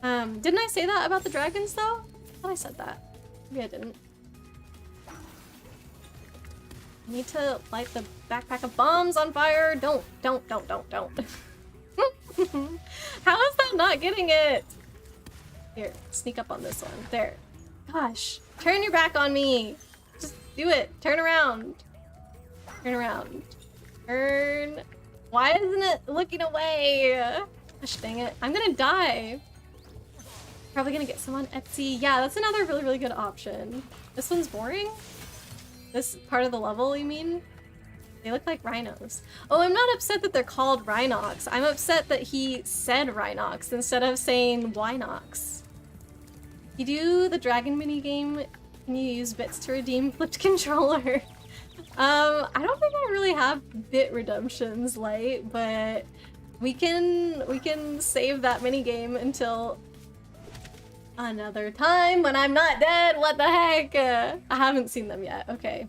S1: Didn't I say that about the dragons though? I thought I said that. Maybe I didn't. I need to light the backpack of bombs on fire. Don't. How is that not getting it? Here, sneak up on this one. There. Gosh, turn your back on me. Just do it. Turn around. Turn around. Turn. Why isn't it looking away? Gosh dang it. I'm gonna die. Probably gonna get some on Etsy. Yeah, that's another really, really good option. This one's boring? This part of the level, you mean? They look like rhinos. Oh, I'm not upset that they're called Rhinox. I'm upset that he said Rhinox instead of saying Winox. You do the dragon minigame, can you use bits to redeem flipped controller? I don't think I really have bit redemptions, Light, but we can save that minigame until another time when I'm not dead. What the heck? I haven't seen them yet. Okay.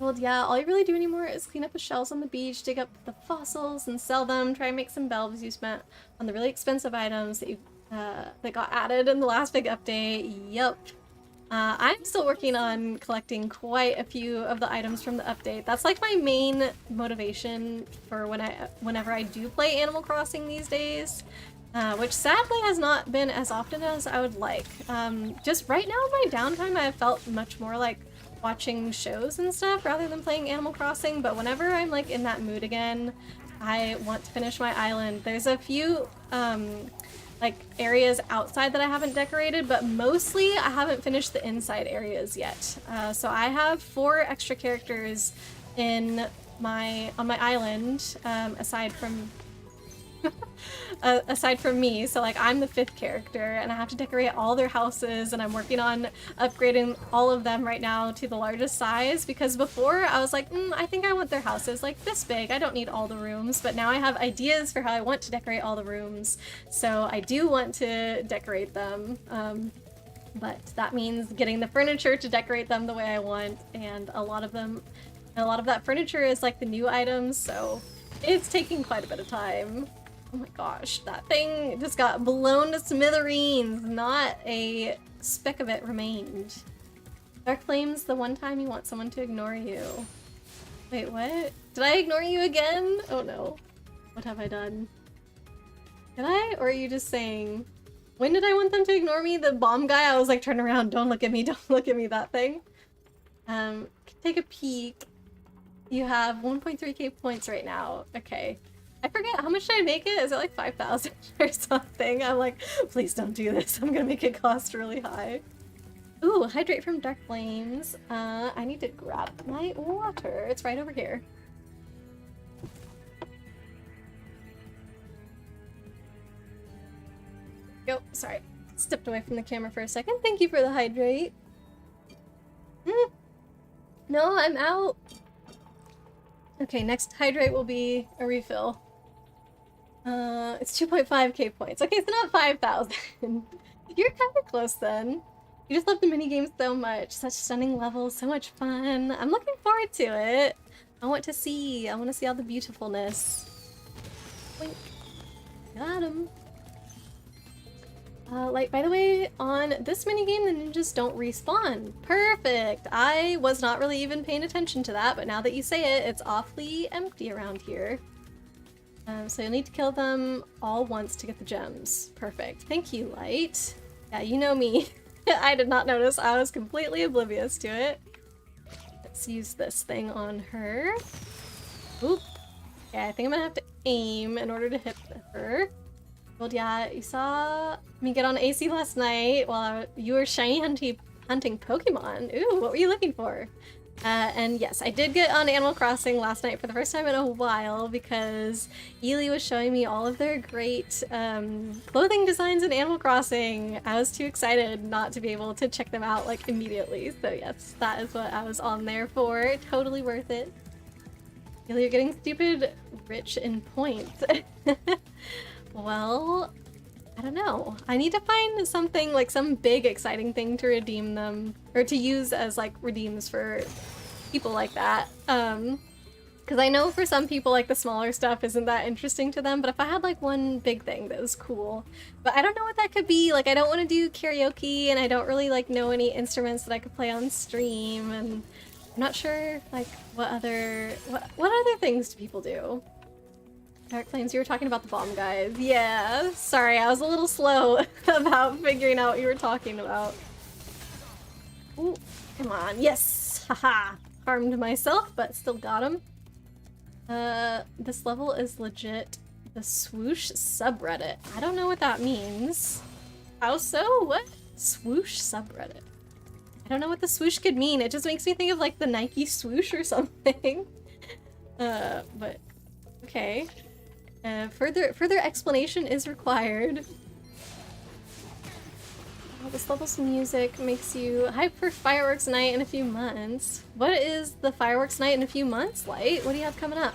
S1: Well, yeah, all you really do anymore is clean up the shells on the beach, dig up the fossils and sell them, try and make some bells you spent on the really expensive items that you that got added in the last big update. Yup. I'm still working on collecting quite a few of the items from the update. That's like my main motivation for whenever I do play Animal Crossing these days, which sadly has not been as often as I would like. Just right now, my downtime, I felt much more like watching shows and stuff rather than playing Animal Crossing, but whenever I'm like in that mood again, I want to finish my island. There's a few like areas outside that I haven't decorated, but mostly I haven't finished the inside areas yet. So I have 4 extra characters on my island, aside from me. So like I'm the 5th character and I have to decorate all their houses, and I'm working on upgrading all of them right now to the largest size, because before I was like, I think I want their houses like this big, I don't need all the rooms, but now I have ideas for how I want to decorate all the rooms, so I do want to decorate them, but that means getting the furniture to decorate them the way I want, and a lot of that furniture is like the new items, so it's taking quite a bit of time. Oh my gosh, that thing just got blown to smithereens. Not a speck of it remained. Dark Flames, the one time you want someone to ignore you. Wait, what? Did I ignore you again? Oh no. What have I done? Did I? Or are you just saying... When did I want them to ignore me? The bomb guy? I was like, turn around, don't look at me, don't look at me, that thing. Take a peek. You have 1.3k points right now. Okay. I forget, how much did I make it? Is it like 5,000 or something? I'm like, please don't do this. I'm gonna make it cost really high. Ooh, hydrate from Dark Flames. I need to grab my water. It's right over here. Go, sorry. Stepped away from the camera for a second. Thank you for the hydrate. No, I'm out. Okay, next hydrate will be a refill. It's 2.5k points. Okay, so not 5,000. You're kind of close then. You just love the minigames so much. Such stunning levels, so much fun. I'm looking forward to it. I want to see all the beautifulness. Wink. Got him. Like, by the way, on this minigame, the ninjas don't respawn. Perfect! I was not really even paying attention to that, but now that you say it, it's awfully empty around here. So you'll need to kill them all once to get the gems. Perfect. Thank you, Light. Yeah, you know me. I did not notice. I was completely oblivious to it. Let's use this thing on her. Oop. Okay, I think I'm gonna have to aim in order to hit her. Well, yeah, you saw me get on AC last night while you were shiny hunting Pokemon. Ooh, what were you looking for? And yes, I did get on Animal Crossing last night for the first time in a while because Ely was showing me all of their great clothing designs in Animal Crossing. I was too excited not to be able to check them out like immediately. So yes, that is what I was on there for. Totally worth it. Ely, you're getting stupid rich in points. Well, I don't know. I need to find something, like some big exciting thing to redeem them, or to use as like redeems for people like that. Because I know for some people like the smaller stuff isn't that interesting to them, but if I had like one big thing that was cool, but I don't know what that could be. Like I don't want to do karaoke and I don't really like know any instruments that I could play on stream, and I'm not sure like what other things do people do. Dark Flames, you were talking about the bomb guys. Yeah, sorry, I was a little slow about figuring out what you were talking about. Ooh, come on, yes! Haha! Harmed myself, but still got him. This level is legit the swoosh subreddit. I don't know what that means. How so? What? Swoosh subreddit. I don't know what the swoosh could mean. It just makes me think of like the Nike swoosh or something. But okay. Further explanation is required. Oh, this level's music makes you hype for fireworks night in a few months. What is the fireworks night in a few months, Light? What do you have coming up?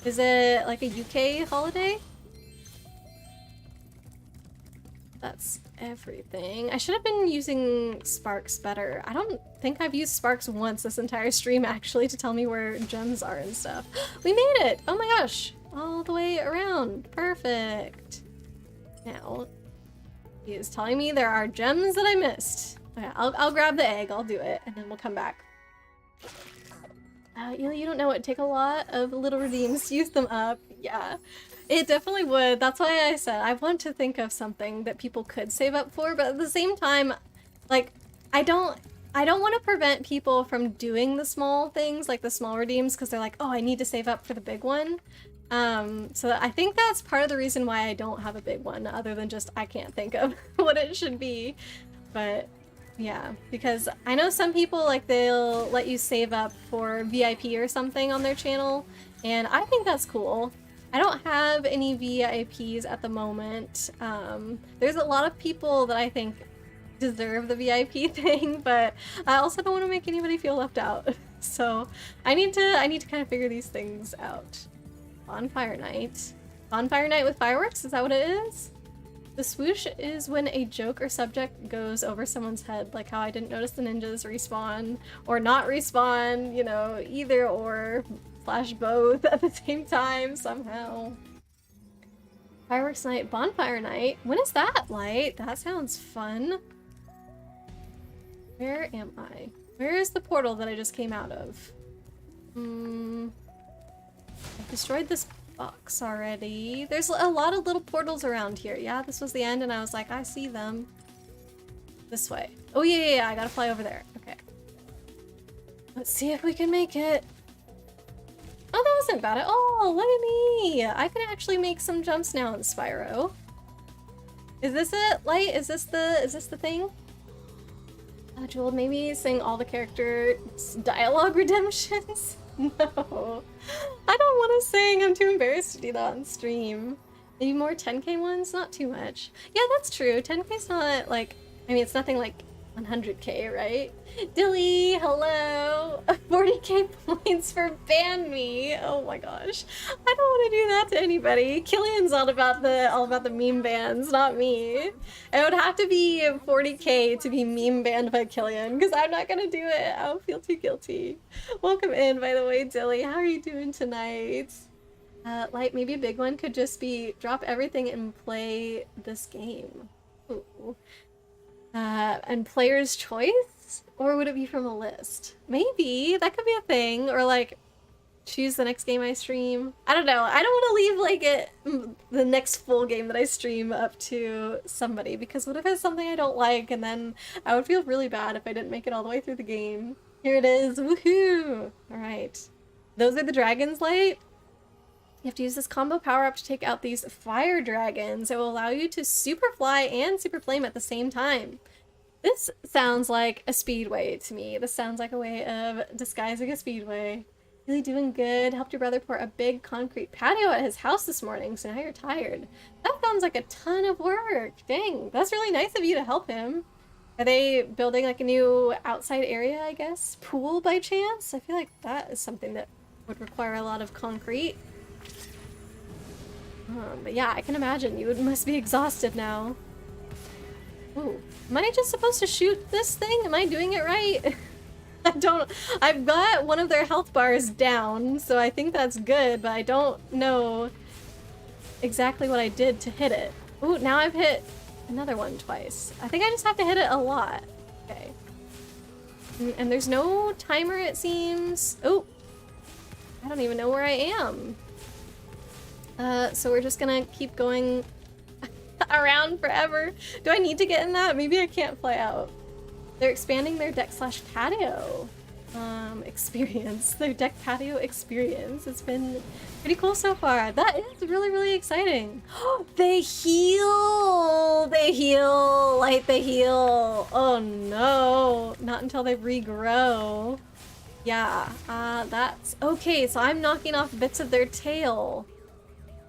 S1: Is it like a UK holiday? that's everything. I should have been using Sparks better. I don't think I've used Sparks once this entire stream, actually, to tell me where gems are and stuff. We made it! Oh my gosh! All the way around. Perfect. Now, he is telling me there are gems that I missed. Okay, I'll grab the egg, I'll do it, and then we'll come back. You don't know, it'd take a lot of little redeems to use them up. Yeah, it definitely would. That's why I said I want to think of something that people could save up for, but at the same time, like, I don't want to prevent people from doing the small things, like the small redeems, because they're like, oh, I need to save up for the big one. So I think that's part of the reason why I don't have a big one, other than just I can't think of what it should be. But yeah, because I know some people, like, they'll let you save up for VIP or something on their channel, and I think that's cool. I don't have any VIPs at the moment. There's a lot of people that I think deserve the VIP thing, but I also don't want to make anybody feel left out. So I need to kind of figure these things out. Bonfire night. Bonfire night with fireworks? Is that what it is? The swoosh is when a joke or subject goes over someone's head, like how I didn't notice the ninjas respawn or not respawn, you know, either or / both at the same time somehow. Fireworks night, bonfire night. When is that, Light? That sounds fun. Where am I? Where is the portal that I just came out of? I've destroyed this box already. There's a lot of little portals around here. Yeah, this was the end, and I was like, I see them. This way. Oh, yeah, I gotta fly over there. Okay. Let's see if we can make it. Oh, that wasn't bad at all. Look at me. I can actually make some jumps now in Spyro. Is this it, Light? Is this the thing? Jewel, maybe sing all the character dialogue redemptions? No. I don't want to sing. I'm too embarrassed to do that on stream. Maybe more 10k ones? Not too much. Yeah, that's true. 10k's not like... I mean, it's nothing like 100k, right? Dilly, hello! 40k points for ban me! Oh my gosh. I don't want to do that to anybody. Killian's all about the meme bans, not me. It would have to be 40k to be meme banned by Killian, because I'm not gonna do it. I would feel too guilty. Welcome in, by the way, Dilly. How are you doing tonight? Light, maybe a big one could just be drop everything and play this game. Ooh. And player's choice? Or would it be from a list? Maybe, that could be a thing. Or like, choose the next game I stream. I don't know. I don't want to leave like the next full game that I stream up to somebody, because what if it's something I don't like, and then I would feel really bad if I didn't make it all the way through the game. Here it is, woohoo! Alright. Those are the dragons, Light. You have to use this combo power-up to take out these fire dragons. It will allow you to super fly and super flame at the same time. This sounds like a speedway to me. This sounds like a way of disguising a speedway. Really doing good. Helped your brother pour a big concrete patio at his house this morning, so now you're tired. That sounds like a ton of work. Dang, that's really nice of you to help him. Are they building like a new outside area, I guess? Pool by chance? I feel like that is something that would require a lot of concrete. But yeah, I can imagine you must be exhausted now. Ooh, am I just supposed to shoot this thing? Am I doing it right? I've got one of their health bars down, so I think that's good, but I don't know exactly what I did to hit it. Ooh, now I've hit another one twice. I think I just have to hit it a lot. Okay. And there's no timer, it seems. Oh, I don't even know where I am. So we're just gonna keep going around forever. Do I need to get in that? Maybe I can't fly out. They're expanding their deck / patio experience. Their deck patio experience. It's been pretty cool so far. That is really, really exciting. They heal! They heal! Light, they heal! Oh no! Not until they regrow. Yeah, that's... Okay, so I'm knocking off bits of their tail.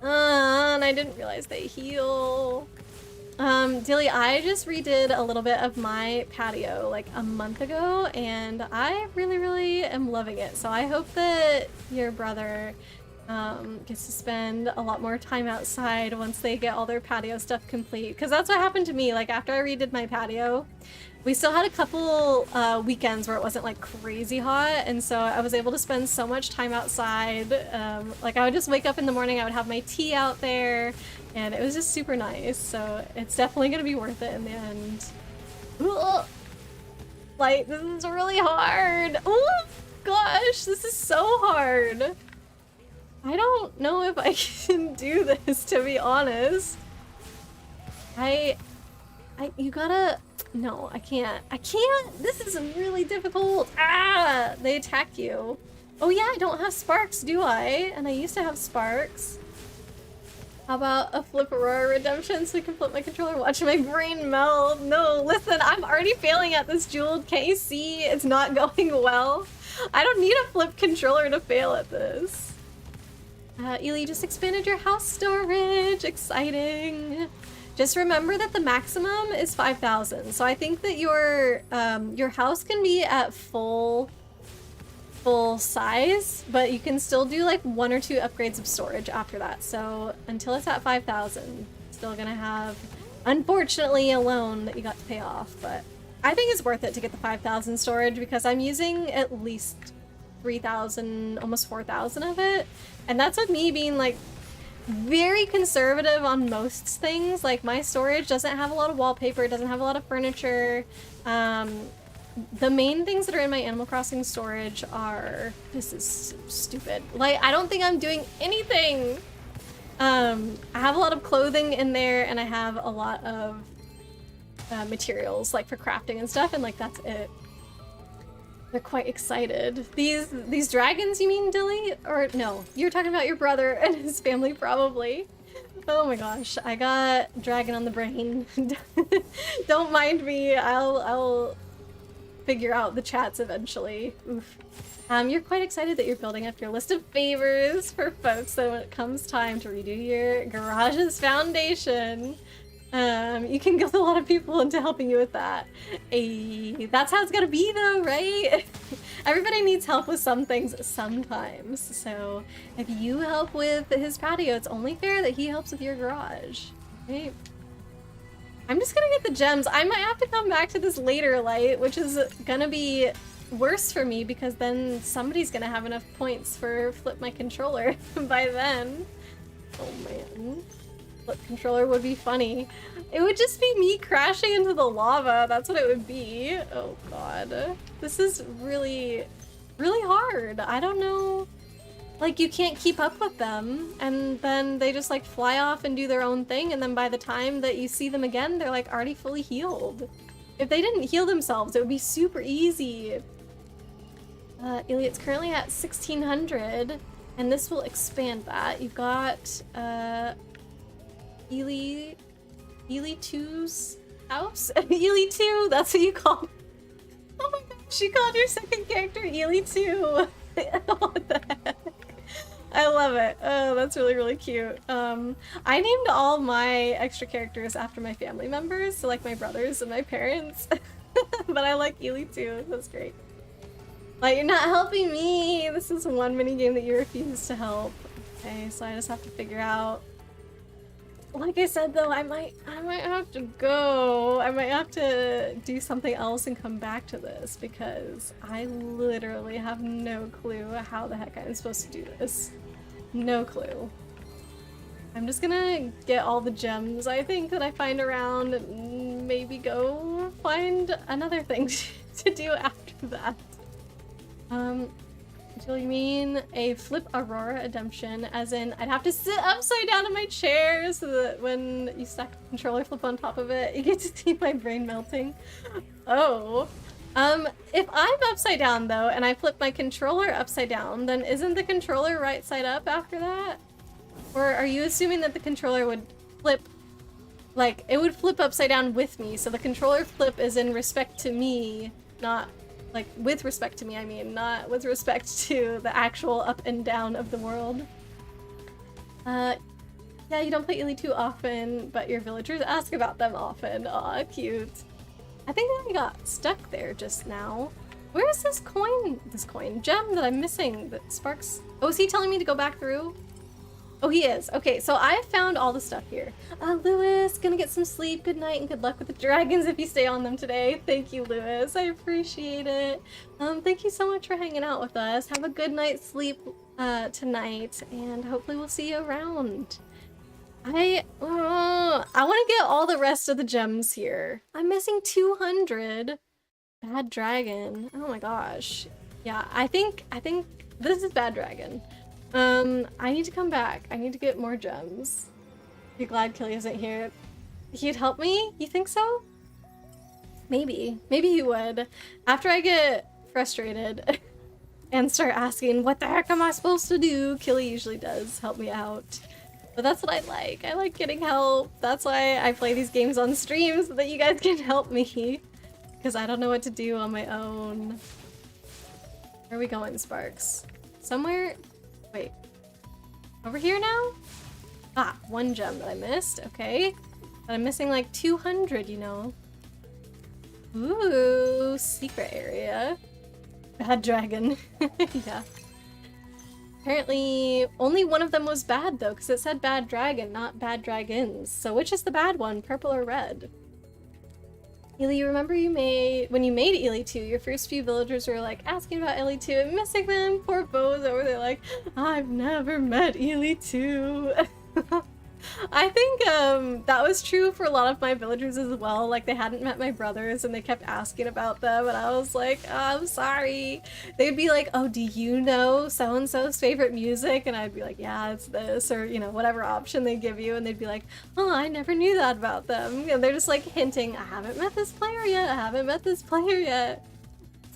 S1: And I didn't realize they heal. Dilly, I just redid a little bit of my patio like a month ago, and I really, really am loving it. So I hope that your brother Gets to spend a lot more time outside once they get all their patio stuff complete. Because that's what happened to me. Like, after I redid my patio, we still had a couple weekends where it wasn't like crazy hot, and so I was able to spend so much time outside. Like, I would just wake up in the morning, I would have my tea out there, and it was just super nice. So it's definitely gonna be worth it in the end. Ugh. Like, this is really hard. Oh gosh, this is so hard. I don't know if I can do this, to be honest. You gotta... No, I can't. I can't! This is really difficult! Ah! They attack you. Oh yeah, I don't have sparks, do I? And I used to have sparks. How about a flip Aurora redemption so I can flip my controller? Watch my brain melt. No, listen, I'm already failing at this, Jewel. Can't you see? It's not going well. I don't need a flip controller to fail at this. Ely just expanded your house storage. Exciting. Just remember that the maximum is 5,000. So I think that your house can be at full size, but you can still do like 1 or 2 upgrades of storage after that. So until it's at 5,000, still gonna have, unfortunately, a loan that you got to pay off. But I think it's worth it to get the 5,000 storage because I'm using at least 3,000, almost 4,000 of it. And that's with me being like very conservative on most things. Like, my storage doesn't have a lot of wallpaper, it doesn't have a lot of furniture. The main things that are in my Animal Crossing storage are... This is so stupid. Like, I don't think I'm doing anything! I have a lot of clothing in there, and I have a lot of materials, like for crafting and stuff, and like, that's it. They're quite excited. These dragons, you mean, Dilly? Or no, you're talking about your brother and his family, probably. Oh my gosh, I got dragon on the brain. Don't mind me. I'll figure out the chats eventually. Oof. You're quite excited that you're building up your list of favors for folks that when it comes time to redo your garage's foundation, you can guilt a lot of people into helping you with that. That's how it's gotta be though, right? Everybody needs help with some things sometimes. So if you help with his patio, it's only fair that he helps with your garage, right? I'm just gonna get the gems. I might have to come back to this later, Light, which is gonna be worse for me because then somebody's gonna have enough points for flip my controller by then. Oh man. Flip controller would be funny. It would just be me crashing into the lava. That's what it would be. Oh god. This is really, really hard. I don't know. Like, you can't keep up with them, and then they just like fly off and do their own thing, and then by the time that you see them again, they're like already fully healed. If they didn't heal themselves, it would be super easy. Iliad's currently at 1600, and this will expand that. You've got Ely 2's house? Ely 2, that's what you call. Oh my gosh, you called your second character Ely 2. What the heck? I love it. Oh, that's really, really cute. I named all my extra characters after my family members, so like my brothers and my parents. But I like Ely too. That's great. Like, you're not helping me. This is one mini game that you refuse to help. Okay, so I just have to figure out. Like I said though, I might have to go. I might have to do something else and come back to this because I literally have no clue how the heck I'm supposed to do this. No clue. I'm just gonna get all the gems I think that I find around and maybe go find another thing to do after that. Do you mean a flip Aurora redemption, as in I'd have to sit upside down in my chair so that when you stack the controller flip on top of it, you get to see my brain melting? Oh. If I'm upside down though, and I flip my controller upside down, then isn't the controller right side up after that? Or are you assuming that the controller would flip, like, it would flip upside down with me, so the controller flip is in respect to me, not... Like, with respect to me, I mean, not with respect to the actual up and down of the world. Yeah, you don't play Ely too often, but your villagers ask about them often. Aw, cute. I think I got stuck there just now. Where is this gem that I'm missing that Sparks? Oh, is he telling me to go back through? Oh, he is. Okay, so I found all the stuff here. Lewis, gonna get some sleep. Good night and good luck with the dragons if you stay on them today. Thank you, Lewis. I appreciate it. Thank you so much for hanging out with us. Have a good night's sleep tonight, and hopefully we'll see you around. I want to get all the rest of the gems here. I'm missing 200. Bad dragon. Oh my gosh. Yeah, I think this is bad dragon. I need to come back. I need to get more gems. Be glad Killy isn't here. He'd help me? You think so? Maybe. Maybe he would. After I get frustrated and start asking, what the heck am I supposed to do? Killy usually does help me out. But that's what I like. I like getting help. That's why I play these games on stream, so that you guys can help me. Because I don't know what to do on my own. Where are we going, Sparks? Somewhere... Wait. Over here now? Ah, one gem that I missed. Okay. But I'm missing like 200, you know. Ooh, secret area. Bad dragon. Yeah. Apparently, only one of them was bad though, because it said bad dragon, not bad dragons. So which is the bad one, purple or red? Ely, you remember when you made Ely 2, your first few villagers were like asking about Ely 2 and missing them. Poor Bozo, were they like, I've never met Ely 2. I think that was true for a lot of my villagers as well. Like, they hadn't met my brothers and they kept asking about them, and I was like, oh, I'm sorry. They'd be like, oh, do you know so-and-so's favorite music? And I'd be like, yeah, it's this, or, you know, whatever option they give you, and they'd be like, oh, I never knew that about them. And they're just like hinting, I haven't met this player yet, I haven't met this player yet.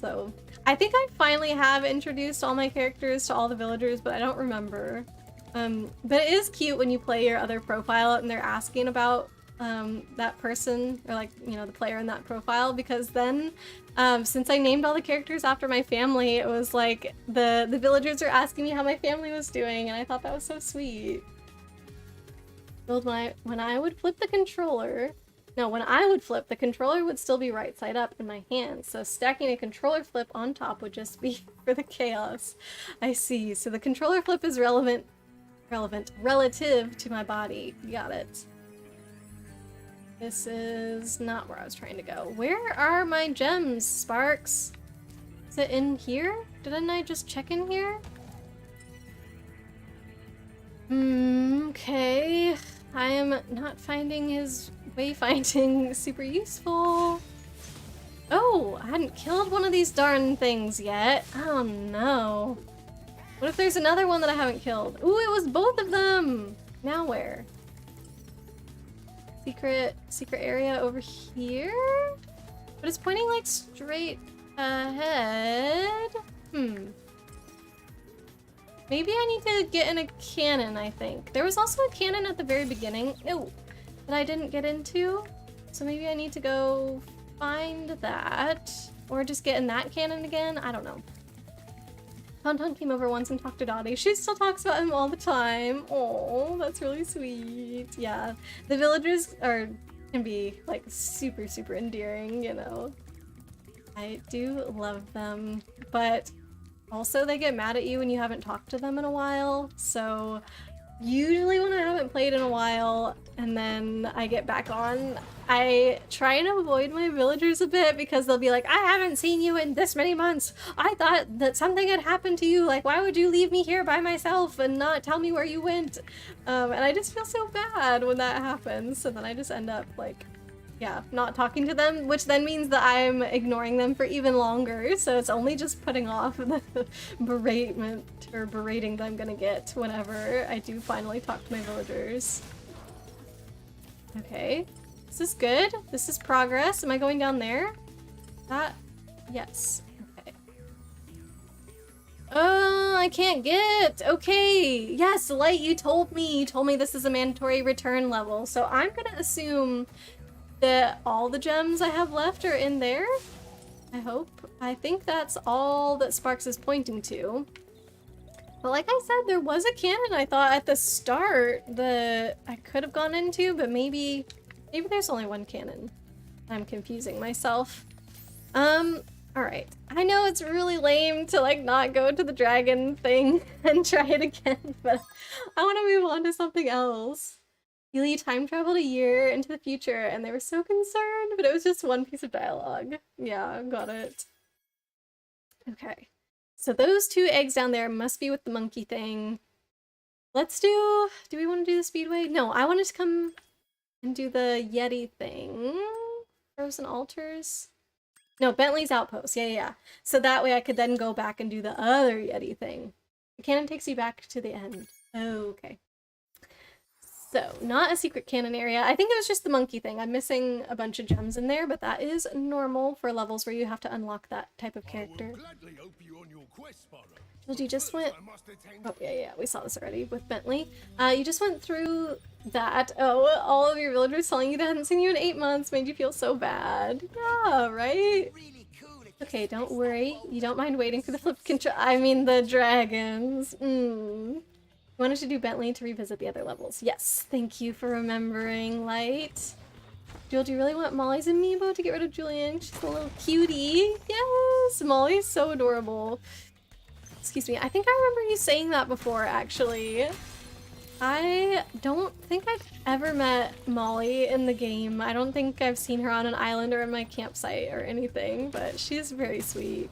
S1: So, I think I finally have introduced all my characters to all the villagers, but I don't remember. But it is cute when you play your other profile and they're asking about that person, or like, you know, the player in that profile, because then since I named all the characters after my family, it was like the villagers are asking me how my family was doing, and I thought that was so sweet. When I would flip the controller, the controller would still be right side up in my hand, so stacking a controller flip on top would just be for the chaos. I see. So the controller flip is relative to my body. You got it. This is not where I was trying to go. Where are my gems, Sparks? Is it in here? Didn't I just check in here? Okay. I am not finding his wayfinding super useful. Oh, I hadn't killed one of these darn things yet. Oh no. What if there's another one that I haven't killed? Ooh, it was both of them! Now where? Secret area over here? But it's pointing like straight ahead. Maybe I need to get in a cannon, I think. There was also a cannon at the very beginning. Ew, that I didn't get into. So maybe I need to go find that. Or just get in that cannon again? I don't know. Tonton came over once and talked to Dottie. She still talks about him all the time. Oh, that's really sweet. Yeah, the villagers can be like super, super endearing, you know. I do love them, but also they get mad at you when you haven't talked to them in a while. So usually when I haven't played in a while and then I get back on, I try and avoid my villagers a bit, because they'll be like, I haven't seen you in this many months. I thought that something had happened to you. Like, why would you leave me here by myself and not tell me where you went? And I just feel so bad when that happens. So then I just end up like, yeah, not talking to them, which then means that I'm ignoring them for even longer. So it's only just putting off the berating that I'm gonna get whenever I do finally talk to my villagers. Okay. This is good. This is progress. Am I going down there? That? Yes. Okay. I can't get. Okay. Yes, Light, you told me. You told me this is a mandatory return level. So I'm gonna assume that all the gems I have left are in there. I hope. I think that's all that Sparks is pointing to. But like I said, there was a cannon I thought at the start that I could have gone into, but maybe there's only one cannon. I'm confusing myself. Are Alright. I know it's really lame to like not go to the dragon thing and try it again, but I want to move on to something else. Healy time traveled a year into the future and they were so concerned, but it was just one piece of dialogue. Yeah, got it. Okay. So those 2 eggs down there must be with the monkey thing. Let's do we want to do the speedway? No, I wanted to come and do the Yeti thing. Frozen altars. No, Bentley's outpost. Yeah. So that way I could then go back and do the other Yeti thing. The cannon takes you back to the end. Oh, okay. So, not a secret cannon area. I think it was just the monkey thing. I'm missing a bunch of gems in there, but that is normal for levels where you have to unlock that type of character. Well, you just went... Oh, yeah, we saw this already with Bentley. You just went through that. Oh, all of your villagers telling you they hadn't seen you in 8 months made you feel so bad. Yeah, right? Okay, don't worry. You don't mind waiting for the flip control. I mean, the dragons. Wanted to do Bentley to revisit the other levels. Yes, thank you for remembering, Light. Jewel, do you really want Molly's amiibo to get rid of Julian? She's a little cutie. Yes, Molly's so adorable. Excuse me, I think I remember you saying that before, actually. I don't think I've ever met Molly in the game. I don't think I've seen her on an island or in my campsite or anything, but she's very sweet.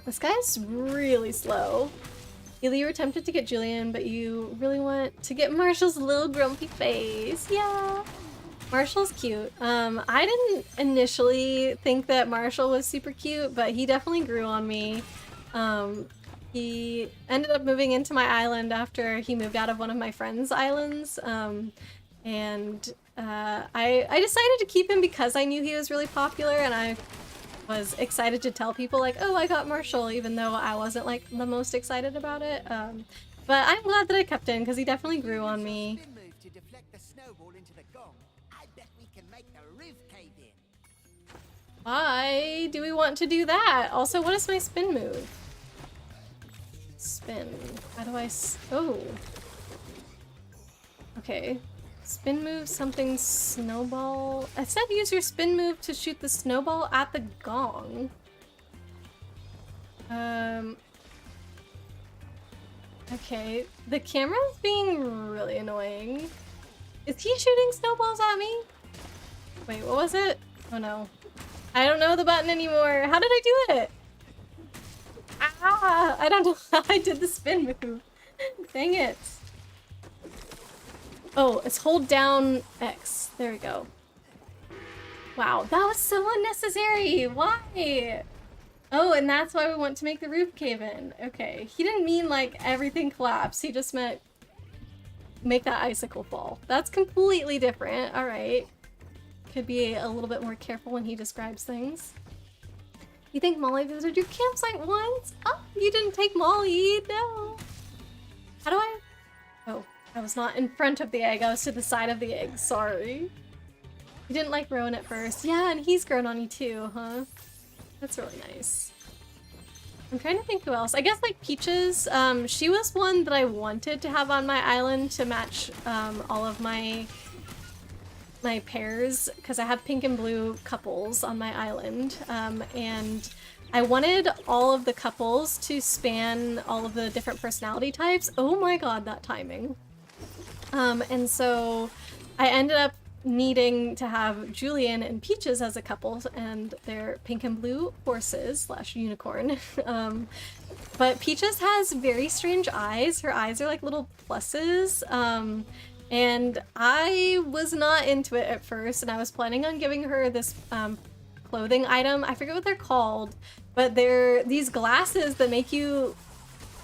S1: This guy's really slow. Either you were tempted to get Julian, but you really want to get Marshall's little grumpy face. Yeah. Marshall's cute. I didn't initially think that Marshall was super cute, but he definitely grew on me. He ended up moving into my island after he moved out of one of my friend's islands. I decided to keep him because I knew he was really popular, and I was excited to tell people like, oh, I got Marshall, even though I wasn't like the most excited about it. But I'm glad that I kept him because he definitely grew on me. Why do we want to do that? Also, what is my spin move? Spin. How do I oh. Okay. Spin move something snowball. I said use your spin move to shoot the snowball at the gong. Okay. The camera's being really annoying. Is he shooting snowballs at me? Wait, what was it? Oh no. I don't know the button anymore. How did I do it? Ah! I don't know how I did the spin move. Dang it. Oh, it's hold down X. There we go. Wow, that was so unnecessary. Why? Oh, and that's why we want to make the roof cave in. Okay. He didn't mean like everything collapse. He just meant make that icicle fall. That's completely different. All right. Could be a little bit more careful when he describes things. You think Molly visited your campsite once? Oh, you didn't take Molly. No. How do I? Oh. I was not in front of the egg, I was to the side of the egg, sorry. You didn't like Rowan at first. Yeah, and he's grown on you too, huh? That's really nice. I'm trying to think who else. I guess like Peaches, she was one that I wanted to have on my island to match all of my pairs, because I have pink and blue couples on my island, and I wanted all of the couples to span all of the different personality types. Oh my god, that timing. And so I ended up needing to have Julian and Peaches as a couple, and they're pink and blue horses / unicorn. But Peaches has very strange eyes. Her eyes are like little pluses. And I was not into it at first, and I was planning on giving her this clothing item. I forget what they're called, but they're these glasses that make you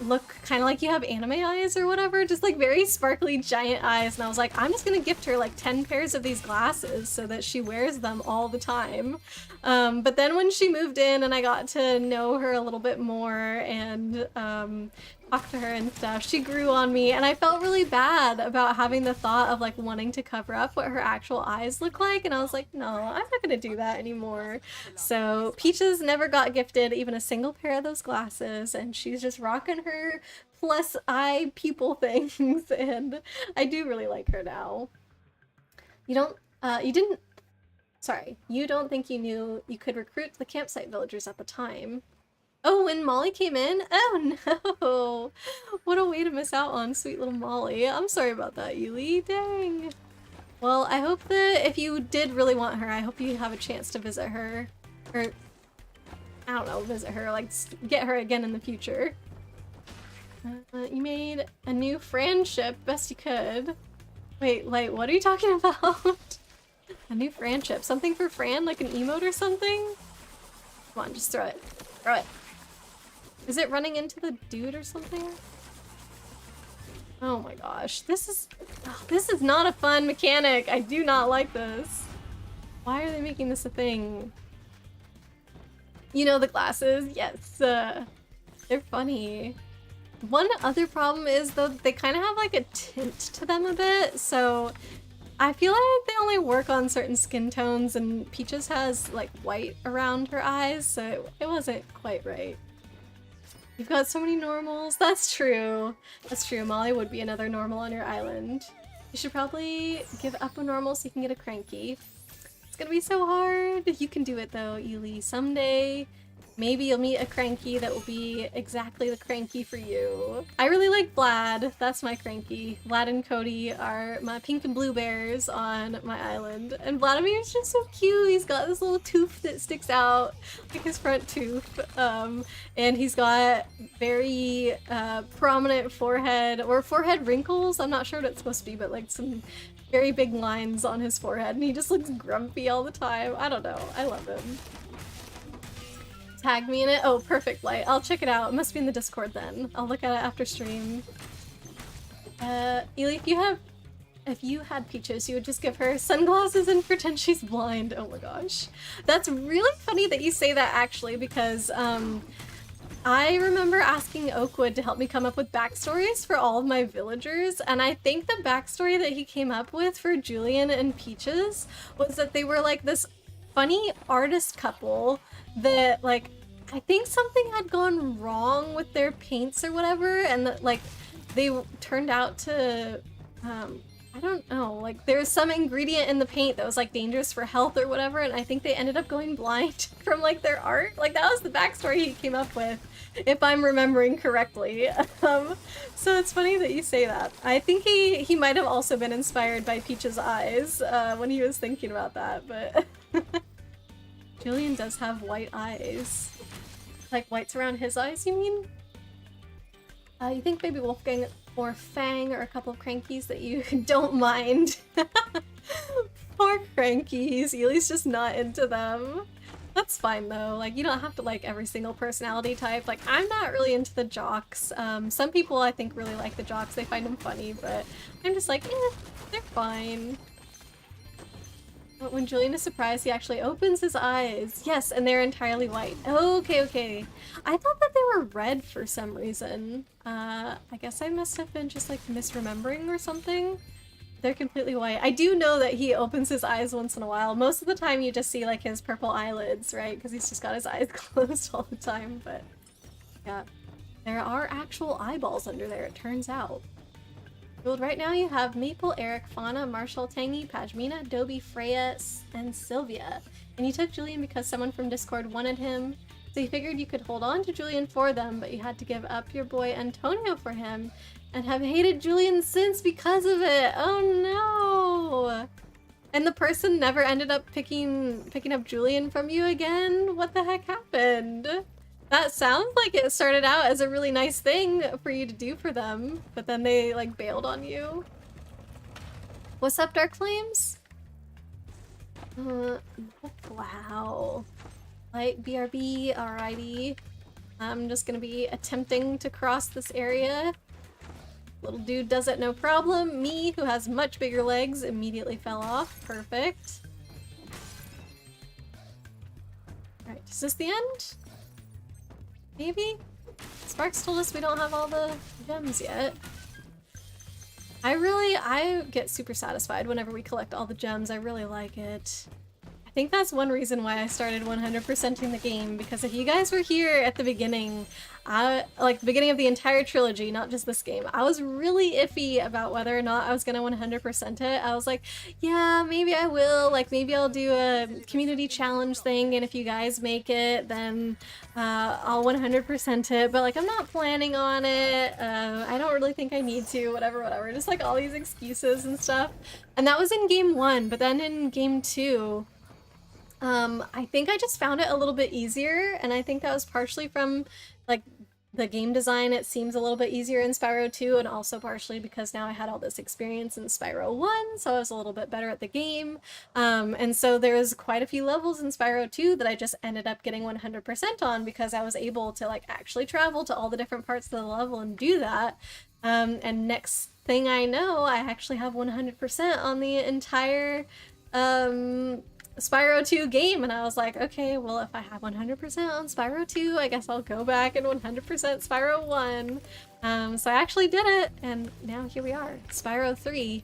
S1: look kind of like you have anime eyes or whatever, just like very sparkly giant eyes. And I was like, I'm just gonna gift her like 10 pairs of these glasses so that she wears them all the time. But then when she moved in and I got to know her a little bit more and talk to her and stuff, she grew on me, and I felt really bad about having the thought of like wanting to cover up what her actual eyes look like, and I was like, no, I'm not gonna do that anymore. So Peaches never got gifted even a single pair of those glasses, and she's just rocking her plus eye pupil things, and I do really like her now. You didn't sorry, you don't think you knew you could recruit the campsite villagers at the time. Oh, when Molly came in? Oh no! What a way to miss out on sweet little Molly. I'm sorry about that, Yuli. Dang. Well, I hope that if you did really want her, I hope you have a chance to visit her. Or, I don't know, visit her, like, get her again in the future. You made a new friendship, best you could. Wait, like, what are you talking about? A new friendship. Something for Fran? Like an emote or something? Come on, just throw it. Throw it. Is it running into the dude or something? Oh my gosh. This is not a fun mechanic. I do not like this. Why are they making this a thing? You know the glasses? Yes. They're funny. One other problem is though they kind of have like a tint to them a bit, so I feel like they only work on certain skin tones, and Peaches has like white around her eyes, so it wasn't quite right. You've got so many normals. That's true. That's true. Molly would be another normal on your island. You should probably give up a normal so you can get a cranky. It's gonna be so hard. You can do it though, Ely. Someday, maybe you'll meet a cranky that will be exactly the cranky for you. I really like Vlad. That's my cranky. Vlad and Cody are my pink and blue bears on my island. And Vladimir's just so cute. He's got this little tooth that sticks out, like his front tooth. And he's got very prominent forehead, or forehead wrinkles. I'm not sure what it's supposed to be, but like some very big lines on his forehead. And he just looks grumpy all the time. I don't know. I love him. Tag me in it. Oh, perfect, Light. I'll check it out. It must be in the Discord then. I'll look at it after stream. Ely, if you had Peaches, you would just give her sunglasses and pretend she's blind. Oh my gosh. That's really funny that you say that actually, because I remember asking Oakwood to help me come up with backstories for all of my villagers, and I think the backstory that he came up with for Julian and Peaches was that they were like this funny artist couple that, like, I think something had gone wrong with their paints or whatever, and that, like, they turned out to, I don't know, like, there was some ingredient in the paint that was, like, dangerous for health or whatever, and I think they ended up going blind from, like, their art. Like, that was the backstory he came up with, if I'm remembering correctly. So it's funny that you say that. I think he might have also been inspired by Peach's eyes when he was thinking about that, but... Julian does have white eyes. Like whites around his eyes, you mean? You think maybe Wolfgang or Fang are a couple of crankies that you don't mind? Poor crankies. Ely's just not into them. That's fine though. Like, you don't have to like every single personality type. Like, I'm not really into the jocks. Some people I think really like the jocks. They find them funny, but I'm just like, they're fine. But when Julian is surprised, he actually opens his eyes. Yes, and they're entirely white. Okay, okay. I thought that they were red for some reason. I guess I must have been just like misremembering or something. They're completely white. I do know that he opens his eyes once in a while. Most of the time you just see like his purple eyelids, right? Because he's just got his eyes closed all the time, but yeah. There are actual eyeballs under there, it turns out. Right now you have Maple, Eric, Fauna, Marshall, Tangy, Pajmina, Dobie, Freya, and Sylvia. And you took Julian because someone from Discord wanted him, so you figured you could hold on to Julian for them, but you had to give up your boy Antonio for him, and have hated Julian since because of it. Oh no! And the person never ended up picking up Julian from you again? What the heck happened? That sounds like it started out as a really nice thing for you to do for them, but then they like bailed on you. What's up, Dark Flames? Wow. Light BRB, alrighty. I'm just gonna be attempting to cross this area. Little dude does it no problem. Me, who has much bigger legs, immediately fell off. Perfect. Alright, is this the end? Maybe? Sparks told us we don't have all the gems yet. I get super satisfied whenever we collect all the gems. I really like it. I think that's one reason why I started 100%ing the game, because if you guys were here at the beginning, like the beginning of the entire trilogy, not just this game, I was really iffy about whether or not I was gonna 100% it. I was like, yeah, maybe I will, like maybe I'll do a community challenge thing, and if you guys make it, then I'll 100% it, but like I'm not planning on it, I don't really think I need to, whatever, just like all these excuses and stuff. And that was in game 1, but then in game 2, I think I just found it a little bit easier, and I think that was partially from like the game design. It seems a little bit easier in Spyro 2, and also partially because now I had all this experience in Spyro 1, so I was a little bit better at the game. And so there's quite a few levels in Spyro 2 that I just ended up getting 100% on because I was able to like actually travel to all the different parts of the level and do that. And next thing I know, I actually have 100% on the entire Spyro 2 game, and I was like, okay, well if I have 100% on Spyro 2, I guess I'll go back and 100% Spyro 1. So I actually did it, and now here we are, Spyro 3,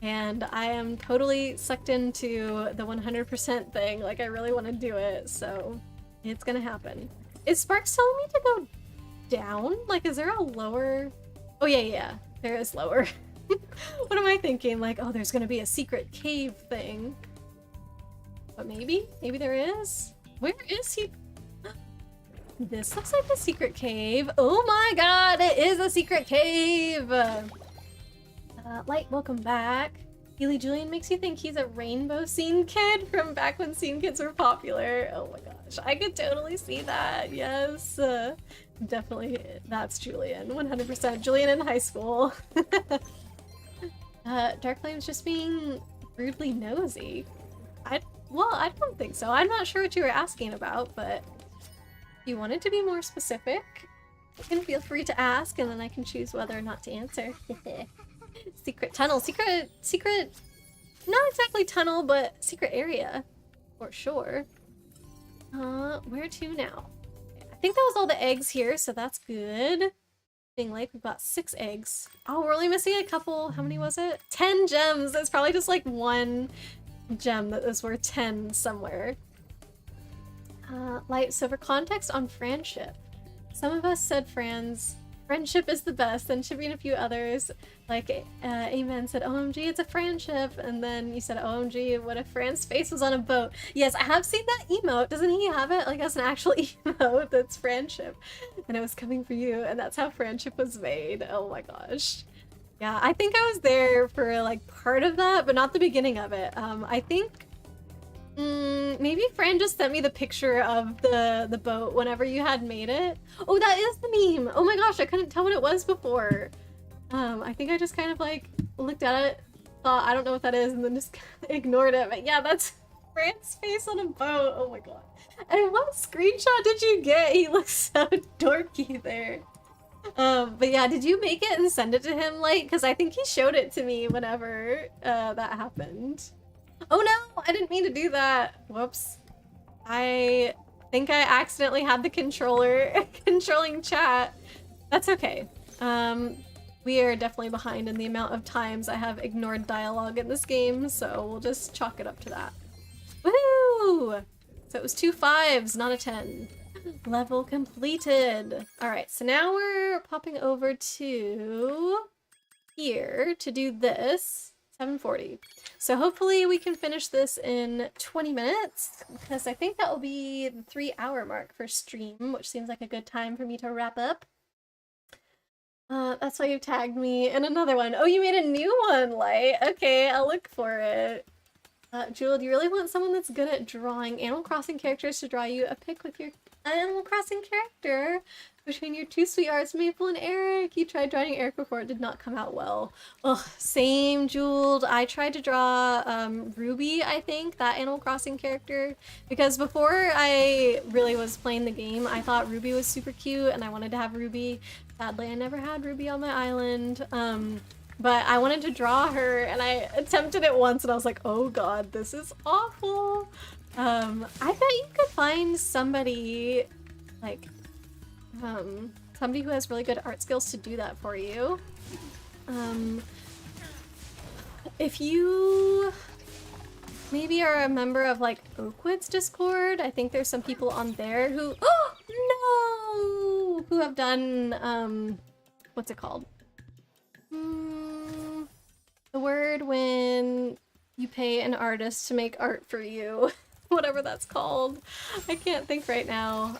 S1: and I am totally sucked into the 100% thing. Like I really want to do it, so it's gonna happen. Is Sparks telling me to go down? Like is there a lower? Oh yeah, there is lower. What am I thinking? Like, oh, there's gonna be a secret cave thing. But maybe there is? Where is he? This looks like a secret cave. Oh my god, it is a secret cave! Light, welcome back. Healy Julian makes you think he's a rainbow scene kid from back when scene kids were popular. Oh my gosh, I could totally see that, yes. Definitely, that's Julian, 100%. Julian in high school. Dark Flame's just being rudely nosy. Well, I don't think so. I'm not sure what you were asking about, but if you wanted to be more specific, you can feel free to ask, and then I can choose whether or not to answer. Secret tunnel. Secret... Not exactly tunnel, but secret area. For sure. Where to now? I think that was all the eggs here, so that's good. Being like, we've got 6 eggs. Oh, we're only missing a couple. How many was it? 10 gems! It's probably just like one gem that is worth 10 somewhere. Light, so for context on friendship, some of us said friendship is the best, and Chippy and a few others, like Amen said, OMG, it's a friendship, and then you said, OMG, what if Fran's face was on a boat? Yes, I have seen that emote. Doesn't he have it like as an actual emote that's friendship? And it was coming for you, and that's how friendship was made. Oh my gosh. Yeah, I think I was there for like part of that, but not the beginning of it. I think maybe Fran just sent me the picture of the boat whenever you had made it. Oh, that is the meme! Oh my gosh, I couldn't tell what it was before. I think I just kind of like looked at it, thought I don't know what that is, and then just ignored it. But yeah, that's Fran's face on a boat. Oh my god. And what screenshot did you get? He looks so dorky there. But yeah, did you make it and send it to him, Light? Because I think he showed it to me whenever that happened. Oh no, I didn't mean to do that. Whoops. I think I accidentally had the controller controlling chat. That's okay. We are definitely behind in the amount of times I have ignored dialogue in this game, so we'll just chalk it up to that. Woohoo! So it was 2 5s, not a 10. Level completed. Alright, so now we're popping over to here to do this. 7:40. So hopefully we can finish this in 20 minutes, because I think that will be the 3-hour mark for stream, which seems like a good time for me to wrap up. That's why you tagged me in another one. Oh, you made a new one, Light. Okay, I'll look for it. Jewel, do you really want someone that's good at drawing Animal Crossing characters to draw you a pic with your Animal Crossing character between your 2 sweethearts, Maple and Eric? You tried drawing Eric before, it did not come out well. Ugh, same, Jewel. I tried to draw Ruby, I think, that Animal Crossing character, because before I really was playing the game, I thought Ruby was super cute and I wanted to have Ruby. Sadly, I never had Ruby on my island. But I wanted to draw her, and I attempted it once, and I was like, oh god, this is awful. I bet you could find somebody, like, somebody who has really good art skills to do that for you. maybe are a member of like Oakwood's Discord. I think there's some people on there who, oh no, who have done, what's it called? The word when you pay an artist to make art for you. Whatever that's called. I can't think right now.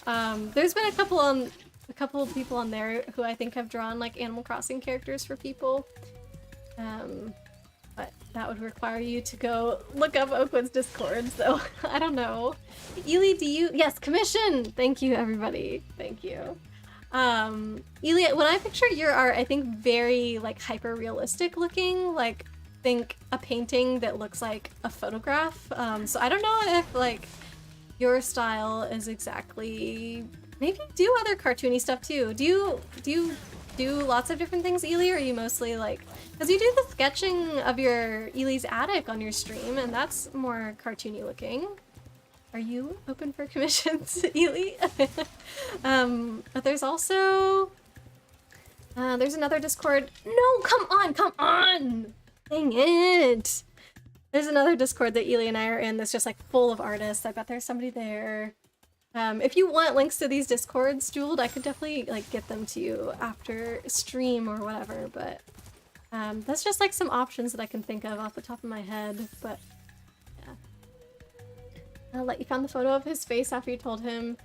S1: There's been a couple of people on there who I think have drawn like Animal Crossing characters for people. But that would require you to go look up Oakwood's Discord, so I don't know. Ely, do you? Yes, commission! Thank you, everybody. Thank you. Ely, when I picture your art, I think very like hyper realistic looking, like think a painting that looks like a photograph. So I don't know if like your style is exactly, maybe do other cartoony stuff too. Do you do lots of different things, Ely, or are you mostly like, because you do the sketching of your Ely's attic on your stream and that's more cartoony looking. Are you open for commissions, Ely? But there's also there's another Discord. No, come on! Dang it! There's another Discord that Ely and I are in that's just like full of artists. I bet there's somebody there. If you want links to these Discords, Jeweled, I could definitely like get them to you after stream or whatever, but that's just like some options that I can think of off the top of my head, but yeah. I'll let you found the photo of his face after you told him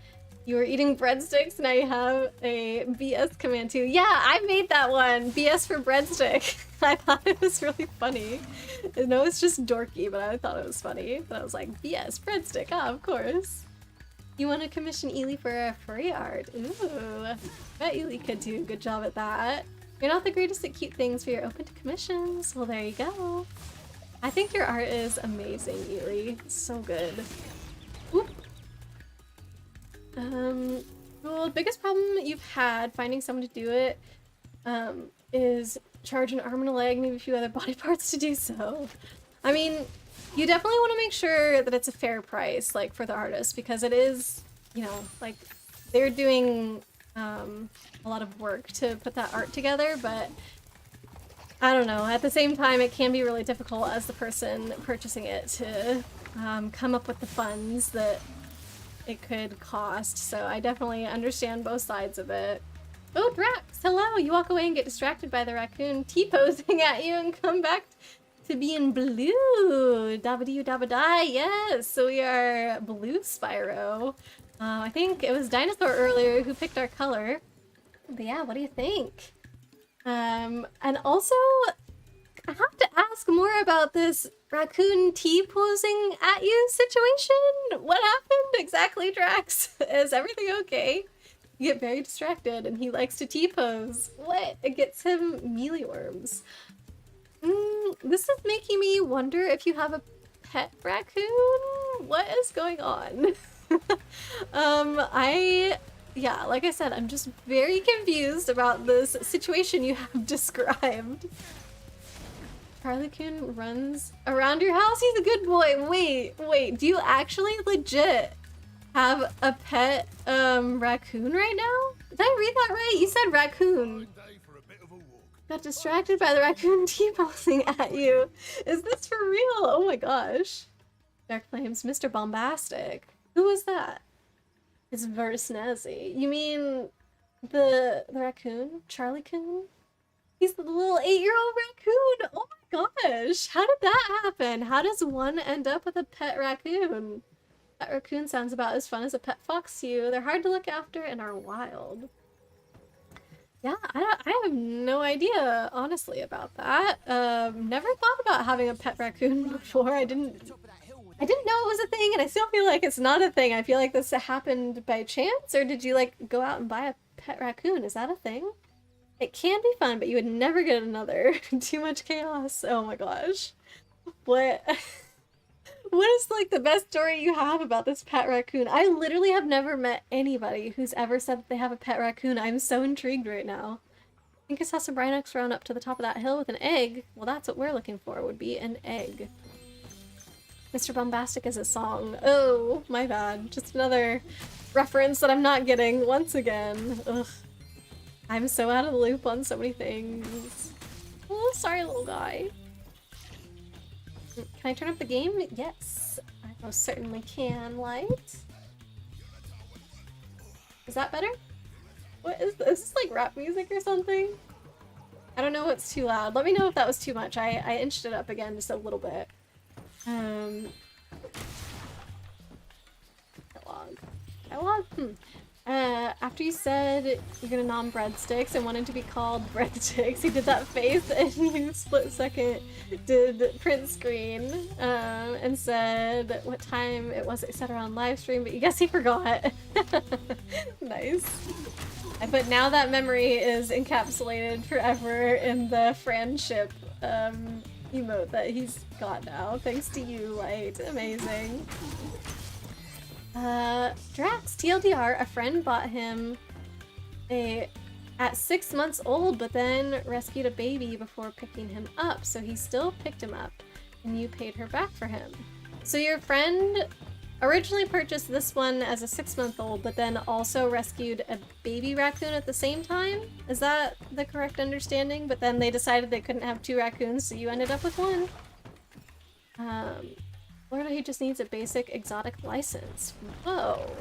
S1: you were eating breadsticks, now you have a BS command too. Yeah, I made that one! BS for breadstick. I thought it was really funny. I know it's just dorky, but I thought it was funny. But I was like, BS, breadstick, ah, of course. You want to commission Ely for a furry art? Ooh, I bet Ely could do a good job at that. You're not the greatest at cute things, but you're open to commissions. Well, there you go. I think your art is amazing, Ely. So good. Oop. Well, the biggest problem you've had finding someone to do it is charge an arm and a leg, maybe a few other body parts to do so. I mean, you definitely want to make sure that it's a fair price, like, for the artist, because it is, you know, like, they're doing a lot of work to put that art together, but I don't know, at the same time, it can be really difficult as the person purchasing it to come up with the funds that it could cost, so I definitely understand both sides of it. Oh, Drax, hello! You walk away and get distracted by the raccoon T-posing at you and come back to being blue! Dabba-doo-dabba-die, yes! So we are blue Spyro. I think it was Dinosaur earlier who picked our color. But yeah, what do you think? And also, I have to ask more about this raccoon T-posing at you situation? What happened exactly, Drax? Is everything okay? You get very distracted and he likes to T-pose. What? It gets him mealyworms. This is making me wonder if you have a pet raccoon? What is going on? Yeah, like I said, I'm just very confused about this situation you have described. Charlie-kun runs around your house? He's a good boy. Wait, do you actually legit have a pet raccoon right now? Did I read that right? You said raccoon. Got distracted by the raccoon T-posing at you. Is this for real? Oh my gosh. Dark Flames, Mr. Bombastic. Who was that? It's very snazzy. You mean the raccoon? Charlie-kun? He's the little 8-year-old raccoon! Oh my gosh! How did that happen? How does one end up with a pet raccoon? Pet raccoon sounds about as fun as a pet fox to you. They're hard to look after and are wild. Yeah, I have no idea, honestly, about that. Never thought about having a pet raccoon before. I didn't know it was a thing, and I still feel like it's not a thing. I feel like this happened by chance, or did you, like, go out and buy a pet raccoon? Is that a thing? It can be fun, but you would never get another. Too much chaos. Oh my gosh. What? What is, like, the best story you have about this pet raccoon? I literally have never met anybody who's ever said that they have a pet raccoon. I'm so intrigued right now. I think I saw some Rhinox run up to the top of that hill with an egg. Well, that's what we're looking for, would be an egg. Mr. Bombastic is a song. Oh, my bad. Just another reference that I'm not getting once again. Ugh. I'm so out of the loop on so many things. Oh, sorry, little guy. Can I turn up the game? Yes, I most certainly can. Light. Is that better? What is this? Is this like rap music or something? I don't know what's too loud. Let me know if that was too much. I inched it up again just a little bit. Dialogue? After you said you're gonna nom breadsticks and wanted to be called breadsticks, he did that face and you split second did print screen and said what time it was, etc. on live stream, but you guess he forgot. Nice. But now that memory is encapsulated forever in the friendship emote that he's got now, thanks to you, Light. Amazing. Drax, TLDR, a friend bought him at 6 months old, but then rescued a baby before picking him up, so he still picked him up, and you paid her back for him. So your friend originally purchased this one as a 6-month-old, but then also rescued a baby raccoon at the same time? Is that the correct understanding? But then they decided they couldn't have 2 raccoons, so you ended up with 1. Or he just needs a basic exotic license. Whoa.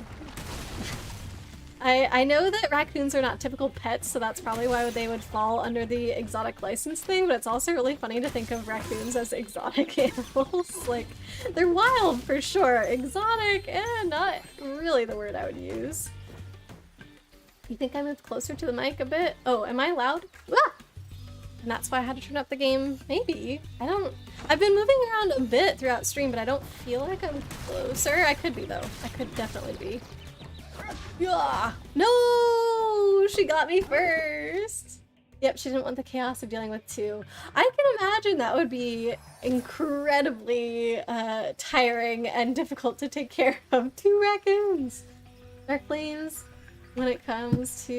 S1: I know that raccoons are not typical pets, so that's probably why they would fall under the exotic license thing, but it's also really funny to think of raccoons as exotic animals. Like, they're wild for sure. Exotic, not really the word I would use. You think I moved closer to the mic a bit? Oh, am I loud? Ah! And that's why I had to turn up the game? Maybe. I've been moving around a bit throughout stream, but I don't feel like I'm closer. I could be, though. I could definitely be. Yeah. No! She got me first! Yep, she didn't want the chaos of dealing with 2. I can imagine that would be incredibly tiring and difficult to take care of. 2 raccoons! Dark Flames, when it comes to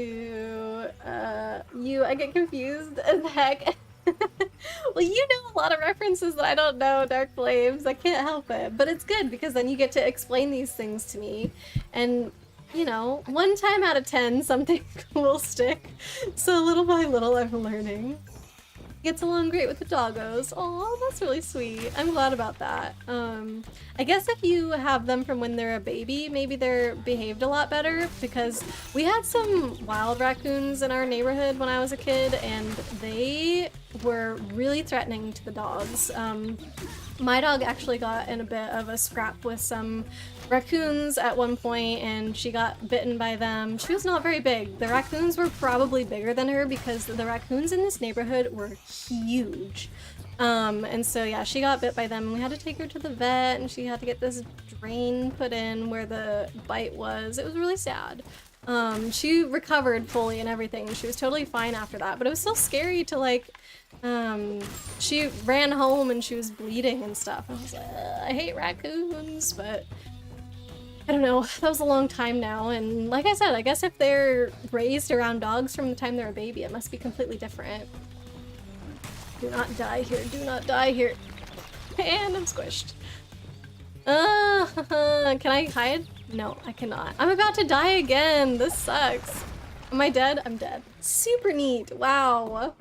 S1: you, I get confused as heck. Well, you know a lot of references that I don't know, Dark Flames. I can't help it. But it's good because then you get to explain these things to me. And, you know, 1 time out of 10, something will stick. So little by little, I'm learning. Gets along great with the doggos. Oh, that's really sweet. I'm glad about that. I guess if you have them from when they're a baby, maybe they're behaved a lot better, because we had some wild raccoons in our neighborhood when I was a kid, and they were really threatening to the dogs. My dog actually got in a bit of a scrap with some raccoons at one point, and she got bitten by them. She was not very big. The raccoons were probably bigger than her because the raccoons in this neighborhood were huge. And so yeah, she got bit by them, and we had to take her to the vet, and she had to get this drain put in where the bite was. It was really sad. She recovered fully and everything, and she was totally fine after that, but it was still scary to, like, she ran home and she was bleeding and stuff. I was like, I hate raccoons, but I don't know, that was a long time now, and like I said, I guess if they're raised around dogs from the time they're a baby, it must be completely different. Do not die here, do not die here. And I'm squished. Can I hide? No, I cannot. I'm about to die again. This sucks. Am I dead? I'm dead. Super neat. Wow.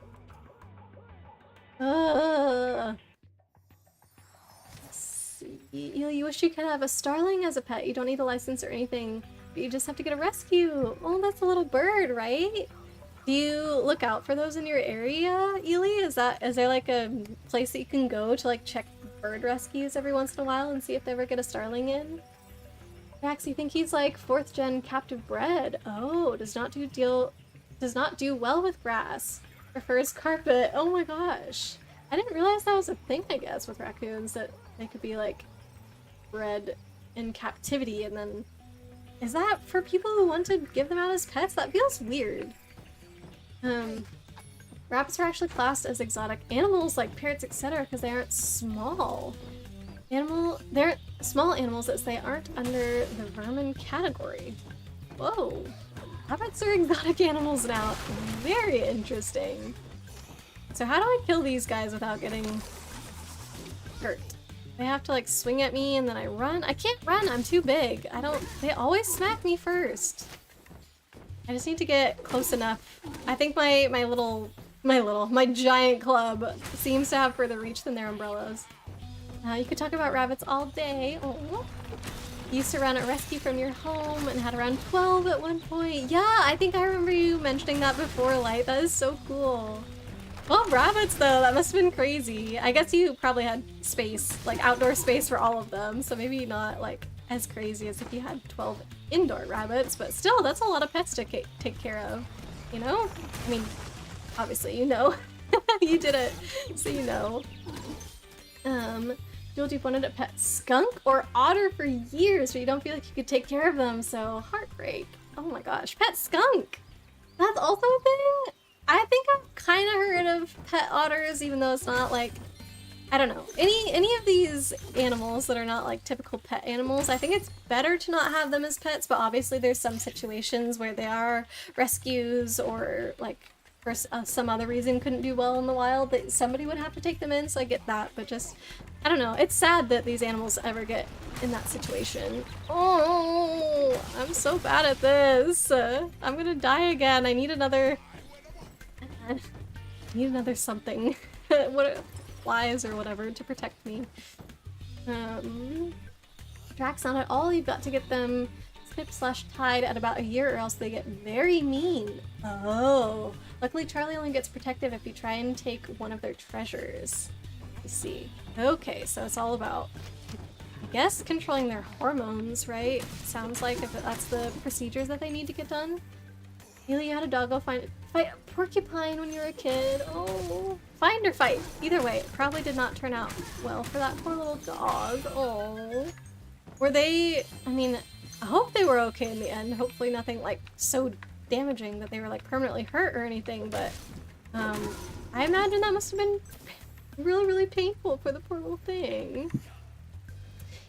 S1: You wish you could have a starling as a pet. You don't need a license or anything, but you just have to get a rescue. Oh, that's a little bird, right? Do you look out for those in your area, Ely? Is there like a place that you can go to like check bird rescues every once in a while and see if they ever get a starling in? Max, you think he's like 4th gen captive bred? Oh, does not do well with grass. Prefers carpet. Oh my gosh. I didn't realize that was a thing, I guess, with raccoons, that they could be like bred in captivity, and then is that for people who want to give them out as pets? That feels weird. Rabbits are actually classed as exotic animals like parrots, etc., because they aren't small. They're small animals as they aren't under the vermin category. Whoa. Rabbits are exotic animals now. Very interesting. So how do I kill these guys without getting hurt? They have to like swing at me and then I run? I can't run, I'm too big. They always smack me first. I just need to get close enough. I think my giant club seems to have further reach than their umbrellas. You could talk about rabbits all day. Oh. You used to run a rescue from your home and had around 12 at one point. Yeah, I think I remember you mentioning that before, Light. That is so cool. 12 rabbits though, that must have been crazy. I guess you probably had space, like outdoor space for all of them, so maybe not like as crazy as if you had 12 indoor rabbits, but still, that's a lot of pets to take care of, you know? I mean, obviously you know. You did it, so you know. Jewel, you've wanted a pet skunk or otter for years, but you don't feel like you could take care of them, so heartbreak. Oh my gosh, pet skunk! That's also a thing? I think I've kind of heard of pet otters, even though it's not like, I don't know, any of these animals that are not like typical pet animals. I think it's better to not have them as pets, but obviously there's some situations where they are rescues or like for some other reason couldn't do well in the wild that somebody would have to take them in, so I get that, but just, I don't know, it's sad that these animals ever get in that situation. Oh, I'm so bad at this. I'm gonna die again. I need another something. What, flies or whatever to protect me. Drax not at all, you've got to get them snip/tied at about a year or else they get very mean. Oh. Luckily Charlie only gets protective if you try and take one of their treasures. Let's see. Okay, so it's all about, I guess, controlling their hormones, right? Sounds like if that's the procedures that they need to get done. Really, you had a dog, go fight a porcupine when you were a kid. Oh. Find or fight. Either way, it probably did not turn out well for that poor little dog. Oh. Were they, I mean, I hope they were okay in the end. Hopefully nothing like so damaging that they were like permanently hurt or anything, but I imagine that must have been really, really painful for the poor little thing.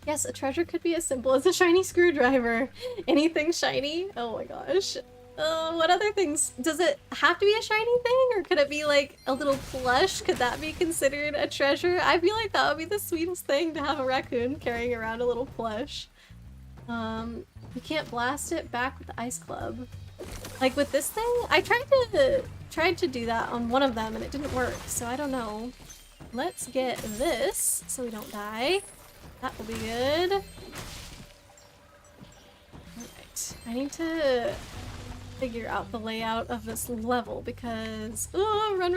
S1: Yes, a treasure could be as simple as a shiny screwdriver. Anything shiny? Oh my gosh. What other things? Does it have to be a shiny thing, or could it be like a little plush? Could that be considered a treasure? I feel like that would be the sweetest thing, to have a raccoon carrying around a little plush. You can't blast it back with the ice club. Like with this thing, I tried to do that on one of them and it didn't work, so I don't know. Let's get this so we don't die. That will be good. Alright, I need to figure out the layout of this level because, oh, run!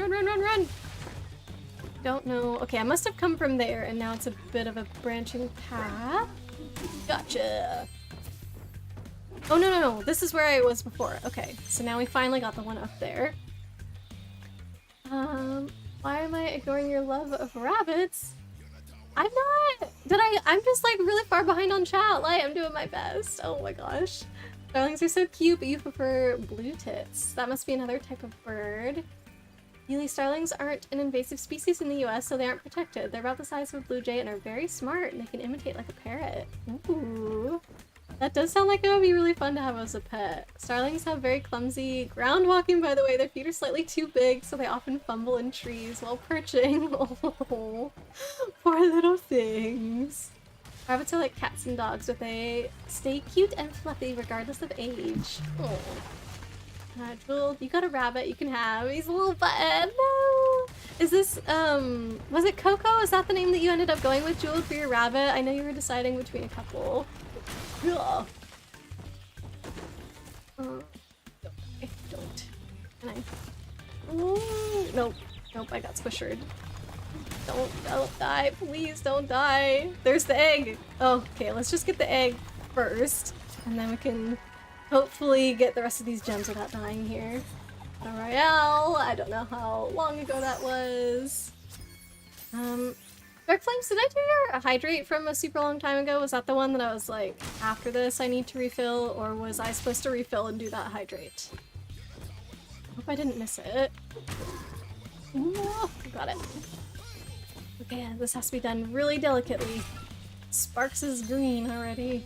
S1: Don't know. Okay, I must have come from there and now it's a bit of a branching path. Gotcha. Oh, no. This is where I was before. Okay, so now we finally got the one up there. Why am I ignoring your love of rabbits? I'm not. I'm just like really far behind on chat. Like, I'm doing my best. Oh my gosh. Starlings are so cute, but you prefer blue tits. That must be another type of bird. Ely starlings aren't an invasive species in the US, so they aren't protected. They're about the size of a blue jay and are very smart, and they can imitate like a parrot. Ooh. That does sound like it would be really fun to have as a pet. Starlings have very clumsy ground walking, by the way. Their feet are slightly too big, so they often fumble in trees while perching. Oh, poor little things. Rabbits are like cats and dogs, but they stay cute and fluffy regardless of age. Oh. Jewel, you got a rabbit you can have. He's a little button. No! Is this, was it Coco? Is that the name that you ended up going with, Jewel, for your rabbit? I know you were deciding between a couple. Ugh. Don't. Can I? Ooh, nope, I got squishered. Don't die, please don't die. There's the egg. Oh, okay, let's just get the egg first, and then we can hopefully get the rest of these gems without dying here. Battle Royale, I don't know how long ago that was. Dark Flames, did I do your hydrate from a super long time ago? Was that the one that I was like, after this I need to refill, or was I supposed to refill and do that hydrate? Hope I didn't miss it. Ooh, got it. Okay, this has to be done really delicately. Sparks is green already.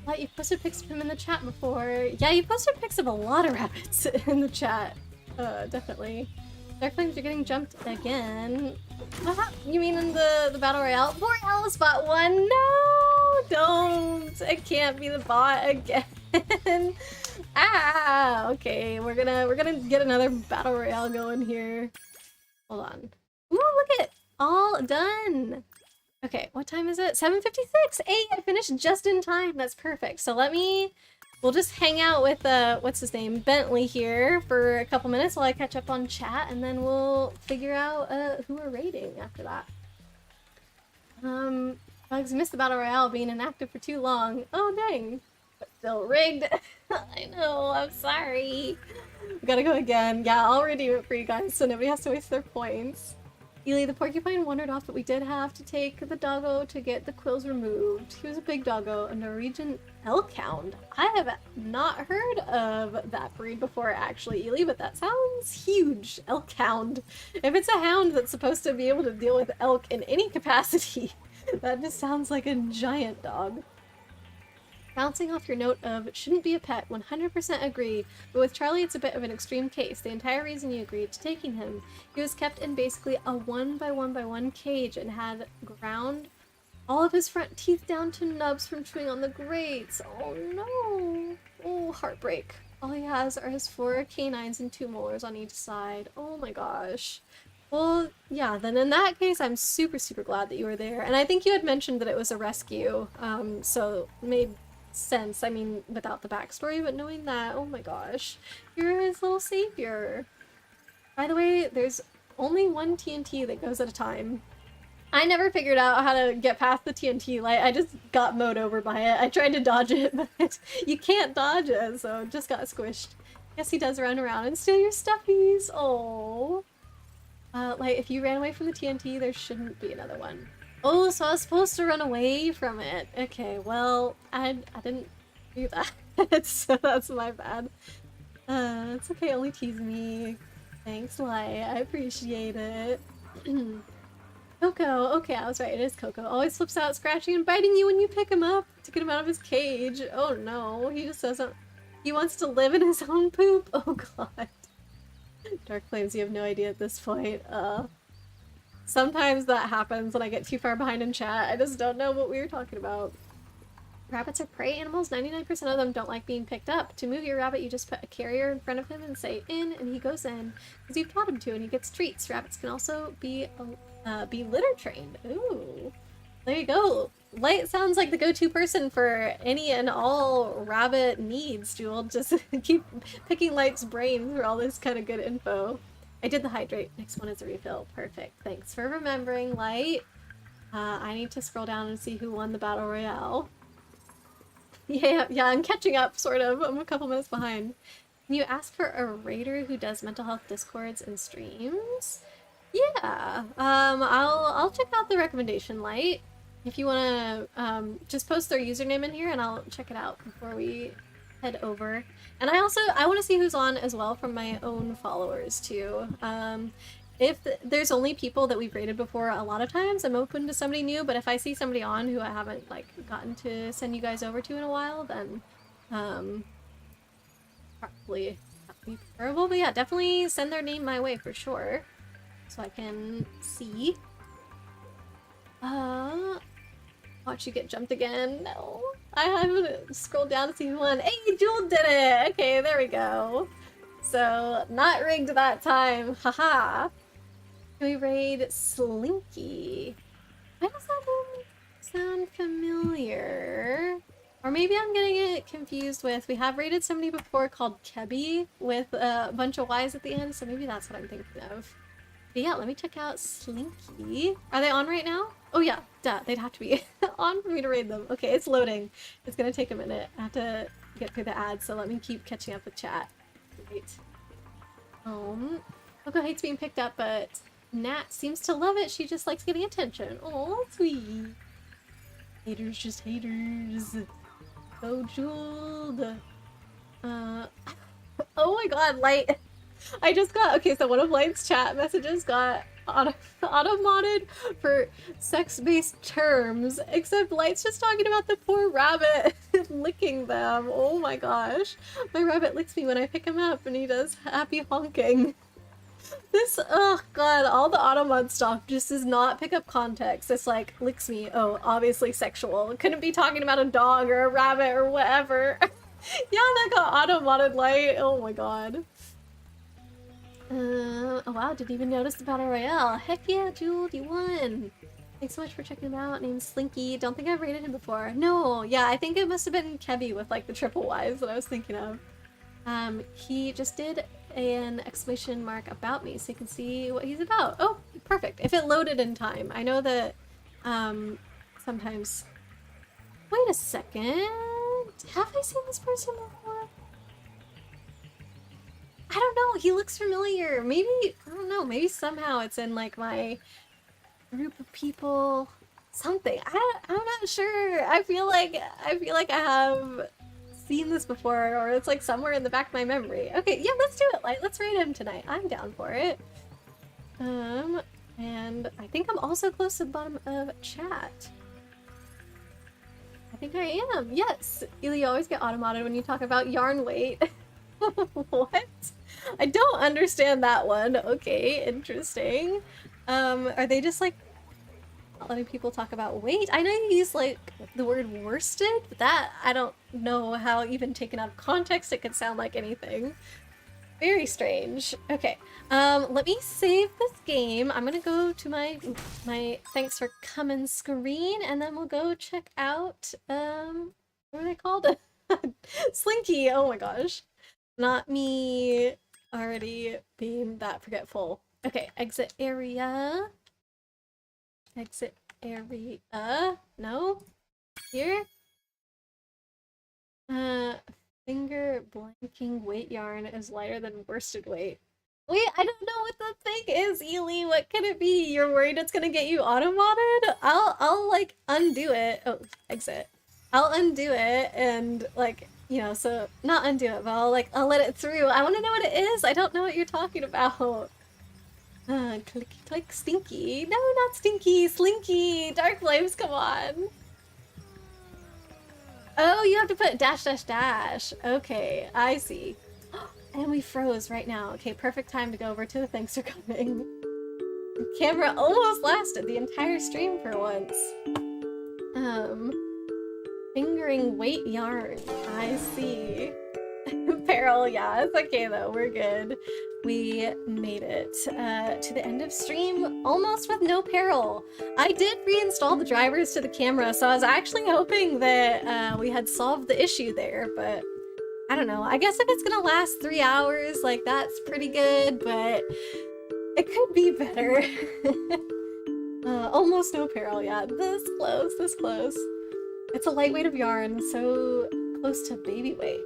S1: Light, you posted pics of him in the chat before. Yeah, you posted pics of a lot of rabbits in the chat. Definitely. Dark Flames, you're getting jumped again. You mean in the Battle Royale? Poor Alice bot one! No! Don't! It can't be the bot again. Ah! Okay, we're gonna get another Battle Royale going here. Hold on. Ooh, all done. Okay, what time is it? 7:56. Hey, I finished just in time. That's perfect. So we'll just hang out with what's his name, Bentley here for a couple minutes while I catch up on chat, and then we'll figure out who we're raiding after that. Bugs missed the battle royale being inactive for too long. Oh dang, but still rigged. I know. I'm sorry. We gotta go again. Yeah, I'll redeem it for you guys so nobody has to waste their points. Ely the porcupine wandered off, but we did have to take the doggo to get the quills removed. He was a big doggo, a Norwegian elk hound. I have not heard of that breed before, actually, Ely, but that sounds huge. Elk hound. If it's a hound that's supposed to be able to deal with elk in any capacity, that just sounds like a giant dog. Bouncing off your note of shouldn't be a pet, 100% agree, but with Charlie it's a bit of an extreme case. The entire reason you agreed to taking him, he was kept in basically a 1x1x1 cage and had ground all of his front teeth down to nubs from chewing on the grates. Oh no! Oh, heartbreak. All he has are his 4 canines and 2 molars on each side. Oh my gosh. Well, yeah, then in that case, I'm super, super glad that you were there. And I think you had mentioned that it was a rescue, so maybe sense, I mean, without the backstory, but knowing that, oh my gosh, you're his little savior. By the way, there's only one TNT that goes at a time. I never figured out how to get past the TNT light. I just got mowed over by it. I tried to dodge it, but you can't dodge it, so it just got squished. Guess he does run around and steal your stuffies. Oh, like if you ran away from the TNT, there shouldn't be another one. Oh, so I was supposed to run away from it. Okay, well, I didn't do that, so that's my bad. It's okay, only tease me. Thanks, Light. I appreciate it. Coco. Okay, I was right. It is Coco. Always flips out, scratching and biting you when you pick him up to get him out of his cage. Oh no, he just doesn't. He wants to live in his own poop. Oh god. Dark claims you have no idea at this point. Sometimes that happens when I get too far behind in chat. I just don't know what we were talking about. Rabbits are prey animals. 99% of them don't like being picked up. To move your rabbit, you just put a carrier in front of him and say in, and he goes in. Because you've taught him to, and he gets treats. Rabbits can also be litter trained. Ooh. There you go. Light sounds like the go-to person for any and all rabbit needs, Jewel. Just keep picking Light's brain for all this kind of good info. I did the hydrate. Next one is a refill. Perfect. Thanks for remembering, Light. I need to scroll down and see who won the battle royale. Yeah, I'm catching up, sort of. I'm a couple minutes behind. Can you ask for a raider who does mental health discords and streams? Yeah. I'll check out the recommendation, Light. If you want to just post their username in here and I'll check it out before we head over. And I want to see who's on as well from my own followers too. If there's only people that we've rated before, a lot of times I'm open to somebody new, but if I see somebody on who I haven't like gotten to send you guys over to in a while, then probably that would be preferable. But yeah, definitely send their name my way for sure, so I can see. Watch you get jumped again. No, I haven't scrolled down to see who won. Hey, Jewel did it! Okay, there we go. So, not rigged that time. Haha. Can we raid Slinky? Why does that name sound familiar? Or maybe I'm getting it confused with, we have raided somebody before called Kebby with a bunch of Y's at the end, so maybe that's what I'm thinking of. But yeah, let me check out Slinky. Are they on right now? Oh yeah, duh, they'd have to be on for me to raid them. Okay, it's loading. It's gonna take a minute. I have to get through the ads, so let me keep catching up with chat. Great. Coco hates being picked up, but Nat seems to love it. She just likes getting attention. Oh, sweet. Haters just haters. So jeweled. Oh my god, Light. I just got, okay, so one of Light's chat messages got auto-modded for sex-based terms, except Light's just talking about the poor rabbit licking them. Oh my gosh. My rabbit licks me when I pick him up and he does happy honking. This, oh god, all the auto-mod stuff just does not pick up context. It's like, licks me, oh, obviously sexual. It couldn't be talking about a dog or a rabbit or whatever. Yeah, that got auto-modded, Light. Oh my god. Oh wow, didn't even notice the Battle Royale. Heck yeah, Jewel, you won! Thanks so much for checking him out. Name's Slinky. Don't think I've rated him before. No, yeah, I think it must have been Kevy with like the triple Ys that I was thinking of. He just did an exclamation mark about me so you can see what he's about. Oh, perfect. If it loaded in time. I know that sometimes... Wait a second. Have I seen this person before? I don't know. He looks familiar. Maybe, I don't know. Maybe somehow it's in like my group of people. Something. I'm not sure. I feel like I have seen this before, or it's like somewhere in the back of my memory. Okay, yeah, let's do it. Like, let's rate him tonight. I'm down for it. And I think I'm also close to the bottom of chat. I think I am. Yes. Ely, you always get automated when you talk about yarn weight. What? I don't understand that one. Okay, interesting. Are they just like not letting people talk about weight? I know you use like the word worsted, but that I don't know how even taken out of context it could sound like anything. Very strange. Okay, let me save this game. I'm gonna go to my thanks for coming screen, and then we'll go check out what are they called? Slinky. Oh my gosh, not me already being that forgetful. Okay, exit area. Exit area. No, here. Finger blanking weight yarn is lighter than worsted weight. Wait, I don't know what the thing is, Ely. What could it be? You're worried it's gonna get you auto-modded? I'll like undo it. Oh, exit. I'll undo it and like, you know, so not undo it, but I'll let it through. I want to know what it is. I don't know what you're talking about. Clicky click stinky. No, not stinky. Slinky. Dark flames. Come on. Oh, you have to put dash dash dash. Okay, I see. And we froze right now. Okay, perfect time to go over to the thanks for coming. The camera almost lasted the entire stream for once. Fingering weight yarn. I see. Peril, yeah, it's okay though. We're good. We made it to the end of stream almost with no peril. I did reinstall the drivers to the camera, so I was actually hoping that we had solved the issue there, but I don't know. I guess if it's gonna last 3 hours, like that's pretty good, but it could be better. Almost no peril, yeah. This close, this close. It's a lightweight of yarn, so close to baby weight.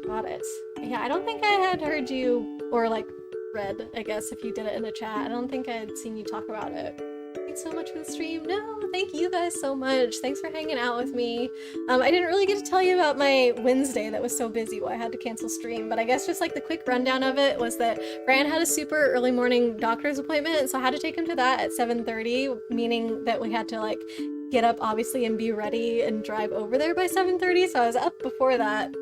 S1: Got it. Yeah, I don't think I had heard you, or like read, I guess, if you did it in the chat. I don't think I had seen you talk about it. Thanks so much for the stream. No, thank you guys so much. Thanks for hanging out with me. I didn't really get to tell you about my Wednesday that was so busy why I had to cancel stream, but I guess just like the quick rundown of it was that Fran had a super early morning doctor's appointment, so I had to take him to that at 7:30, meaning that we had to like get up obviously and be ready and drive over there by 7:30, so I was up before that.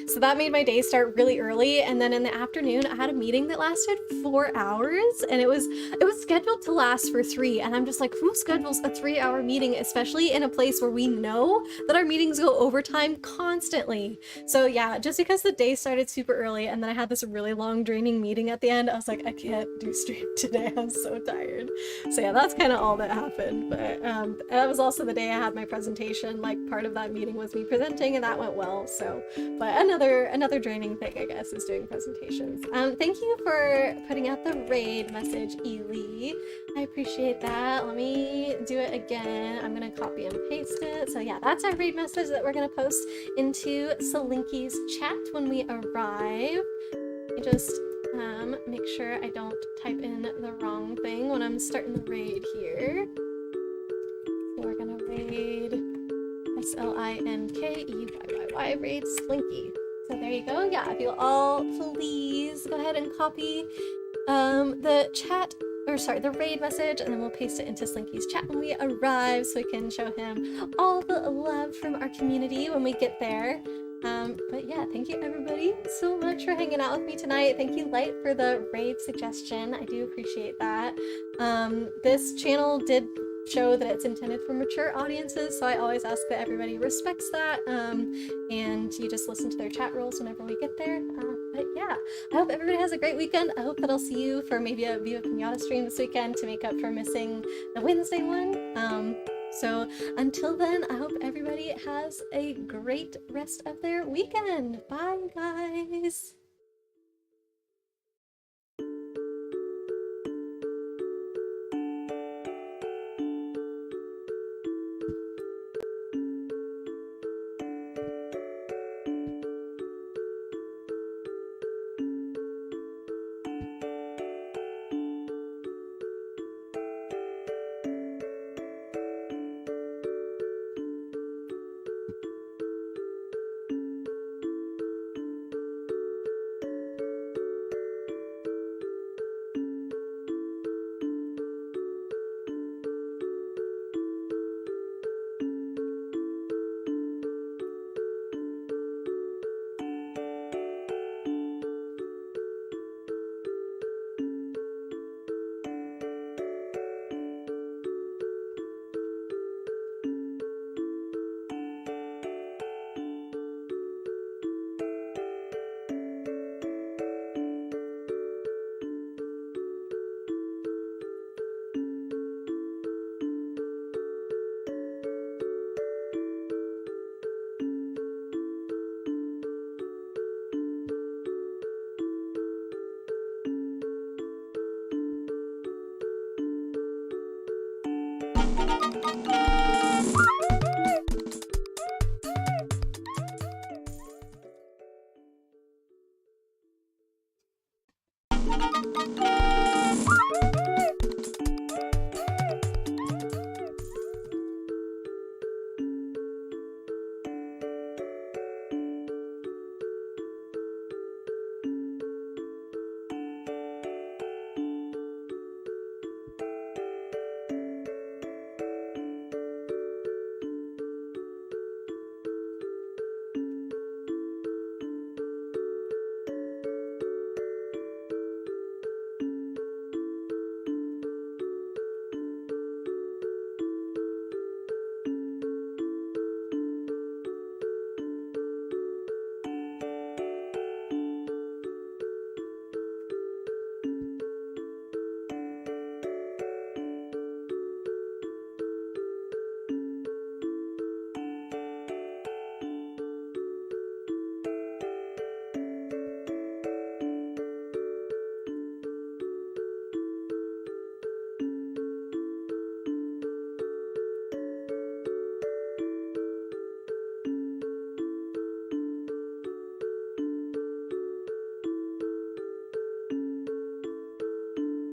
S1: So that made my day start really early, and then in the afternoon I had a meeting that lasted 4 hours, and it was scheduled to last for 3, and I'm just like, who schedules a 3-hour meeting, especially in a place where we know that our meetings go overtime constantly? So yeah, just because the day started super early and then I had this really long draining meeting at the end, I was like, I can't do stream today, I'm so tired. So yeah, that's kind of all that happened, but that was also the day I had my presentation. Like part of that meeting was me presenting, and that went well. So but another draining thing, I guess, is doing presentations. Thank you for putting out the raid message, Ely. I appreciate that. Let me do it again. I'm gonna copy and paste it. So yeah, that's our raid message that we're gonna post into Slinky's chat when we arrive. I just make sure I don't type in the wrong thing when I'm starting the raid here. So we're gonna raid SLINKEYY raid Slinky. So there you go. Yeah, if you'll all please go ahead and copy the chat, or sorry, the raid message, and then we'll paste it into Slinky's chat when we arrive so we can show him all the love from our community when we get there. But yeah, thank you everybody so much for hanging out with me tonight. Thank you, Light, for the raid suggestion. I do appreciate that. This channel did show that it's intended for mature audiences, so I always ask that everybody respects that, and you just listen to their chat rules whenever we get there. But yeah, I hope everybody has a great weekend. I hope that I'll see you for maybe a Viva Pinata stream this weekend to make up for missing the Wednesday one. So until then, I hope everybody has a great rest of their weekend. Bye, guys.